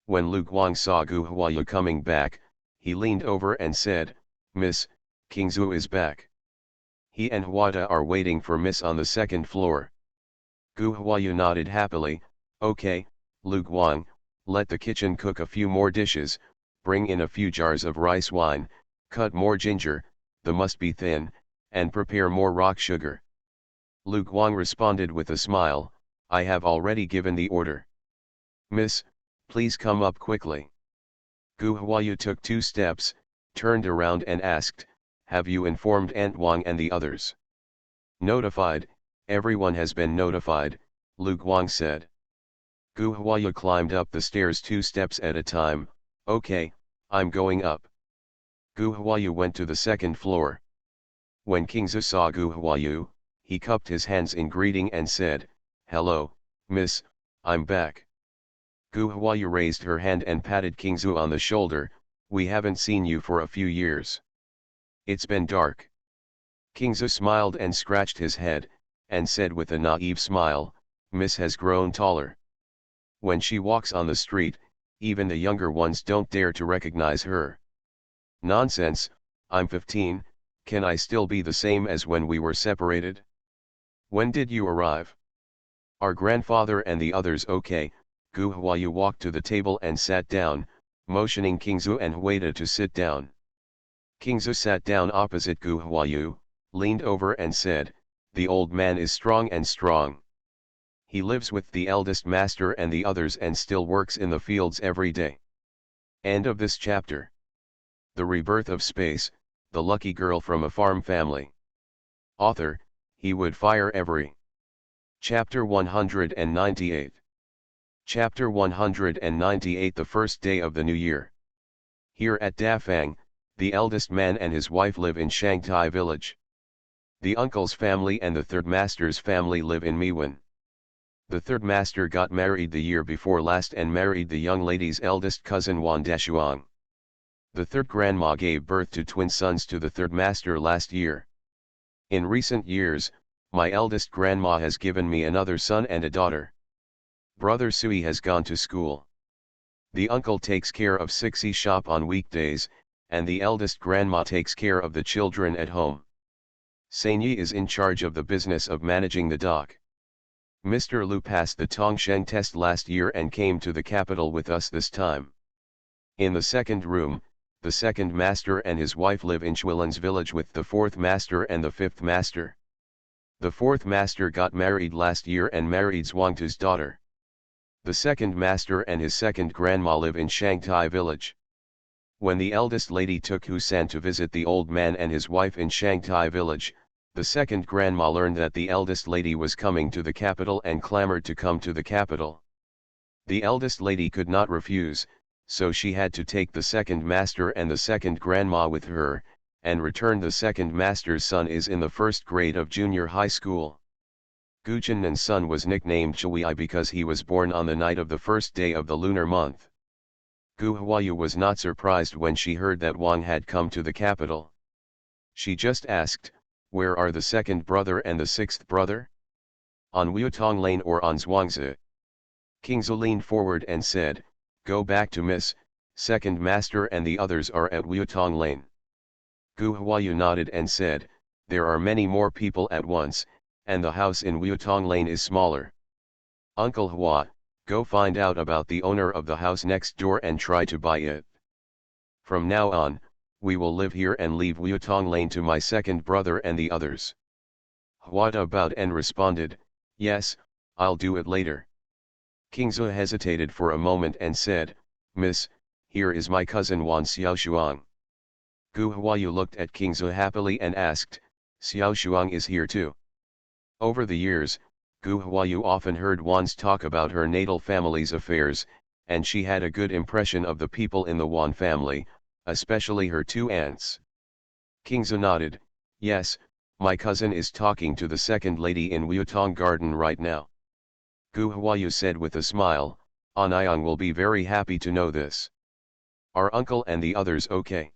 When Lu Guang saw Gu Huayu coming back, he leaned over and said, Miss, King Zhu is back. He and Huada are waiting for Miss on the second floor. Gu Huayu nodded happily, okay, Lu Guang, let the kitchen cook a few more dishes, bring in a few jars of rice wine, cut more ginger, the must be thin, and prepare more rock sugar. Lu Guang responded with a smile, I have already given the order. Miss, please come up quickly. Gu Huayu took 2 steps, turned around and asked, have you informed Aunt Wang and the others? Notified, everyone has been notified, Lu Guang said. Gu Huayu climbed up the stairs 2 steps at a time, okay, I'm going up. Gu Huayu went to the second floor. When King Zhu saw Gu Huayu, he cupped his hands in greeting and said, hello, miss, I'm back. Gu Huayu raised her hand and patted King Zhu on the shoulder, we haven't seen you for a few years. It's been dark. King Zhu smiled and scratched his head, and said with a naive smile, Miss has grown taller. When she walks on the street, even the younger ones don't dare to recognize her. Nonsense, I'm 15, can I still be the same as when we were separated? When did you arrive? Our grandfather and the others okay? Gu Huayu walked to the table and sat down, motioning King Zhu and Huida to sit down. King Zhu sat down opposite Gu Huayu, leaned over and said, the old man is strong and strong. He lives with the eldest master and the others and still works in the fields every day. End of this chapter. The Rebirth of Space, the lucky girl from a farm family. Author, he would fire every. Chapter 198. Chapter 198 The first day of the new year. Here at Dafang, the eldest man and his wife live in Shanghai village. The uncle's family and the third master's family live in Miwan. The third master got married the year before last and married the young lady's eldest cousin Wan Dashuang. The third grandma gave birth to twin sons to the third master last year. In recent years, my eldest grandma has given me another son and a daughter. Brother Sui has gone to school. The uncle takes care of Sixi shop on weekdays, and the eldest grandma takes care of the children at home. Sanyi is in charge of the business of managing the dock. Mr. Lu passed the Tongsheng test last year and came to the capital with us this time. In the second room, the second master and his wife live in Chuilan's village with the fourth master and the fifth master. The fourth master got married last year and married Zhuangtu's daughter. The second master and his second grandma live in Shanghai village. When the eldest lady took Husan to visit the old man and his wife in Shanghai village, the second grandma learned that the eldest lady was coming to the capital and clamored to come to the capital. The eldest lady could not refuse, so she had to take the second master and the second grandma with her, and return. The second master's son is in the first grade of junior high school. Guchanan's son was nicknamed Chui because he was born on the night of the first day of the lunar month. Gu Huayu was not surprised when she heard that Wang had come to the capital. She just asked, "Where are the second brother and the sixth brother? On Wuitong Lane or on Zhuangzi?" King Zhu leaned forward and said, "Go back to Miss, second master and the others are at Wuitong Lane." Gu Huayu nodded and said, "There are many more people at once, and the house in Wuitong Lane is smaller. Uncle Hua, go find out about the owner of the house next door and try to buy it. From now on, we will live here and leave Wuitong Lane to my second brother and the others." Huada bowed and responded, "Yes, I'll do it later." King Zhu hesitated for a moment and said, "Miss, here is my cousin Wan Xiaoshuang." Gu Huayu looked at King Zhu happily and asked, "Xiaoshuang is here too?" Over the years, Gu Huayu often heard Wan's talk about her natal family's affairs, and she had a good impression of the people in the Wan family, especially her two aunts. King Zhu nodded, "Yes, my cousin is talking to the second lady in Wuitong Garden right now." Gu Huayu said with a smile, "Anyang will be very happy to know this. Are uncle and the others okay?"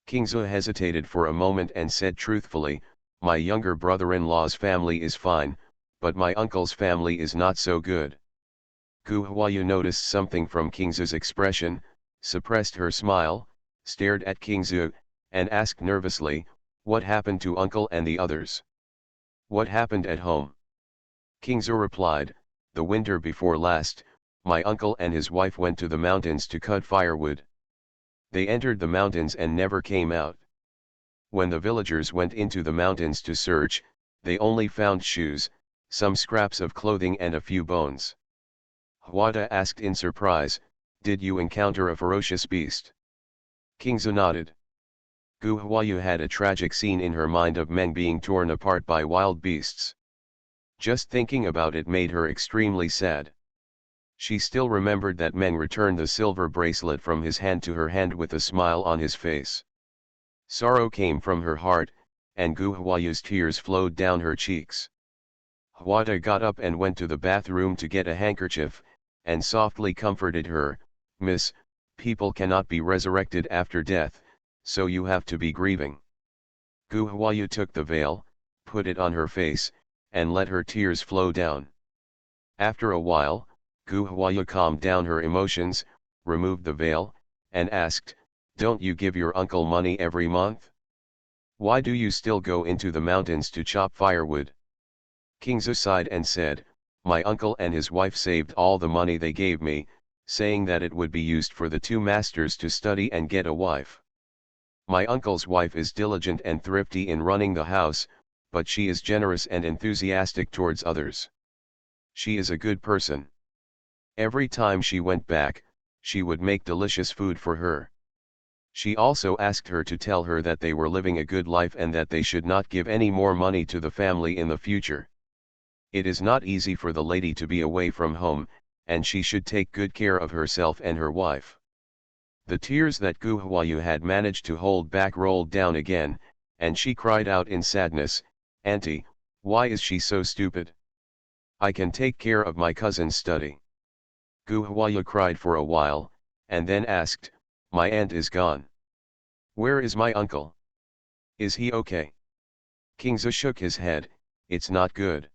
King Zhu hesitated for a moment and said truthfully, "My younger brother-in-law's family is fine, but my uncle's family is not so good." Gu Huayu noticed something from King Zhu's expression, suppressed her smile, stared at King Zhu, and asked nervously, "What happened to uncle and the others? What happened at home?" King Zhu replied, "The winter before last, my uncle and his wife went to the mountains to cut firewood. They entered the mountains and never came out. When the villagers went into the mountains to search, they only found shoes, some scraps of clothing and a few bones." Huada asked in surprise, "Did you encounter a ferocious beast?" King Zhu nodded. Gu Huayu had a tragic scene in her mind of men being torn apart by wild beasts. Just thinking about it made her extremely sad. She still remembered that Meng returned the silver bracelet from his hand to her hand with a smile on his face. Sorrow came from her heart, and Gu Huayu's tears flowed down her cheeks. Huada got up and went to the bathroom to get a handkerchief, and softly comforted her, "Miss, people cannot be resurrected after death, so you have to be grieving." Gu Huayu took the veil, put it on her face, and let her tears flow down. After a while, Gu Huayu calmed down her emotions, removed the veil, and asked, "Don't you give your uncle money every month? Why do you still go into the mountains to chop firewood?" King Zhu sighed and said, "My uncle and his wife saved all the money they gave me, saying that it would be used for the two masters to study and get a wife. My uncle's wife is diligent and thrifty in running the house, but she is generous and enthusiastic towards others. She is a good person. Every time she went back, she would make delicious food for her. She also asked her to tell her that they were living a good life and that they should not give any more money to the family in the future. It is not easy for the lady to be away from home, and she should take good care of herself and her wife." The tears that Gu Huayu had managed to hold back rolled down again, and she cried out in sadness, "Auntie, why is she so stupid? I can take care of my cousin's study." Gu Huayu cried for a while, and then asked, "My aunt is gone. Where is my uncle? Is he okay?" King Zhu shook his head, "It's not good.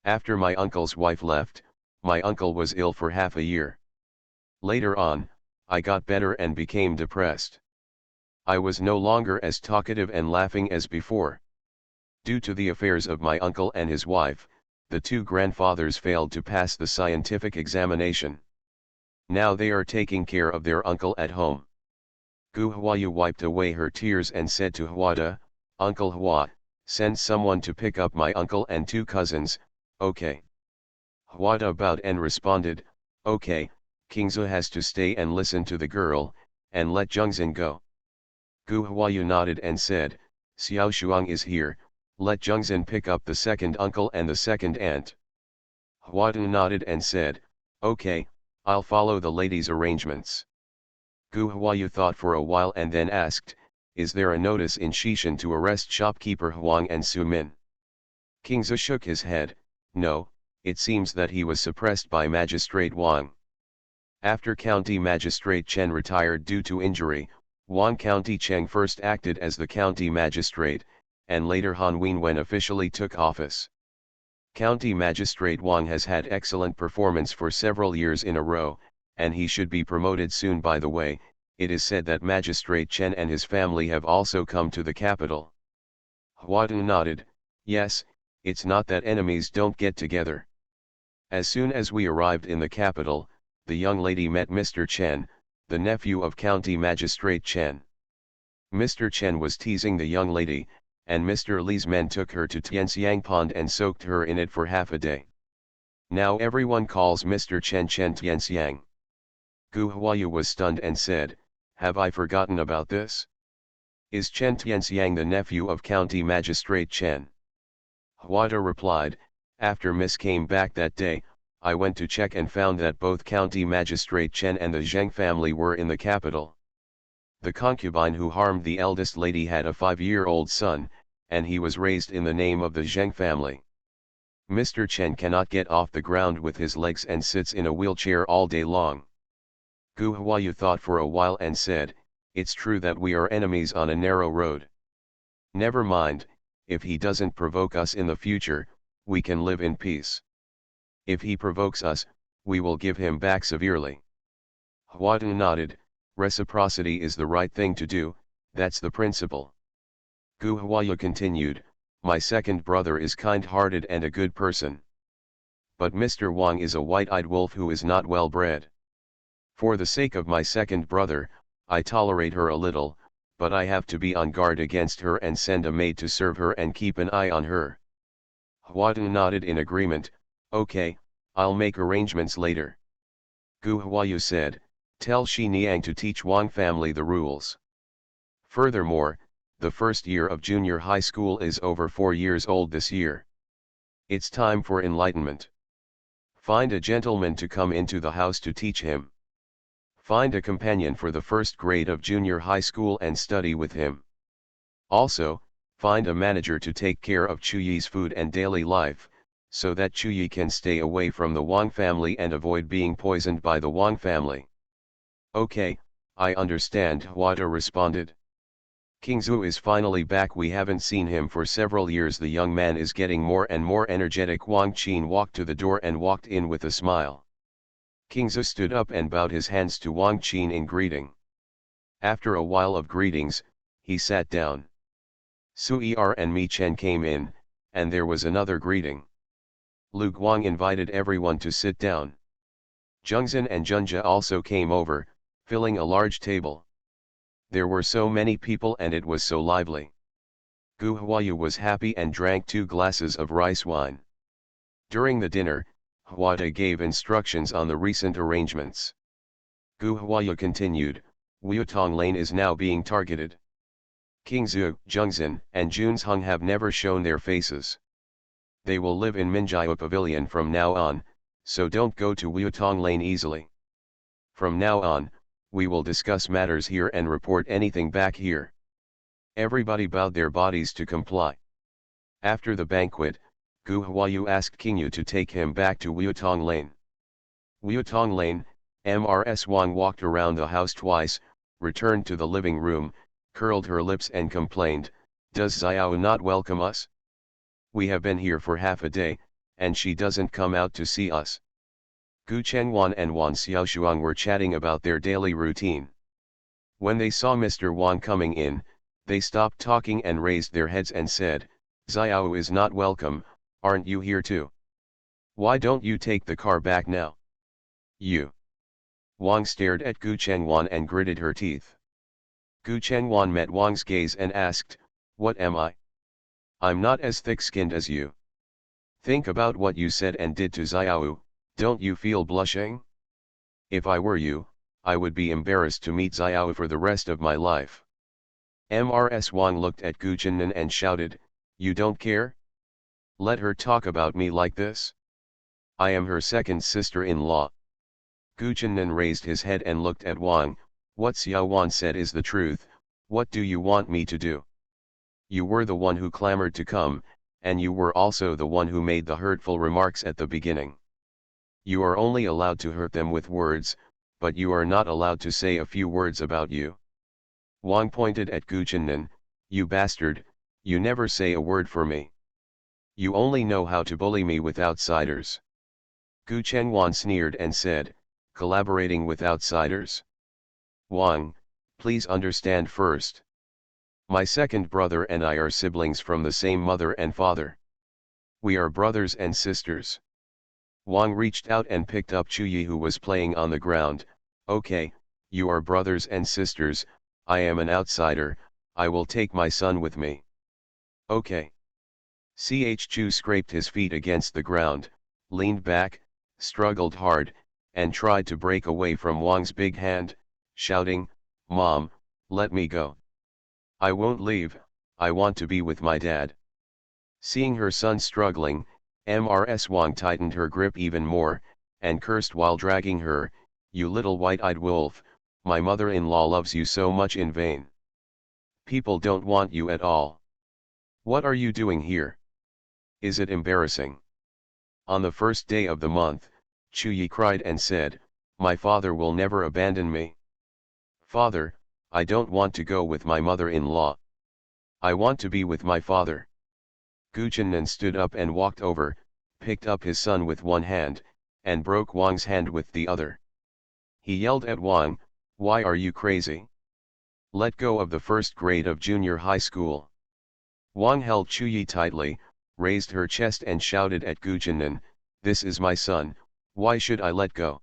After my uncle's wife left, my uncle was ill for half a year. Later on, I got better and became depressed. I was no longer as talkative and laughing as before. Due to the affairs of my uncle and his wife, the two grandfathers failed to pass the scientific examination. Now they are taking care of their uncle at home." Gu Huayu wiped away her tears and said to Huada, "Uncle Hua, send someone to pick up my uncle and two cousins, okay?" Huada bowed and responded, "Okay, King Zhu has to stay and listen to the girl, and let Zhengzhen go. Gu Huayu nodded and said, Xiao Shuang is here, let Zhengzhen pick up the second uncle and the second aunt. Huatan nodded and said, okay, I'll follow the lady's arrangements. Gu Huayu thought for a while and then asked, is there a notice in Shishan to arrest shopkeeper Huang and Su Min? King Zhu shook his head, no, it seems that he was suppressed by Magistrate Wang. After County Magistrate Chen retired due to injury, Wang County Cheng first acted as the county magistrate, and later Han Wenwen officially took office. County Magistrate Wang has had excellent performance for several years in a row, and he should be promoted soon. By the way, it is said that Magistrate Chen and his family have also come to the capital. Huatan nodded, yes, it's not that enemies don't get together. As soon as we arrived in the capital, the young lady met Mr. Chen, the nephew of County Magistrate Chen. Mr. Chen was teasing the young lady, and Mr. Li's men took her to Tianxiang Pond and soaked her in it for half a day. Now everyone calls Mr. Chen Tianxiang. Gu Huayu was stunned and said, have I forgotten about this? Is Chen Tianxiang the nephew of County Magistrate Chen? Huata replied, after Miss came back that day, I went to check and found that both County Magistrate Chen and the Zheng family were in the capital. The concubine who harmed the eldest lady had a 5-year-old son, and he was raised in the name of the Zheng family. Mr. Chen cannot get off the ground with his legs and sits in a wheelchair all day long. Gu Huayu thought for a while and said, it's true that we are enemies on a narrow road. Never mind, if he doesn't provoke us in the future, we can live in peace. If he provokes us, we will give him back severely. Huatan nodded, reciprocity is the right thing to do, that's the principle. Gu Huayu continued, my second brother is kind-hearted and a good person. But Mr. Wang is a white-eyed wolf who is not well bred. For the sake of my second brother, I tolerate her a little, but I have to be on guard against her and send a maid to serve her and keep an eye on her. Huatan nodded in agreement, okay, I'll make arrangements later. Gu Huayu said, tell Shi Niang to teach Wang family the rules. Furthermore, the first year of junior high school is over 4 years old this year. It's time for enlightenment. Find a gentleman to come into the house to teach him. Find a companion for the first grade of junior high school and study with him. Also, find a manager to take care of Chuyi's food and daily life, so that Chuyi can stay away from the Wang family and avoid being poisoned by the Wang family. Okay, I understand, Huata responded. King Zhu is finally back. We haven't seen him for several years. The young man is getting more and more energetic. Wang Qin walked to the door and walked in with a smile. King Zhu stood up and bowed his hands to Wang Qin in greeting. After a while of greetings, he sat down. Sui Er and Mi Chen came in, and there was another greeting. Lu Guang invited everyone to sit down. Zhengzhen and Junjia also came over, filling a large table. There were so many people and it was so lively. Gu Huayu was happy and drank 2 glasses of rice wine. During the dinner, Huata gave instructions on the recent arrangements. Gu Huayu continued, Wutong Lane is now being targeted. King Zhu, Zhengzhen, and Junzhong have never shown their faces. They will live in Minjiao Pavilion from now on, so don't go to Wutong Lane easily. From now on, we will discuss matters here and report anything back here. Everybody bowed their bodies to comply. After the banquet, Gu Huayu asked King Yu to take him back to Wutong Lane. Wutong Lane, Mrs. Wang walked around the house twice, returned to the living room, curled her lips and complained, does Xiao not welcome us? We have been here for half a day, and she doesn't come out to see us. Gu Chengwan and Wan Xiaoshuang were chatting about their daily routine. When they saw Mr. Wang coming in, they stopped talking and raised their heads and said, Xiao is not welcome, aren't you here too? Why don't you take the car back now? You. Wang stared at Gu Chengwan and gritted her teeth. Gu Chengwan met Wang's gaze and asked, what am I? I'm not as thick-skinned as you. Think about what you said and did to Xiao. Don't you feel blushing? If I were you, I would be embarrassed to meet Xiao for the rest of my life. Mrs. Wang looked at Gu Chennan and shouted, "You don't care? Let her talk about me like this? I am her second sister-in-law." Gu Chennan raised his head and looked at Wang. "What Xiao Wan said is the truth. What do you want me to do? You were the one who clamored to come, and you were also the one who made the hurtful remarks at the beginning. You are only allowed to hurt them with words, but you are not allowed to say a few words about you." Wang pointed at Gu Chennan. "You bastard, you never say a word for me. You only know how to bully me with outsiders." Gu Chengwan sneered and said, "Collaborating with outsiders? Wang, please understand first. My second brother and I are siblings from the same mother and father. We are brothers and sisters." Wang reached out and picked up Chuyi, who was playing on the ground. "Okay, you are brothers and sisters, I am an outsider, I will take my son with me." "Okay." Chu scraped his feet against the ground, leaned back, struggled hard, and tried to break away from Wang's big hand, shouting, "Mom, let me go. I won't leave, I want to be with my dad." Seeing her son struggling, Mrs. Wang tightened her grip even more, and cursed while dragging her, "You little white-eyed wolf, my mother-in-law loves you so much in vain. People don't want you at all. What are you doing here? Is it embarrassing?" On the first day of the month, Chuyi cried and said, "My father will never abandon me. Father, I don't want to go with my mother-in-law. I want to be with my father." Gu Chennan stood up and walked over, picked up his son with one hand, and broke Wang's hand with the other. He yelled at Wang, "Why are you crazy? Let go of the first grade of junior high school." Wang held Chuyi tightly, raised her chest and shouted at Gu Chennan, "This is my son, why should I let go?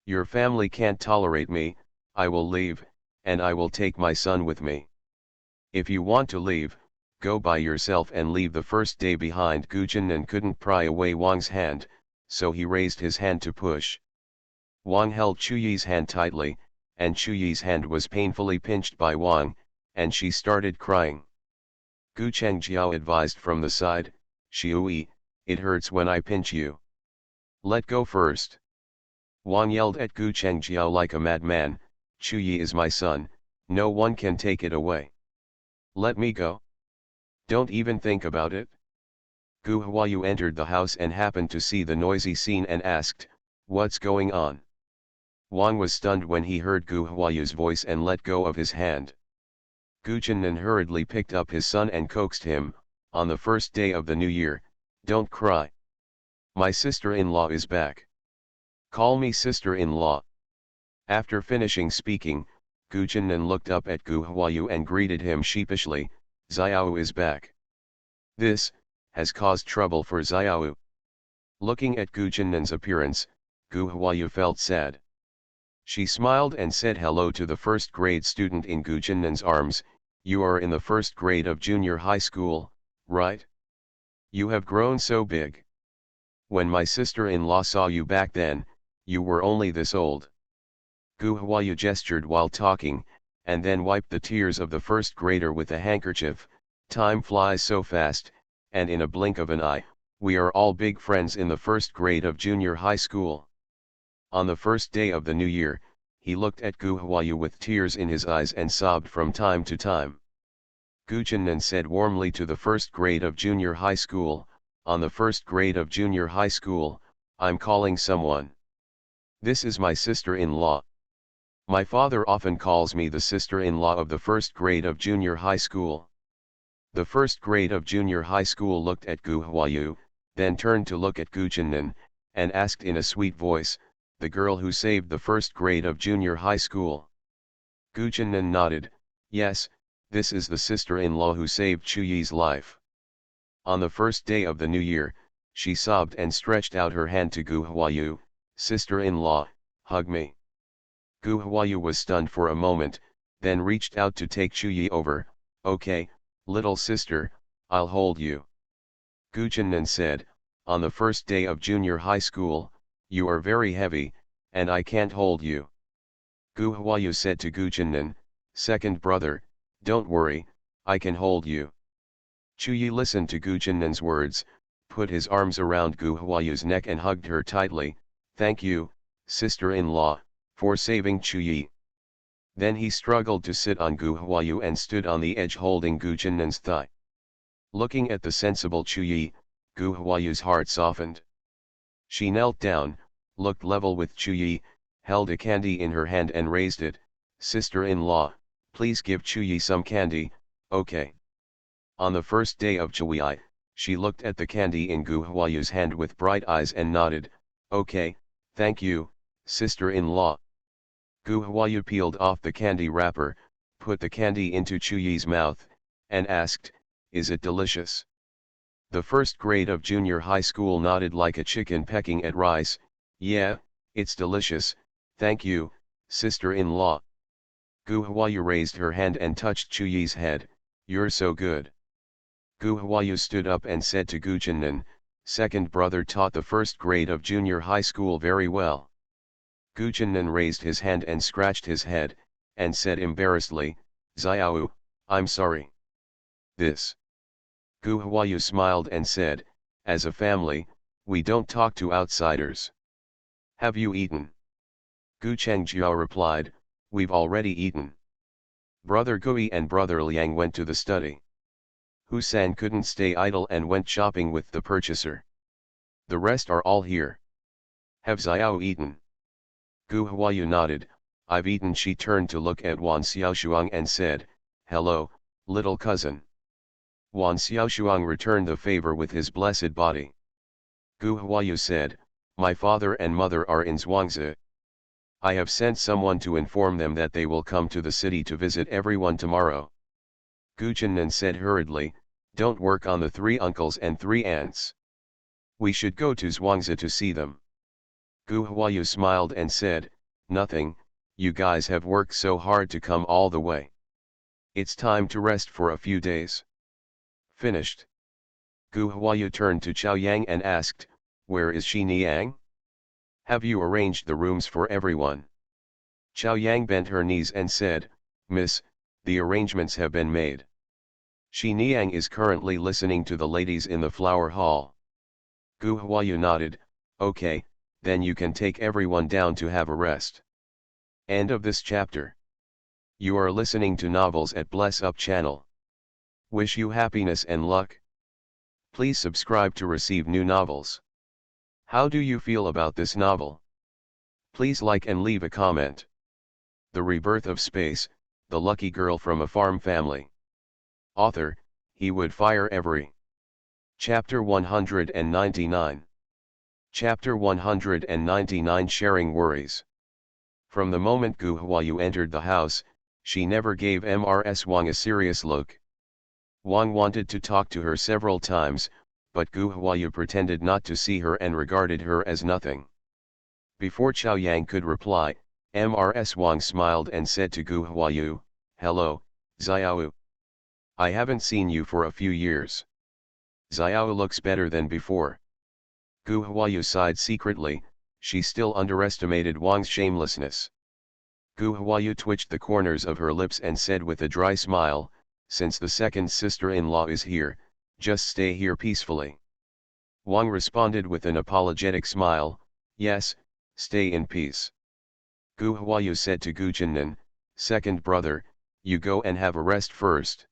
Your family can't tolerate me, I will leave, and I will take my son with me. If you want to leave, go by yourself and leave the first day behind." Gu Chennan couldn't pry away Wang's hand, so he raised his hand to push. Wang held Chuyi's hand tightly, and Chuyi's hand was painfully pinched by Wang, and she started crying. Gu Chengjiao advised from the side, "Xiui, it hurts when I pinch you. Let go first." Wang yelled at Gu Chengjiao like a madman, "Chuyi is my son, no one can take it away. Let me go. Don't even think about it." Gu Huayu entered the house and happened to see the noisy scene and asked, "What's going on?" Wang was stunned when he heard Gu Huayu's voice and let go of his hand. Gu Chennan hurriedly picked up his son and coaxed him, "On the first day of the new year, don't cry. My sister-in-law is back. Call me sister-in-law." After finishing speaking, Gu Chennan looked up at Gu Huayu and greeted him sheepishly, "Xiao is back. This has caused trouble for Xiao." Looking at Gu Chennan's appearance, Gu Huayu felt sad. She smiled and said hello to the first grade student in Gu Chennan's arms, "You are in the first grade of junior high school, right? You have grown so big. When my sister-in-law saw you back then, you were only this old." Gu Huayu gestured while talking, and then wiped the tears of the first grader with a handkerchief. "Time flies so fast, and in a blink of an eye, we are all big friends in the first grade of junior high school." On the first day of the new year, he looked at Gu Huayu with tears in his eyes and sobbed from time to time. Gu Chennan said warmly to the first grade of junior high school, "On the first grade of junior high school, I'm calling someone. This is my sister-in-law. My father often calls me the sister-in-law of the first grade of junior high school." The first grade of junior high school looked at Gu Huayu, then turned to look at Gu Chennan, and asked in a sweet voice, "The girl who saved the first grade of junior high school?" Gu Chennan nodded, "Yes, this is the sister-in-law who saved Chuyi's life." On the first day of the new year, she sobbed and stretched out her hand to Gu Huayu, "Sister-in-law, hug me." Gu Huayu was stunned for a moment, then reached out to take Chuyi over. "Okay, little sister, I'll hold you." Gu Chennan said, "On the first day of junior high school, you are very heavy, and I can't hold you." Gu Huayu said to Gu Jinnan, second brother, don't worry, I can hold you. Chu Yi listened to Gu Jinnan's words, put his arms around Gu Huayu's neck and hugged her tightly. Thank you, sister-in-law, for saving Chu Yi. Then he struggled to sit on Gu Huayu and stood on the edge holding Gu Jinnan's thigh. Looking at the sensible Chu Yi, Gu Huayu's heart softened. She knelt down, looked level with Chu Yi, held a candy in her hand and raised it. Sister-in-law, please give Chu Yi some candy, okay. On the first day of Chuyi, she looked at the candy in Gu Huayu's hand with bright eyes and nodded, okay, thank you, sister-in-law. Gu Huayu peeled off the candy wrapper, put the candy into Chu Yi's mouth, and asked, is it delicious? The first grade of junior high school nodded like a chicken pecking at rice. Yeah, it's delicious, thank you, sister-in-law. Gu Huayu raised her hand and touched Chu Yi's head, you're so good. Gu Huayu stood up and said to Gu Jinnan, second brother taught the first grade of junior high school very well. Gu Jinnan raised his hand and scratched his head, and said embarrassedly, Xiao, I'm sorry. This. Gu Huayu smiled and said, as a family, we don't talk to outsiders. Have you eaten? Gu Chengjiao replied, we've already eaten. Brother Gui and brother Liang went to the study. Husan couldn't stay idle and went shopping with the purchaser. The rest are all here. Have Xiao eaten? Gu Huayu nodded, I've eaten. She turned to look at Wan Xiaoshuang and said, hello, little cousin. Wan Xiaoshuang returned the favor with his blessed body. Gu Huayu said, my father and mother are in Zhuangzi. I have sent someone to inform them that they will come to the city to visit everyone tomorrow. Gu Jinnan said hurriedly, don't work on the 3 uncles and 3 aunts. We should go to Zhuangzi to see them. Gu Huayu smiled and said, nothing, you guys have worked so hard to come all the way. It's time to rest for a few days. Finished. Gu Huayu turned to Chao Yang and asked, where is Shi Niang? Have you arranged the rooms for everyone? Chao Yang bent her knees and said, Miss, the arrangements have been made. Shi Niang is currently listening to the ladies in the flower hall. Gu Huayu nodded, okay, then you can take everyone down to have a rest. End of this chapter. You are listening to novels at Bless Up channel. Wish you happiness and luck. Please subscribe to receive new novels. How do you feel about this novel? Please like and leave a comment. The Rebirth of Space, the lucky girl from a farm family. Author, he would fire every. Chapter 199. Chapter 199 Sharing Worries. From the moment Gu Huayu entered the house, she never gave Mrs. Wang a serious look. Wang wanted to talk to her several times, but Gu Huayu pretended not to see her and regarded her as nothing. Before Chao Yang could reply, Mrs. Wang smiled and said to Gu Huayu, hello, Xiao. I haven't seen you for a few years. Xiao looks better than before. Gu Huayu sighed secretly, she still underestimated Wang's shamelessness. Gu Huayu twitched the corners of her lips and said with a dry smile, since the second sister-in-law is here, just stay here peacefully. Wang responded with an apologetic smile, yes, stay in peace. Gu Huayu said to Gu Jinnan, second brother, you go and have a rest first.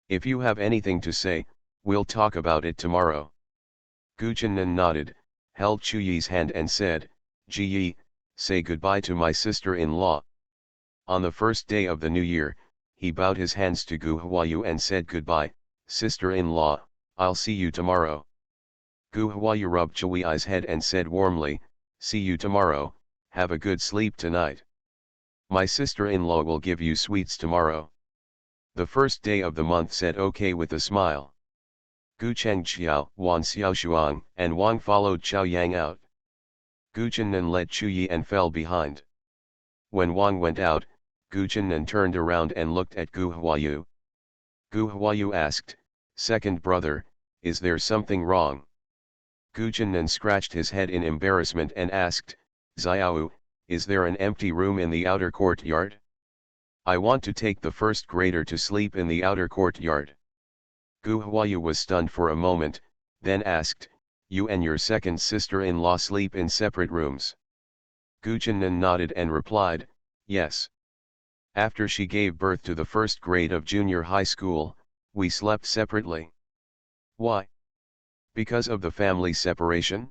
If you have anything to say, we'll talk about it tomorrow. Gu Jinnan nodded, held Chu Yi's hand and said, Ji Yi, say goodbye to my sister-in-law. On the first day of the new year, he bowed his hands to Gu Huayu and said goodbye, sister-in-law, I'll see you tomorrow. Gu Huayu rubbed Chu Yi's head and said warmly, see you tomorrow, have a good sleep tonight. My sister-in-law will give you sweets tomorrow. The first day of the month said okay with a smile. Gu Chengjiao, Wan Xiaoshuang, and Wang followed Chao Yang out. Gu Jinnan led Chu Yi and fell behind. When Wang went out, Gu Jinnan turned around and looked at Gu Huayu. Gu Huayu asked, second brother, is there something wrong? Gu Jinnan scratched his head in embarrassment and asked, Xiao, is there an empty room in the outer courtyard? I want to take the first grader to sleep in the outer courtyard. Gu Huayu was stunned for a moment, then asked, you and your second sister-in-law sleep in separate rooms? Gu Jinnan nodded and replied, yes. After she gave birth to the first grade of junior high school, we slept separately. Why? Because of the family separation?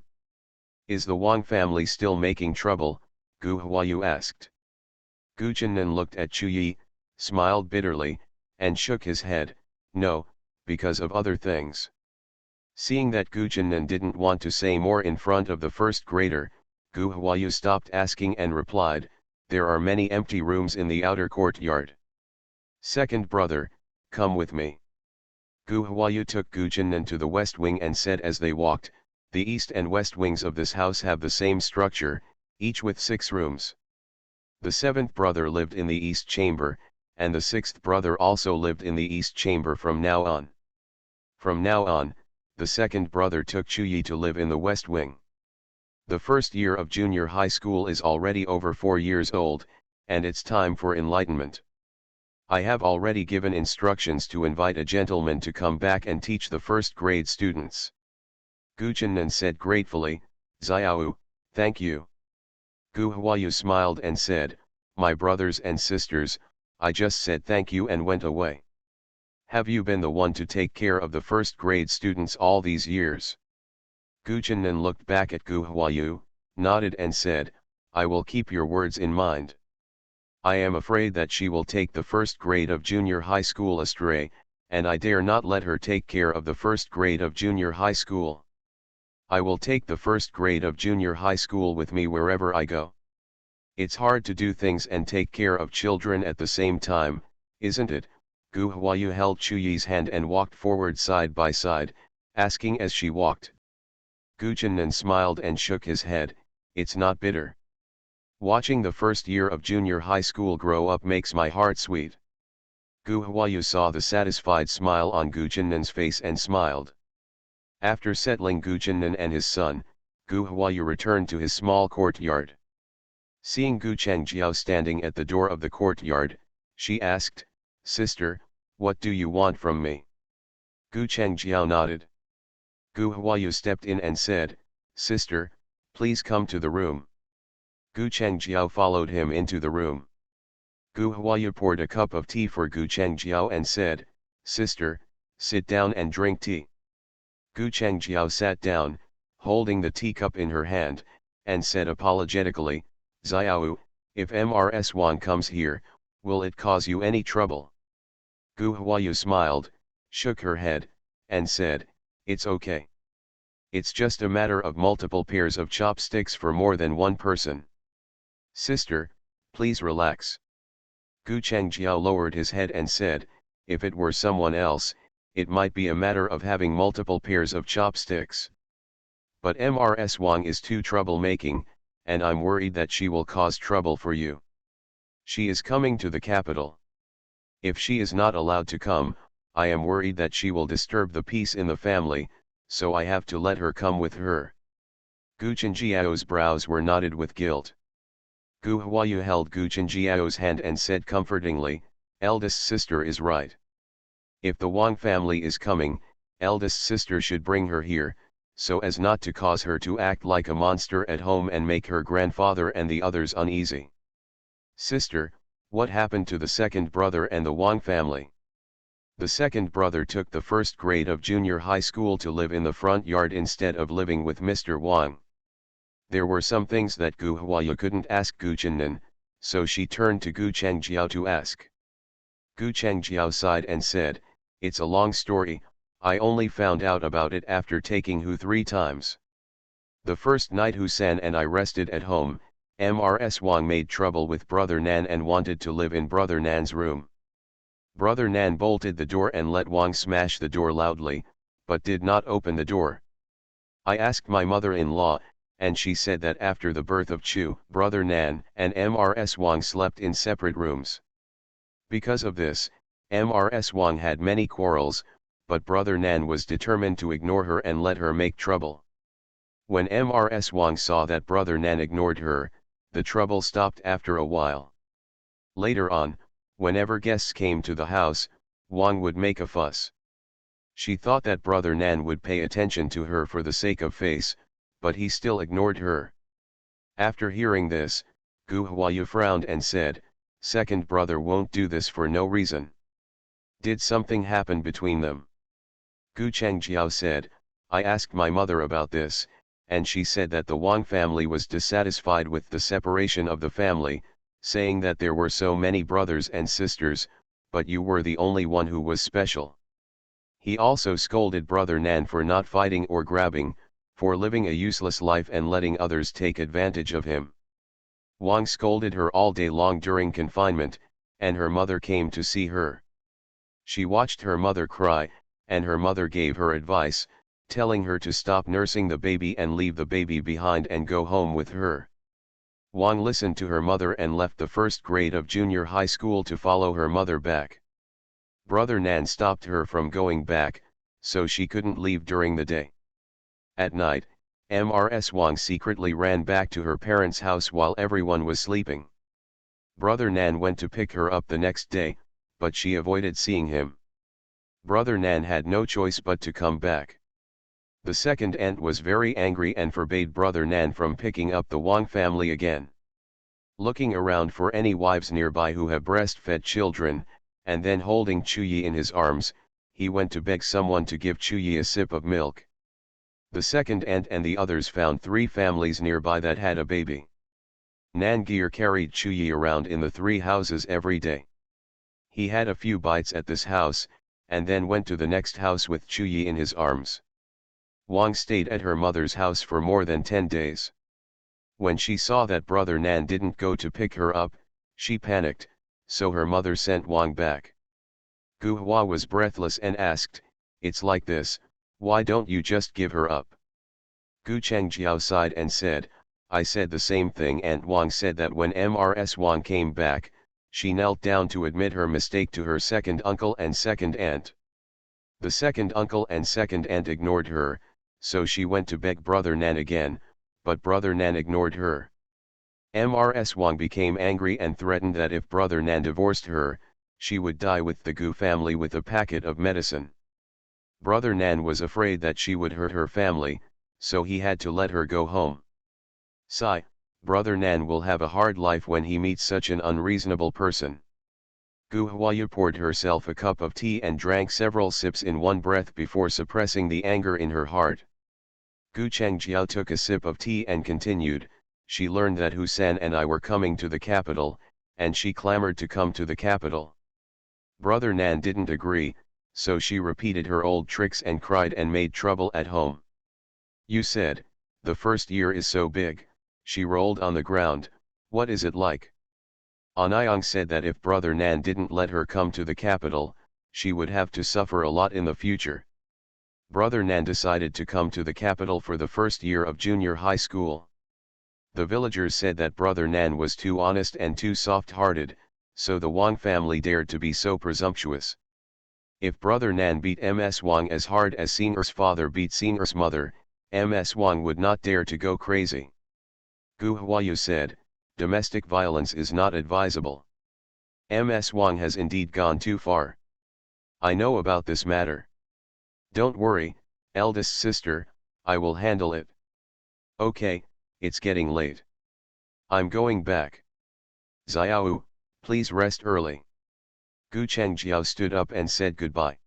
Is the Wang family still making trouble? Gu Huayu asked. Gu Jinnan looked at Chu Yi, smiled bitterly, and shook his head, no, because of other things. Seeing that Gu Jinnan didn't want to say more in front of the first grader, Gu Huayu stopped asking and replied, there are many empty rooms in the outer courtyard. Second brother, come with me. Gu Huayu took Gu Jinnan to the west wing and said as they walked, the east and west wings of this house have the same structure, each with 6 rooms. The seventh brother lived in the east chamber, and the sixth brother also lived in the east chamber from now on. From now on, the second brother took Chu Yi to live in the west wing. The first year of junior high school is already over 4 years old, and it's time for enlightenment. I have already given instructions to invite a gentleman to come back and teach the first grade students. Gu Jinnan said gratefully, Xiao, thank you. Gu Huayu smiled and said, my brothers and sisters, I just said thank you and went away. Have you been the one to take care of the first grade students all these years? Gu Jinnan looked back at Gu Huayu, nodded and said, I will keep your words in mind. I am afraid that she will take the first grade of junior high school astray, and I dare not let her take care of the first grade of junior high school. I will take the first grade of junior high school with me wherever I go. It's hard to do things and take care of children at the same time, isn't it? Gu Huayu held Chu Yi's hand and walked forward side by side, asking as she walked. Gu Jinnan smiled and shook his head, it's not bitter. Watching the first year of junior high school grow up makes my heart sweet. Gu Huayu saw the satisfied smile on Gu Jinnan's face and smiled. After settling Gu Jinnan and his son, Gu Huayu returned to his small courtyard. Seeing Gu Changjiao standing at the door of the courtyard, she asked, Sister, what do you want from me? Gu Changjiao nodded. Gu Huayu stepped in and said, Sister, please come to the room. Gu Changjiao followed him into the room. Gu Huayu poured a cup of tea for Gu Changjiao and said, Sister, sit down and drink tea. Gu Changjiao sat down, holding the teacup in her hand, and said apologetically, Xiao, if Mrs. Wang comes here, will it cause you any trouble? Gu Huayu smiled, shook her head, and said, it's okay. It's just a matter of multiple pairs of chopsticks for more than one person. Sister, please relax. Gu Changjiao lowered his head and said, if it were someone else, it might be a matter of having multiple pairs of chopsticks. But Mrs. Wang is too troublemaking, and I'm worried that she will cause trouble for you. She is coming to the capital. If she is not allowed to come, I am worried that she will disturb the peace in the family, so I have to let her come with her. Gu Changjiao's brows were knotted with guilt. Gu Huayu held Gu Changjiao's hand and said comfortingly, eldest sister is right. If the Wang family is coming, eldest sister should bring her here, so as not to cause her to act like a monster at home and make her grandfather and the others uneasy. Sister, what happened to the second brother and the Wang family? The second brother took the first grade of junior high school to live in the front yard instead of living with Mr. Wang. There were some things that Gu Huayu couldn't ask Gu Jinnan, so she turned to Gu Changjiao to ask. Gu Changjiao sighed and said, it's a long story, I only found out about it after taking Hu 3 times. The first night Hu-san and I rested at home, Mrs. Wang made trouble with Brother Nan and wanted to live in Brother Nan's room. Brother Nan bolted the door and let Wang smash the door loudly, but did not open the door. I asked my mother-in-law, and she said that after the birth of Chu, Brother Nan and Mrs. Wang slept in separate rooms. Because of this, Mrs. Wang had many quarrels, but Brother Nan was determined to ignore her and let her make trouble. When Mrs. Wang saw that Brother Nan ignored her, The trouble stopped after a while. Later on, whenever guests came to the house, Wang would make a fuss. She thought that brother Nan would pay attention to her for the sake of face, but he still ignored her. After hearing this, Gu Huayu frowned and said, "Second brother won't do this for no reason. Did something happen between them?" Gu Changjiao said, "I asked my mother about this, and she said that the Wang family was dissatisfied with the separation of the family, saying that there were so many brothers and sisters, but you were the only one who was special." He also scolded brother Nan for not fighting or grabbing, for living a useless life and letting others take advantage of him. Wang scolded her all day long during confinement, and her mother came to see her. She watched her mother cry, and her mother gave her advice, telling her to stop nursing the baby and leave the baby behind and go home with her. Wang listened to her mother and left the first grade of junior high school to follow her mother back. Brother Nan stopped her from going back, so she couldn't leave during the day. At night, Ms. Wang secretly ran back to her parents' house while everyone was sleeping. Brother Nan went to pick her up the next day, but she avoided seeing him. Brother Nan had no choice but to come back. The second aunt was very angry and forbade brother Nan from picking up the Wang family again. Looking around for any wives nearby who have breastfed children, and then holding Chuyi in his arms, he went to beg someone to give Chuyi a sip of milk. The second aunt and the others found 3 families nearby that had a baby. Nangir carried Chuyi around in the 3 houses every day. He had a few bites at this house, and then went to the next house with Chuyi in his arms. Wang stayed at her mother's house for more than 10 days. When she saw that brother Nan didn't go to pick her up, she panicked, so her mother sent Wang back. Gu Hua was breathless and asked, "It's like this, why don't you just give her up?" Gu Changjiao sighed and said, "I said the same thing," and Wang said that when Ms. Wang came back, she knelt down to admit her mistake to her second uncle and second aunt. The second uncle and second aunt ignored her, so she went to beg brother Nan again, but brother Nan ignored her. Ms. Wang became angry and threatened that if brother Nan divorced her, she would die with the Gu family with a packet of medicine. Brother Nan was afraid that she would hurt her family, so he had to let her go home. Sigh, brother Nan will have a hard life when he meets such an unreasonable person. Gu Huayu poured herself a cup of tea and drank several sips in one breath before suppressing the anger in her heart. Gu Changjiao took a sip of tea and continued, "She learned that Husan and I were coming to the capital, and she clamored to come to the capital. Brother Nan didn't agree, so she repeated her old tricks and cried and made trouble at home. You said, the first year is so big." She rolled on the ground. "What is it like?" Anayang said that if brother Nan didn't let her come to the capital, she would have to suffer a lot in the future. Brother Nan decided to come to the capital for the first year of junior high school. The villagers said that brother Nan was too honest and too soft-hearted, so the Wang family dared to be so presumptuous. If brother Nan beat Ms. Wang as hard as Singer's father beat Singer's mother, Ms. Wang would not dare to go crazy. Gu Huayu said, "Domestic violence is not advisable. Ms. Wang has indeed gone too far. I know about this matter. Don't worry, eldest sister, I will handle it. Okay, it's getting late. I'm going back. Xiao, please rest early." Gu Changjiao stood up and said goodbye.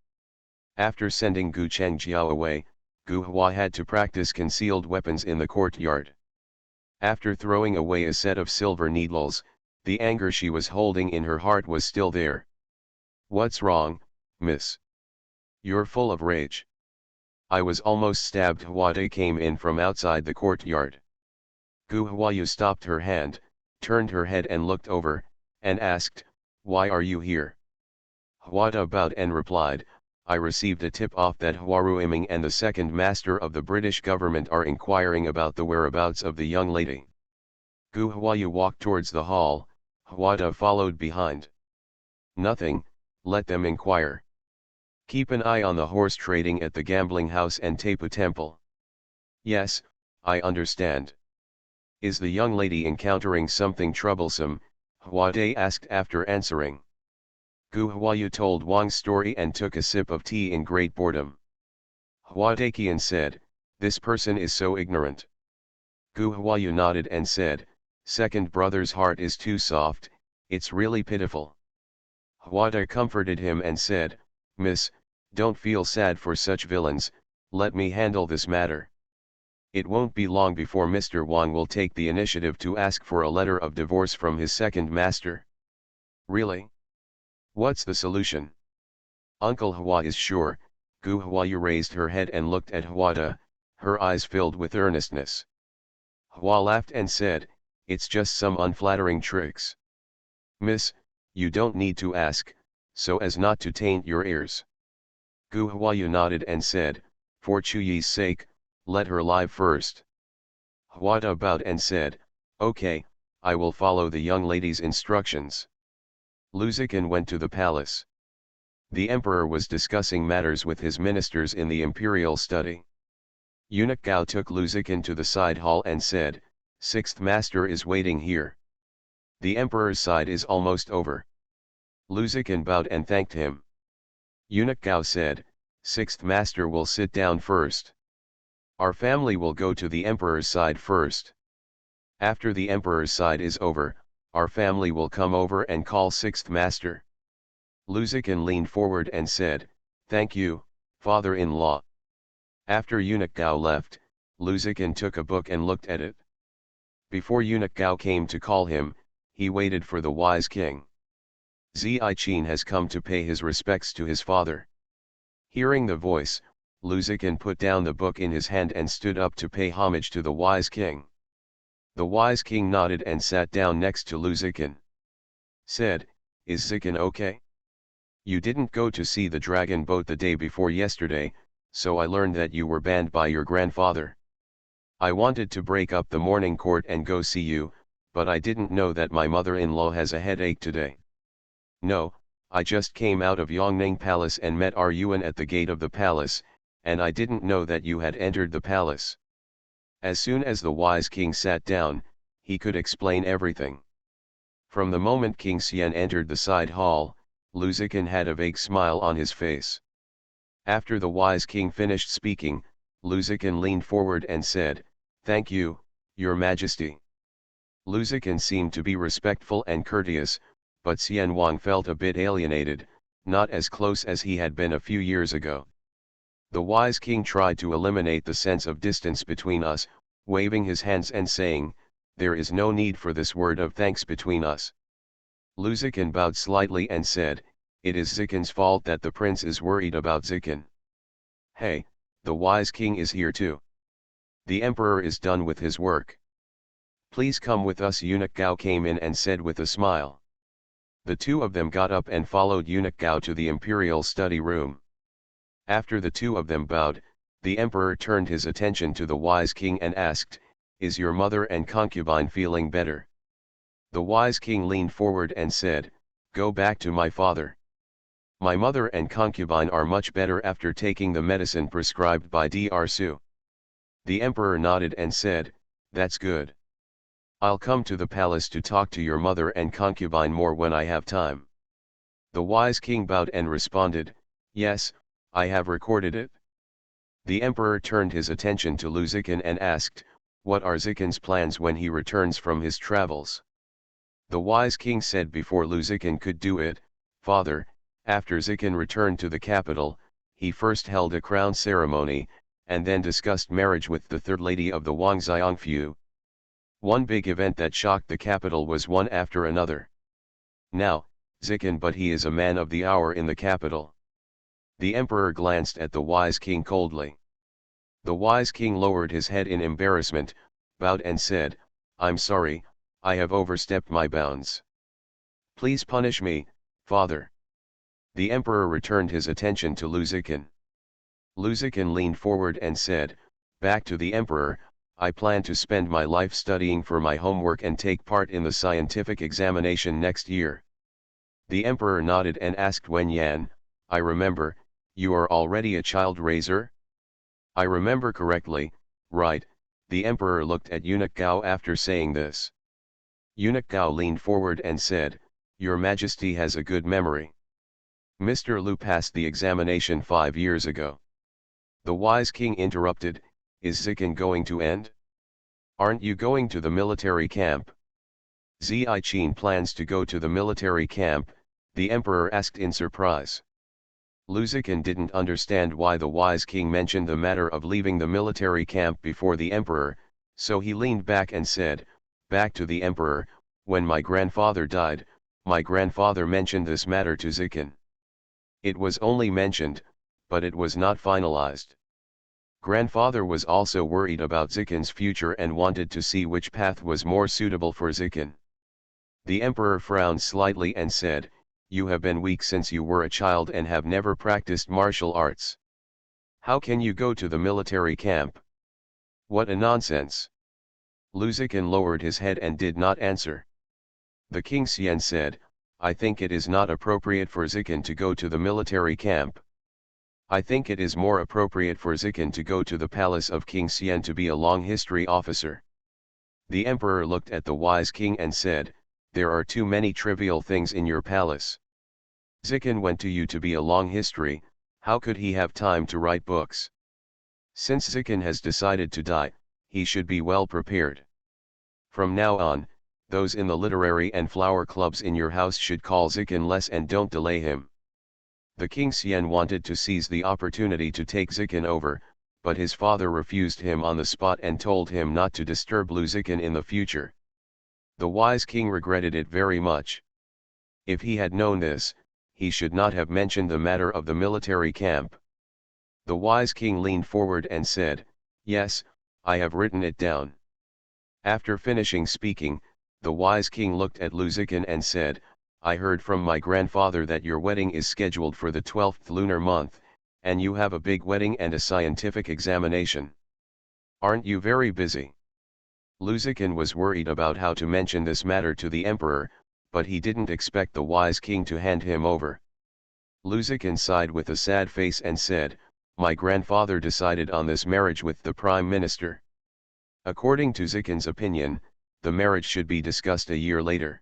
After sending Gu Changjiao away, Gu Hua had to practice concealed weapons in the courtyard. After throwing away a set of silver needles, the anger she was holding in her heart was still there. "What's wrong, miss? You're full of rage." "I was almost stabbed." Huade came in from outside the courtyard. Gu Huayu stopped her hand, turned her head and looked over, and asked, "Why are you here?" Huada bowed and replied, "I received a tip-off that Huaru Iming and the second master of the British government are inquiring about the whereabouts of the young lady." Gu Huayu walked towards the hall, Huada followed behind. "Nothing, let them inquire. Keep an eye on the horse trading at the gambling house and Tapu temple." "Yes, I understand." Is the young lady encountering something troublesome? Huade asked after answering. Gu Huayu told Wang's story and took a sip of tea in great boredom. Huadeqian said, "This person is so ignorant." Gu Huayu nodded and said, "Second brother's heart is too soft, it's really pitiful." Huade comforted him and said, "Miss, don't feel sad for such villains, let me handle this matter. It won't be long before Mr. Wang will take the initiative to ask for a letter of divorce from his second master." "Really? What's the solution?" "Uncle Hua is sure." Gu Huayu raised her head and looked at Huada, her eyes filled with earnestness. Hua laughed and said, "It's just some unflattering tricks. Miss, you don't need to ask, so as not to taint your ears." Gu Huayu nodded and said, "For Chuyi's sake, let her live first." Huada bowed and said, "Okay, I will follow the young lady's instructions." Lu Ziqin went to the palace. The emperor was discussing matters with his ministers in the imperial study. Eunuch Gao took Lu Ziqin to the side hall and said, "Sixth master is waiting here. The emperor's side is almost over." Lu Ziqin bowed and thanked him. Eunuch Gao said, "Sixth master will sit down first. Our family will go to the emperor's side first. After the emperor's side is over, our family will come over and call sixth master." Lu Ziqin leaned forward and said, "Thank you, father-in-law." After Eunuch Gao left, Lu Ziqin took a book and looked at it. Before Eunuch Gao came to call him, he waited for the wise king. Zi Qin has come to pay his respects to his father. Hearing the voice, Lu Ziqin put down the book in his hand and stood up to pay homage to the wise king. The wise king nodded and sat down next to Lu Ziqin. Said, "Is Ziqin okay? You didn't go to see the dragon boat the day before yesterday, so I learned that you were banned by your grandfather. I wanted to break up the morning court and go see you, but I didn't know that my mother-in-law has a headache today. No, I just came out of Yongning Palace and met our Yuan at the gate of the palace, and I didn't know that you had entered the palace." As soon as the wise king sat down, he could explain everything. From the moment King Xian entered the side hall, Lu Ziqin had a vague smile on his face. After the wise king finished speaking, Lu Ziqin leaned forward and said, "Thank you, your majesty." Lu Ziqin seemed to be respectful and courteous, but Xian Wang felt a bit alienated, not as close as he had been a few years ago. The wise king tried to eliminate the sense of distance between us, waving his hands and saying, "There is no need for this word of thanks between us." Lu Ziqin bowed slightly and said, "It is Ziqin's fault that the prince is worried about Ziqin." "Hey, the wise king is here too. The emperor is done with his work. Please come with us." Eunuch Gao came in and said with a smile. The two of them got up and followed Eunuch Gao to the imperial study room. After the two of them bowed, the emperor turned his attention to the wise king and asked, "Is your mother and concubine feeling better?" The wise king leaned forward and said, "Go back to my father. My mother and concubine are much better after taking the medicine prescribed by Dr. Su." The emperor nodded and said, "That's good. I'll come to the palace to talk to your mother and concubine more when I have time." The wise king bowed and responded, "Yes, I have recorded it." The emperor turned his attention to Lu Ziqin and asked, "What are Ziqin's plans when he returns from his travels?" The wise king said before Lu Ziqin could do it, "Father, after Ziqin returned to the capital, he first held a crown ceremony, and then discussed marriage with the third lady of the Wang Xiangfu. One big event that shocked the capital was one after another. Now, Ziqin, but he is a man of the hour in the capital." The emperor glanced at the wise king coldly. The wise king lowered his head in embarrassment, bowed and said, "I'm sorry, I have overstepped my bounds. Please punish me, father." The emperor returned his attention to Lu Ziqin. Lu Ziqin leaned forward and said, "Back to the emperor, I plan to spend my life studying for my homework and take part in the scientific examination next year." The emperor nodded and asked Wen Yan, "I remember, you are already a child raiser?" "I remember correctly, right, The emperor looked at Eunuch Gao after saying this. Eunuch Gao leaned forward and said, "Your Majesty has a good memory. Mr. Liu passed the examination 5 years ago." The wise king interrupted, "Is Zikan going to end? Aren't you going to the military camp?" Zi Qin plans to go to the military camp, the emperor asked in surprise. Lu Zikan didn't understand why the wise king mentioned the matter of leaving the military camp before the emperor, so he leaned back and said, "Back to the emperor, when my grandfather died, my grandfather mentioned this matter to Zikan. It was only mentioned, but it was not finalized. Grandfather was also worried about Zikan's future and wanted to see which path was more suitable for Zikan." The emperor frowned slightly and said, "You have been weak since you were a child and have never practiced martial arts. How can you go to the military camp? What a nonsense." Lu Zikan lowered his head and did not answer. The king Xian said, "I think it is not appropriate for Zikan to go to the military camp. I think it is more appropriate for Zikan to go to the palace of King Xian to be a long history officer." The emperor looked at the wise king and said, "There are too many trivial things in your palace. Zikan went to you to be a long history, how could he have time to write books? Since Zikan has decided to die, he should be well prepared. From now on, those in the literary and flower clubs in your house should call Zikan less and don't delay him." The king Xian wanted to seize the opportunity to take Zikan over, but his father refused him on the spot and told him not to disturb Lu Zikan in the future. The wise king regretted it very much. If he had known this, he should not have mentioned the matter of the military camp. The wise king leaned forward and said, "Yes, I have written it down." After finishing speaking, the wise king looked at Lu Zikan and said, "I heard from my grandfather that your wedding is scheduled for the 12th lunar month, and you have a big wedding and a scientific examination. Aren't you very busy?" Lu Zikan was worried about how to mention this matter to the emperor, but he didn't expect the wise king to hand him over. Lu Zikan sighed with a sad face and said, "My grandfather decided on this marriage with the prime minister. According to Zikan's opinion, the marriage should be discussed a year later.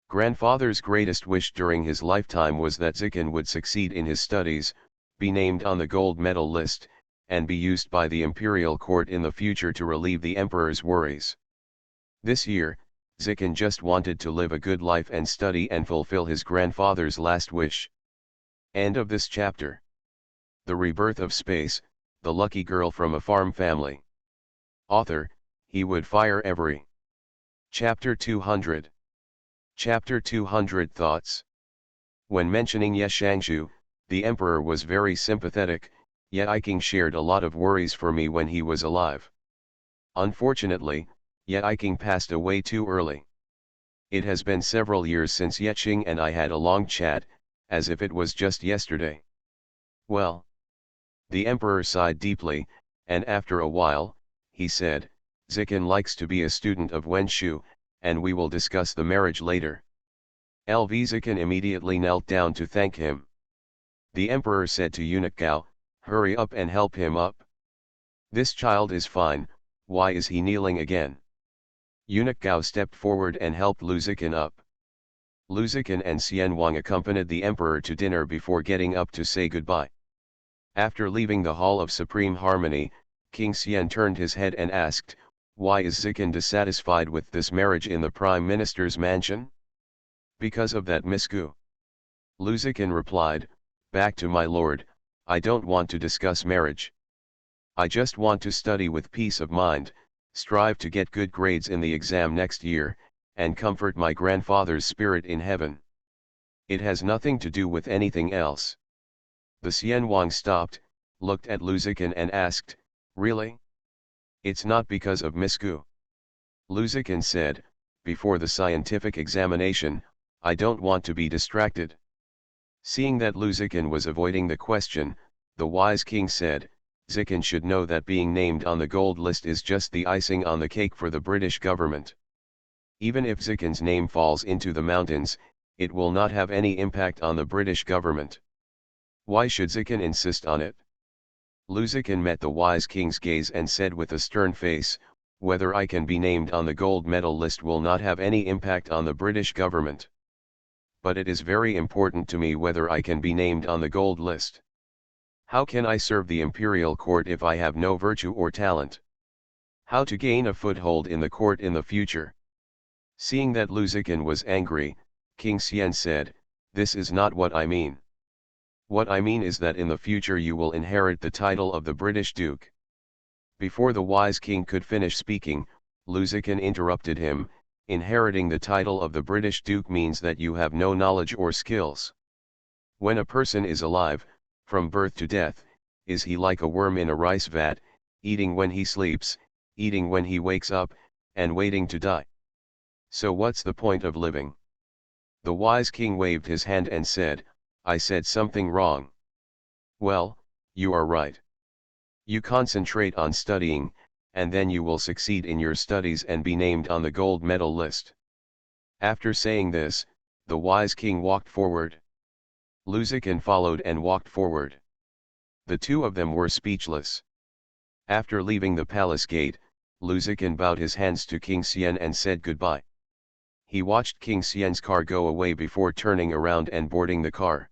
Grandfather's greatest wish during his lifetime was that Zikan would succeed in his studies, be named on the gold medal list, and be used by the imperial court in the future to relieve the emperor's worries. This year, Zikan just wanted to live a good life and study and fulfill his grandfather's last wish." End of this chapter. The Rebirth of Space, the lucky girl from a farm family. Author, he would fire every. Chapter 200. Chapter 200 Thoughts. When mentioning Ye Shangzhu, the emperor was very sympathetic, yet I King shared a lot of worries for me when he was alive. Unfortunately, Ye King passed away too early. It has been several years since Ye Qing and I had a long chat, as if it was just yesterday. Well. The emperor sighed deeply, and after a while, he said, "Zikan likes to be a student of Wenshu, and we will discuss the marriage later." Lv Zikan immediately knelt down to thank him. The emperor said to Eunuch Gao, "Hurry up and help him up. This child is fine, why is he kneeling again?" Eunuch Gao stepped forward and helped Lu Zikan up. Lu Zikan and Xian Wang accompanied the emperor to dinner before getting up to say goodbye. After leaving the Hall of Supreme Harmony, King Xian turned his head and asked, "Why is Zikan dissatisfied with this marriage in the Prime Minister's mansion?" "Because of that miscue." Lu Zikan replied, "Back to my lord, I don't want to discuss marriage. I just want to study with peace of mind, strive to get good grades in the exam next year, and comfort my grandfather's spirit in heaven. It has nothing to do with anything else." The Xian Wang stopped, looked at Lu Zikan and asked, "Really? It's not because of miscue?" Lu Zikan said, "Before the scientific examination, I don't want to be distracted." Seeing that Lu Zikan was avoiding the question, the wise king said, "Zikan should know that being named on the gold list is just the icing on the cake for the British government. Even if Zikan's name falls into the mountains, it will not have any impact on the British government. Why should Zikan insist on it?" Luzikin met the wise king's gaze and said with a stern face, "Whether I can be named on the gold medal list will not have any impact on the British government. But it is very important to me whether I can be named on the gold list. How can I serve the imperial court if I have no virtue or talent? How to gain a foothold in the court in the future?" Seeing that Luzikin was angry, King Xian said, "This is not what I mean. What I mean is that in the future you will inherit the title of the British Duke." Before the wise king could finish speaking, Luzikin interrupted him, "Inheriting the title of the British Duke means that you have no knowledge or skills. When a person is alive, from birth to death, is he like a worm in a rice vat, eating when he sleeps, eating when he wakes up, and waiting to die? So what's the point of living?" The wise king waved his hand and said, "I said something wrong. Well, you are right. You concentrate on studying, and then you will succeed in your studies and be named on the gold medal list." After saying this, the wise king walked forward. Luzikin followed and walked forward. The two of them were speechless. After leaving the palace gate, Luzikin bowed his hands to King Xian and said goodbye. He watched King Xian's car go away before turning around and boarding the car.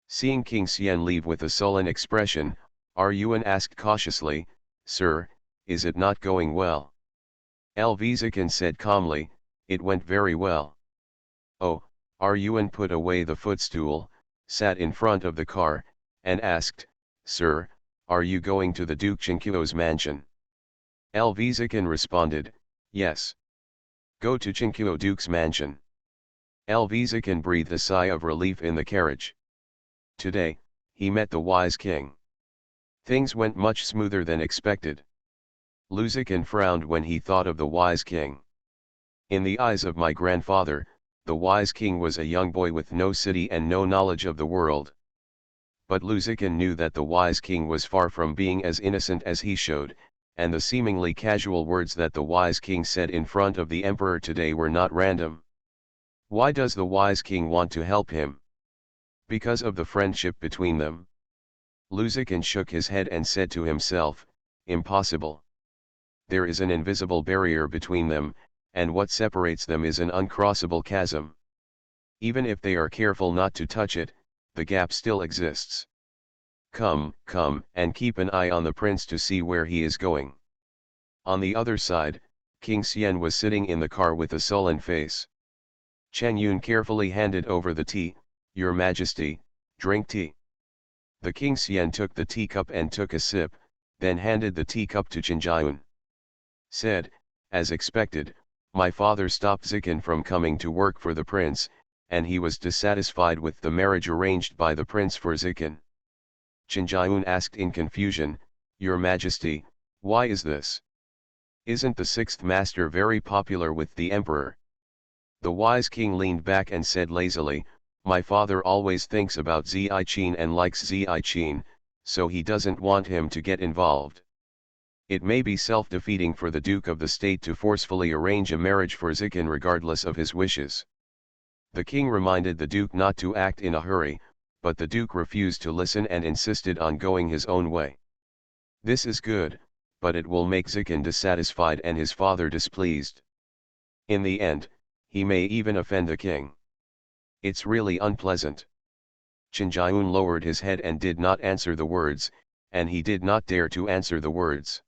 Seeing King Xian leave with a sullen expression, Yuan asked cautiously, "Sir, is it not going well?" Luzikin said calmly, "It went very well." Oh, Yuan put away the footstool, sat in front of the car, and asked, "Sir, are you going to the Duke Chinquo's mansion?" Luzikin responded, "Yes. Go to Chinquo Duke's mansion." Luzikin breathed a sigh of relief in the carriage. Today, he met the wise king. Things went much smoother than expected. Luzikin frowned when he thought of the wise king. In the eyes of my grandfather, the wise king was a young boy with no city and no knowledge of the world. But Luzikin knew that the wise king was far from being as innocent as he showed, and the seemingly casual words that the wise king said in front of the emperor today were not random. Why does the wise king want to help him? Because of the friendship between them? Luzikin shook his head and said to himself, "Impossible. There is an invisible barrier between them, and what separates them is an uncrossable chasm. Even if they are careful not to touch it, the gap still exists. Come, and keep an eye on the prince to see where he is going." On the other side, King Xian was sitting in the car with a sullen face. Chen Yun carefully handed over the tea. "Your Majesty, drink tea." The King Xian took the teacup and took a sip, then handed the teacup to Chen Jiun. Said, "As expected, my father stopped Zikin from coming to work for the prince, and he was dissatisfied with the marriage arranged by the prince for Zikin." Chen Jiun asked in confusion, "Your Majesty, why is this? Isn't the sixth master very popular with the emperor?" The wise king leaned back and said lazily, "My father always thinks about Ziqin and likes Ziqin, so he doesn't want him to get involved. It may be self-defeating for the Duke of the State to forcefully arrange a marriage for Zikin regardless of his wishes." The king reminded the Duke not to act in a hurry, but the Duke refused to listen and insisted on going his own way. "This is good, but it will make Zikin dissatisfied and his father displeased. In the end, he may even offend the king. It's really unpleasant." Chen Jiun lowered his head and did not answer the words, and he did not dare to answer the words.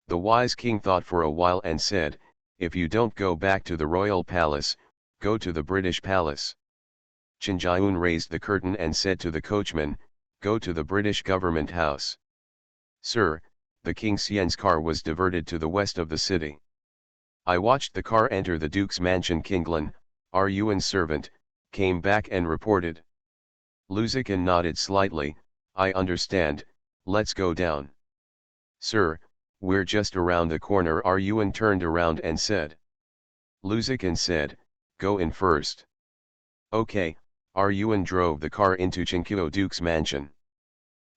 The wise king thought for a while and said, "If you don't go back to the royal palace, go to the British palace." Chen Jiun raised the curtain and said to the coachman, "Go to the British government house." "Sir, the King Xian's car was diverted to the west of the city. I watched the car enter the Duke's mansion." Kinglan, Yuan's servant, came back and reported. Luzikin nodded slightly, "I understand, let's go down." "Sir, we're just around the corner." Yuan turned around and said. Luzikin said, "Go in first." "Okay." Yuan drove the car into Chinquo Duke's mansion.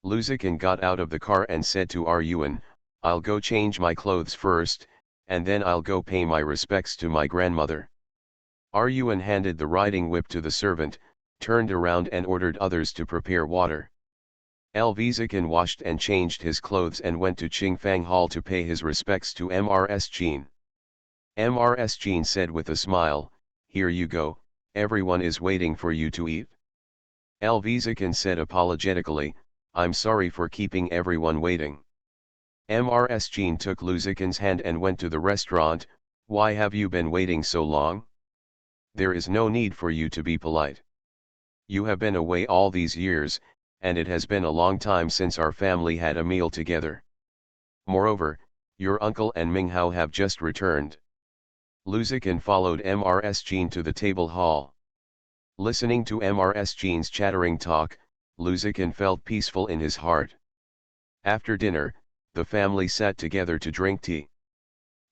Luzikin got out of the car and said to Yuan, "I'll go change my clothes first, and then I'll go pay my respects to my grandmother." Yuan handed the riding whip to the servant, turned around and ordered others to prepare water. Zikin washed and changed his clothes and went to Qingfang Hall to pay his respects to Mrs. Jean. Mrs. Jean said with a smile, "Here you go, everyone is waiting for you to eat." Zikin said apologetically, "I'm sorry for keeping everyone waiting." Mrs. Jean took Zikin's hand and went to the restaurant. "Why have you been waiting so long? There is no need for you to be polite. You have been away all these years, and it has been a long time since our family had a meal together. Moreover, your uncle and Minghao have just returned." Zikin followed Mrs. Jean to the table hall. Listening to Mrs. Jean's chattering talk, Zikin felt peaceful in his heart. After dinner, the family sat together to drink tea.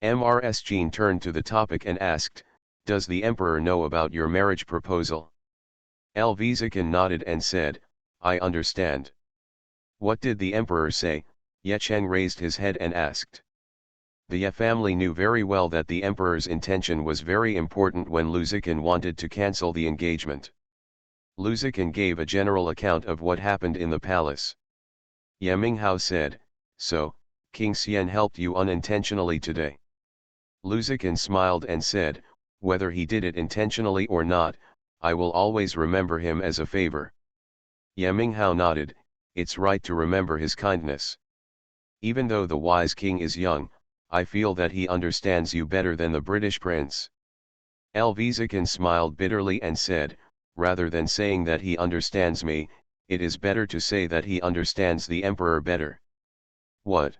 Mrs. Jean turned to the topic and asked, "Does the emperor know about your marriage proposal?" Zikin nodded and said, "I understand." "What did the emperor say?" Ye Cheng raised his head and asked. The Ye family knew very well that the emperor's intention was very important when Zikin wanted to cancel the engagement. Zikin gave a general account of what happened in the palace. Ye Minghao said, "So, King Xian helped you unintentionally today?" Zikin smiled and said, "Whether he did it intentionally or not, I will always remember him as a favor." Ye Minghao nodded, "It's right to remember his kindness. Even though the wise king is young, I feel that he understands you better than the British prince." Zikin smiled bitterly and said, "Rather than saying that he understands me, it is better to say that he understands the emperor better." "What?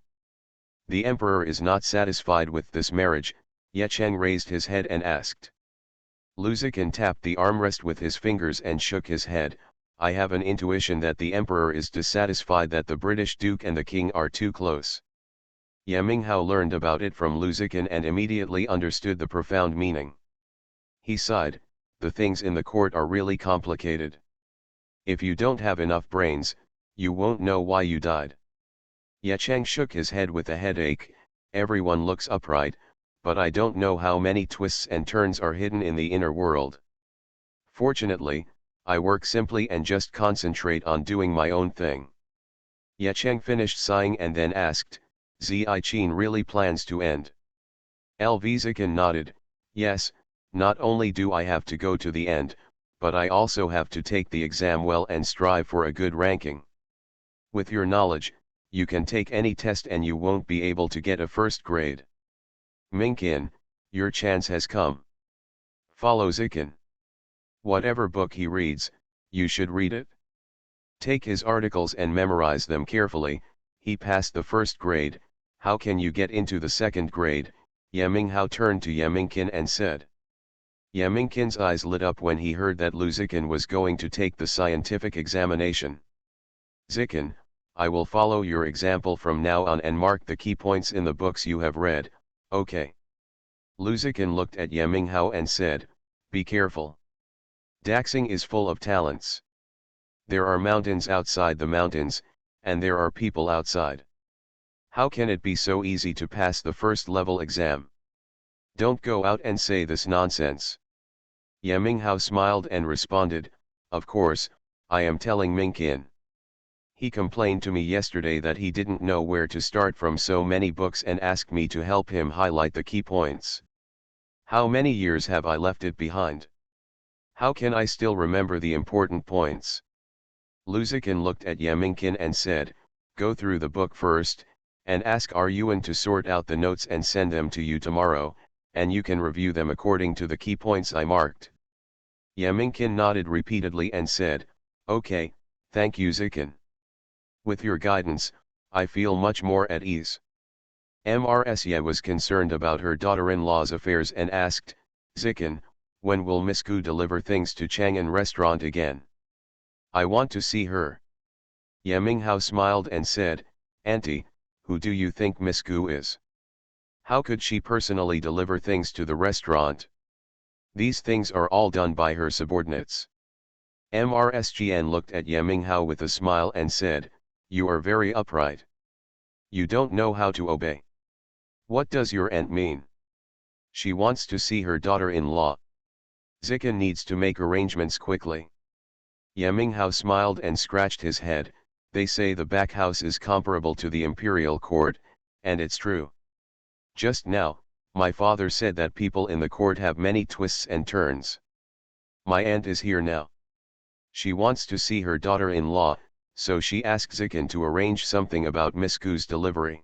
The emperor is not satisfied with this marriage?" Ye Cheng raised his head and asked. Zikin tapped the armrest with his fingers and shook his head. "I have an intuition that the emperor is dissatisfied that the British duke and the king are too close." Ye Minghao learned about it from Zikin and immediately understood the profound meaning. He sighed, "The things in the court are really complicated. If you don't have enough brains, you won't know why you died." Ye Cheng shook his head with a headache. "Everyone looks upright, but I don't know how many twists and turns are hidden in the inner world. Fortunately, I work simply and just concentrate on doing my own thing." Ye Cheng finished sighing and then asked, "Zi Qin really plans to end?" Zikin nodded, "Yes, not only do I have to go to the end, but I also have to take the exam well and strive for a good ranking. With your knowledge, you can take any test and you won't be able to get a first grade. Mingqian, your chance has come. Follow Zikin. Whatever book he reads, you should read it. Take his articles and memorize them carefully. He passed the first grade, how can you get into the second grade?" Ye Minghao turned to Ye Mingqian and said. Ye Mingqian's eyes lit up when he heard that Zikin was going to take the scientific examination. "Zikin, I will follow your example from now on and mark the key points in the books you have read, okay?" Zikin looked at Ye Minghao and said, "Be careful. Daxing is full of talents. There are mountains outside the mountains, and there are people outside. How can it be so easy to pass the first level exam? Don't go out and say this nonsense." Ye Minghao smiled and responded, "Of course, I am telling Mingqian. He complained to me yesterday that he didn't know where to start from so many books and asked me to help him highlight the key points. How many years have I left it behind? How can I still remember the important points?" Zikin looked at Ye Mingqian and said, "Go through the book first, and ask R Yuan to sort out the notes and send them to you tomorrow, and you can review them according to the key points I marked." Ye Mingqian nodded repeatedly and said, "Okay, thank you Zikin. With your guidance, I feel much more at ease." Mrs. Ye was concerned about her daughter-in-law's affairs and asked, "Zikin, when will Miss Gu deliver things to Chang'an restaurant again? I want to see her." Ye Minghao smiled and said, "Auntie, who do you think Miss Gu is? How could she personally deliver things to the restaurant? These things are all done by her subordinates." Mrs. Jian looked at Ye Minghao with a smile and said, "You are very upright. You don't know how to obey. What does your aunt mean? She wants to see her daughter-in-law. Zikin needs to make arrangements quickly." Ye Minghao smiled and scratched his head, They say the back house is comparable to the imperial court, and it's true. Just now, my father said that people in the court have many twists and turns. My aunt is here now. She wants to see her daughter-in-law, so she asked Zikin to arrange something about Miss Gu's delivery.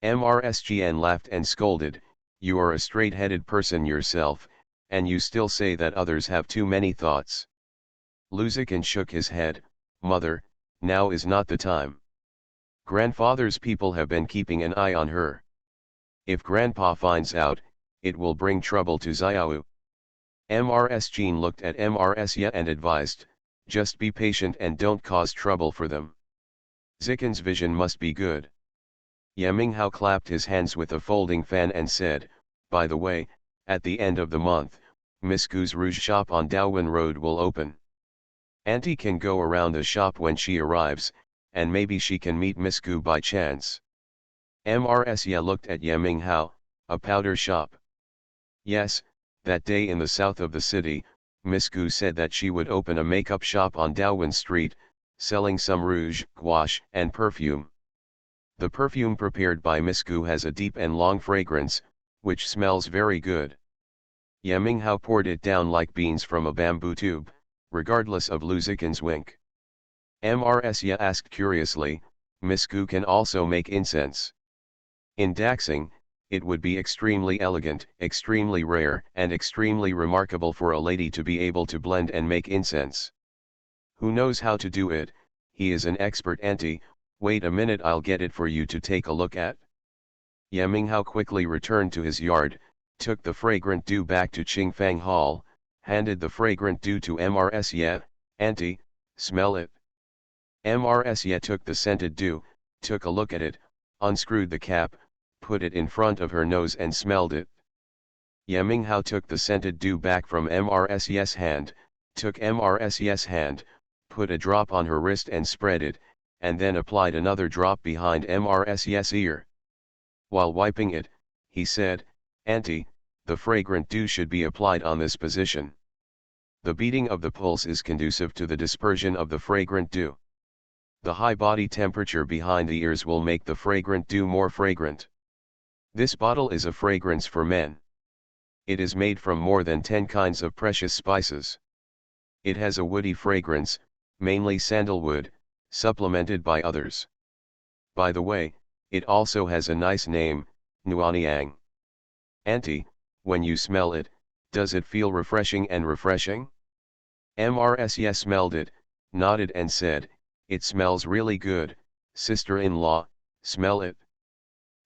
MRSGN laughed and scolded, "You are a straight-headed person yourself, and you still say that others have too many thoughts." Luzikin shook his head, "Mother, now is not the time. Grandfather's people have been keeping an eye on her. If Grandpa finds out, it will bring trouble to Xiao." MRSGN looked at MRSya and advised, "Just be patient and don't cause trouble for them. Zikin's vision must be good." Yeminghao clapped his hands with a folding fan and said, "By the way, at the end of the month, Miss Gu's Rouge shop on Daowin Road will open. Auntie can go around the shop when she arrives, and maybe she can meet Miss Gu by chance." MRSya looked at Yeminghao, "A powder shop?" "Yes, that day in the south of the city, Miss Gu said that she would open a makeup shop on Daowin Street, selling some rouge, gouache, and perfume. The perfume prepared by Miss Gu has a deep and long fragrance, which smells very good." Yeminghao poured it down like beans from a bamboo tube, regardless of Luzikin's wink. MRSya asked curiously, "Miss Gu can also make incense?" "In Daxing, it would be extremely elegant, extremely rare, and extremely remarkable for a lady to be able to blend and make incense. Who knows how to do it? He is an expert auntie. Wait a minute, I'll get it for you to take a look at." Yeminghao quickly returned to his yard, took the fragrant dew back to Qingfang Hall, handed the fragrant dew to MRSya, "Auntie, smell it." MRSya took the scented dew, took a look at it, unscrewed the cap, put it in front of her nose and smelled it. Yeminghao took the scented dew back from MRSya's hand, took MRSya's hand, put a drop on her wrist and spread it, and then applied another drop behind MRSya's ear. While wiping it, he said, "Auntie, the fragrant dew should be applied on this position. The beating of the pulse is conducive to the dispersion of the fragrant dew. The high body temperature behind the ears will make the fragrant dew more fragrant. This bottle is a fragrance for men. It is made from more than 10 kinds of precious spices. It has a woody fragrance, mainly sandalwood, supplemented by others. By the way, it also has a nice name, Nuaniang. Auntie, when you smell it, does it feel refreshing and refreshing?" MRSya smelled it, nodded and said, "It smells really good, sister-in-law, smell it."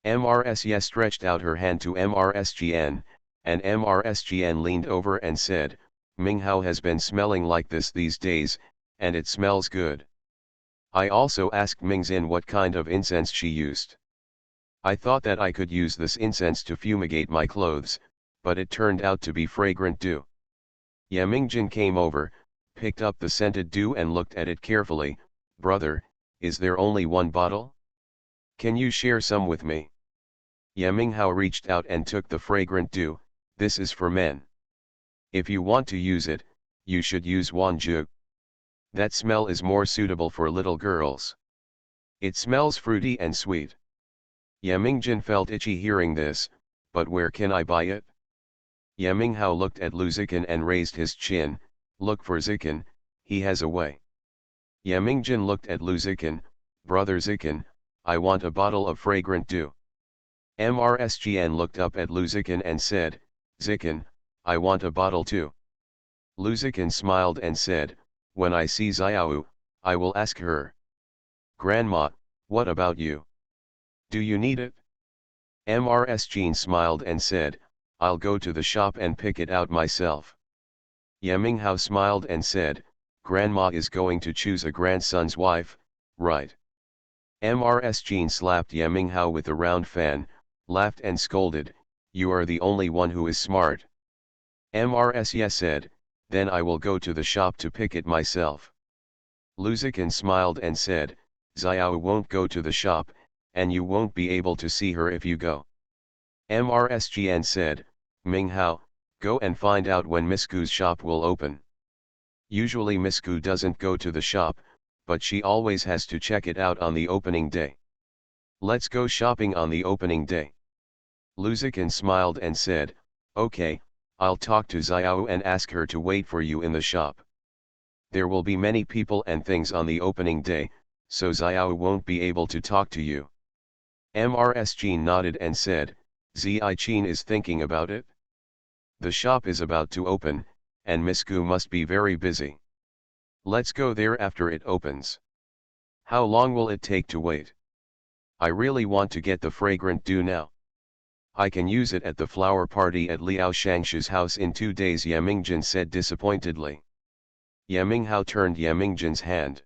MRSya stretched out her hand to MRSGN, and MRSGN leaned over and said, "Minghao has been smelling like this these days, and it smells good. I also asked Mingzin what kind of incense she used. I thought that I could use this incense to fumigate my clothes, but it turned out to be fragrant dew." Yemingjin came over, picked up the scented dew and looked at it carefully. "Brother, is there only one bottle? Can you share some with me?" Yeminghao reached out and took the fragrant dew. "This is for men. If you want to use it, you should use Wanju. That smell is more suitable for little girls. It smells fruity and sweet." Yemingjin felt itchy hearing this, "But where can I buy it?" Yeminghao looked at Luzikin and raised his chin. "Look for Zikin, he has a way." Yemingjin looked at Luzikin. "Brother Zikin, I want a bottle of fragrant dew." MRSGN looked up at Luzikin and said, "Zikin, I want a bottle too." Luzikin smiled and said, "When I see Xiao, I will ask her." "Grandma, what about you? Do you need it?" MRSGN smiled and said, "I'll go to the shop and pick it out myself." Yeminghao smiled and said, "Grandma is going to choose a grandson's wife, right?" MRSGN slapped Yeminghao with a round fan, laughed and scolded, "You are the only one who is smart." MRSya said, "Then I will go to the shop to pick it myself." Luzikin smiled and said, "Xiao won't go to the shop, and you won't be able to see her if you go." MRSGN said, "Minghao, go and find out when Miss Gu's shop will open. Usually Miss Gu doesn't go to the shop, but she always has to check it out on the opening day. Let's go shopping on the opening day. Luzikin smiled and said, okay, I'll talk to Xiao and ask her to wait for you in the shop. There will be many people and things on the opening day, so Xiao won't be able to talk to you. MRSG nodded and said, Ziqin is thinking about it? The shop is about to open, and Miss Gu must be very busy. Let's go there after it opens. How long will it take to wait? I really want to get the fragrant dew now. I can use it at the flower party at Liao Shangshu's house in 2 days, Yamingjian said disappointedly. Yaminghao turned Yamingjian's hand.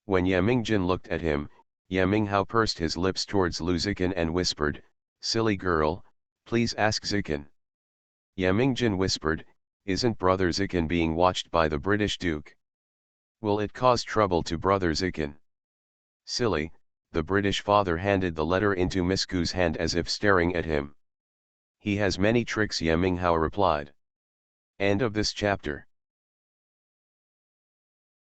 When Yamingjian looked at him, Yaminghao pursed his lips towards Lu Zikin and whispered, silly girl, please ask Zikin. Yamingjian whispered, isn't Brother Zikin being watched by the British Duke? Will it cause trouble to Brother Zikin? Silly, the British father handed the letter into Miss Gu's hand as if staring at him. He has many tricks, Yaminghao replied. End of this chapter.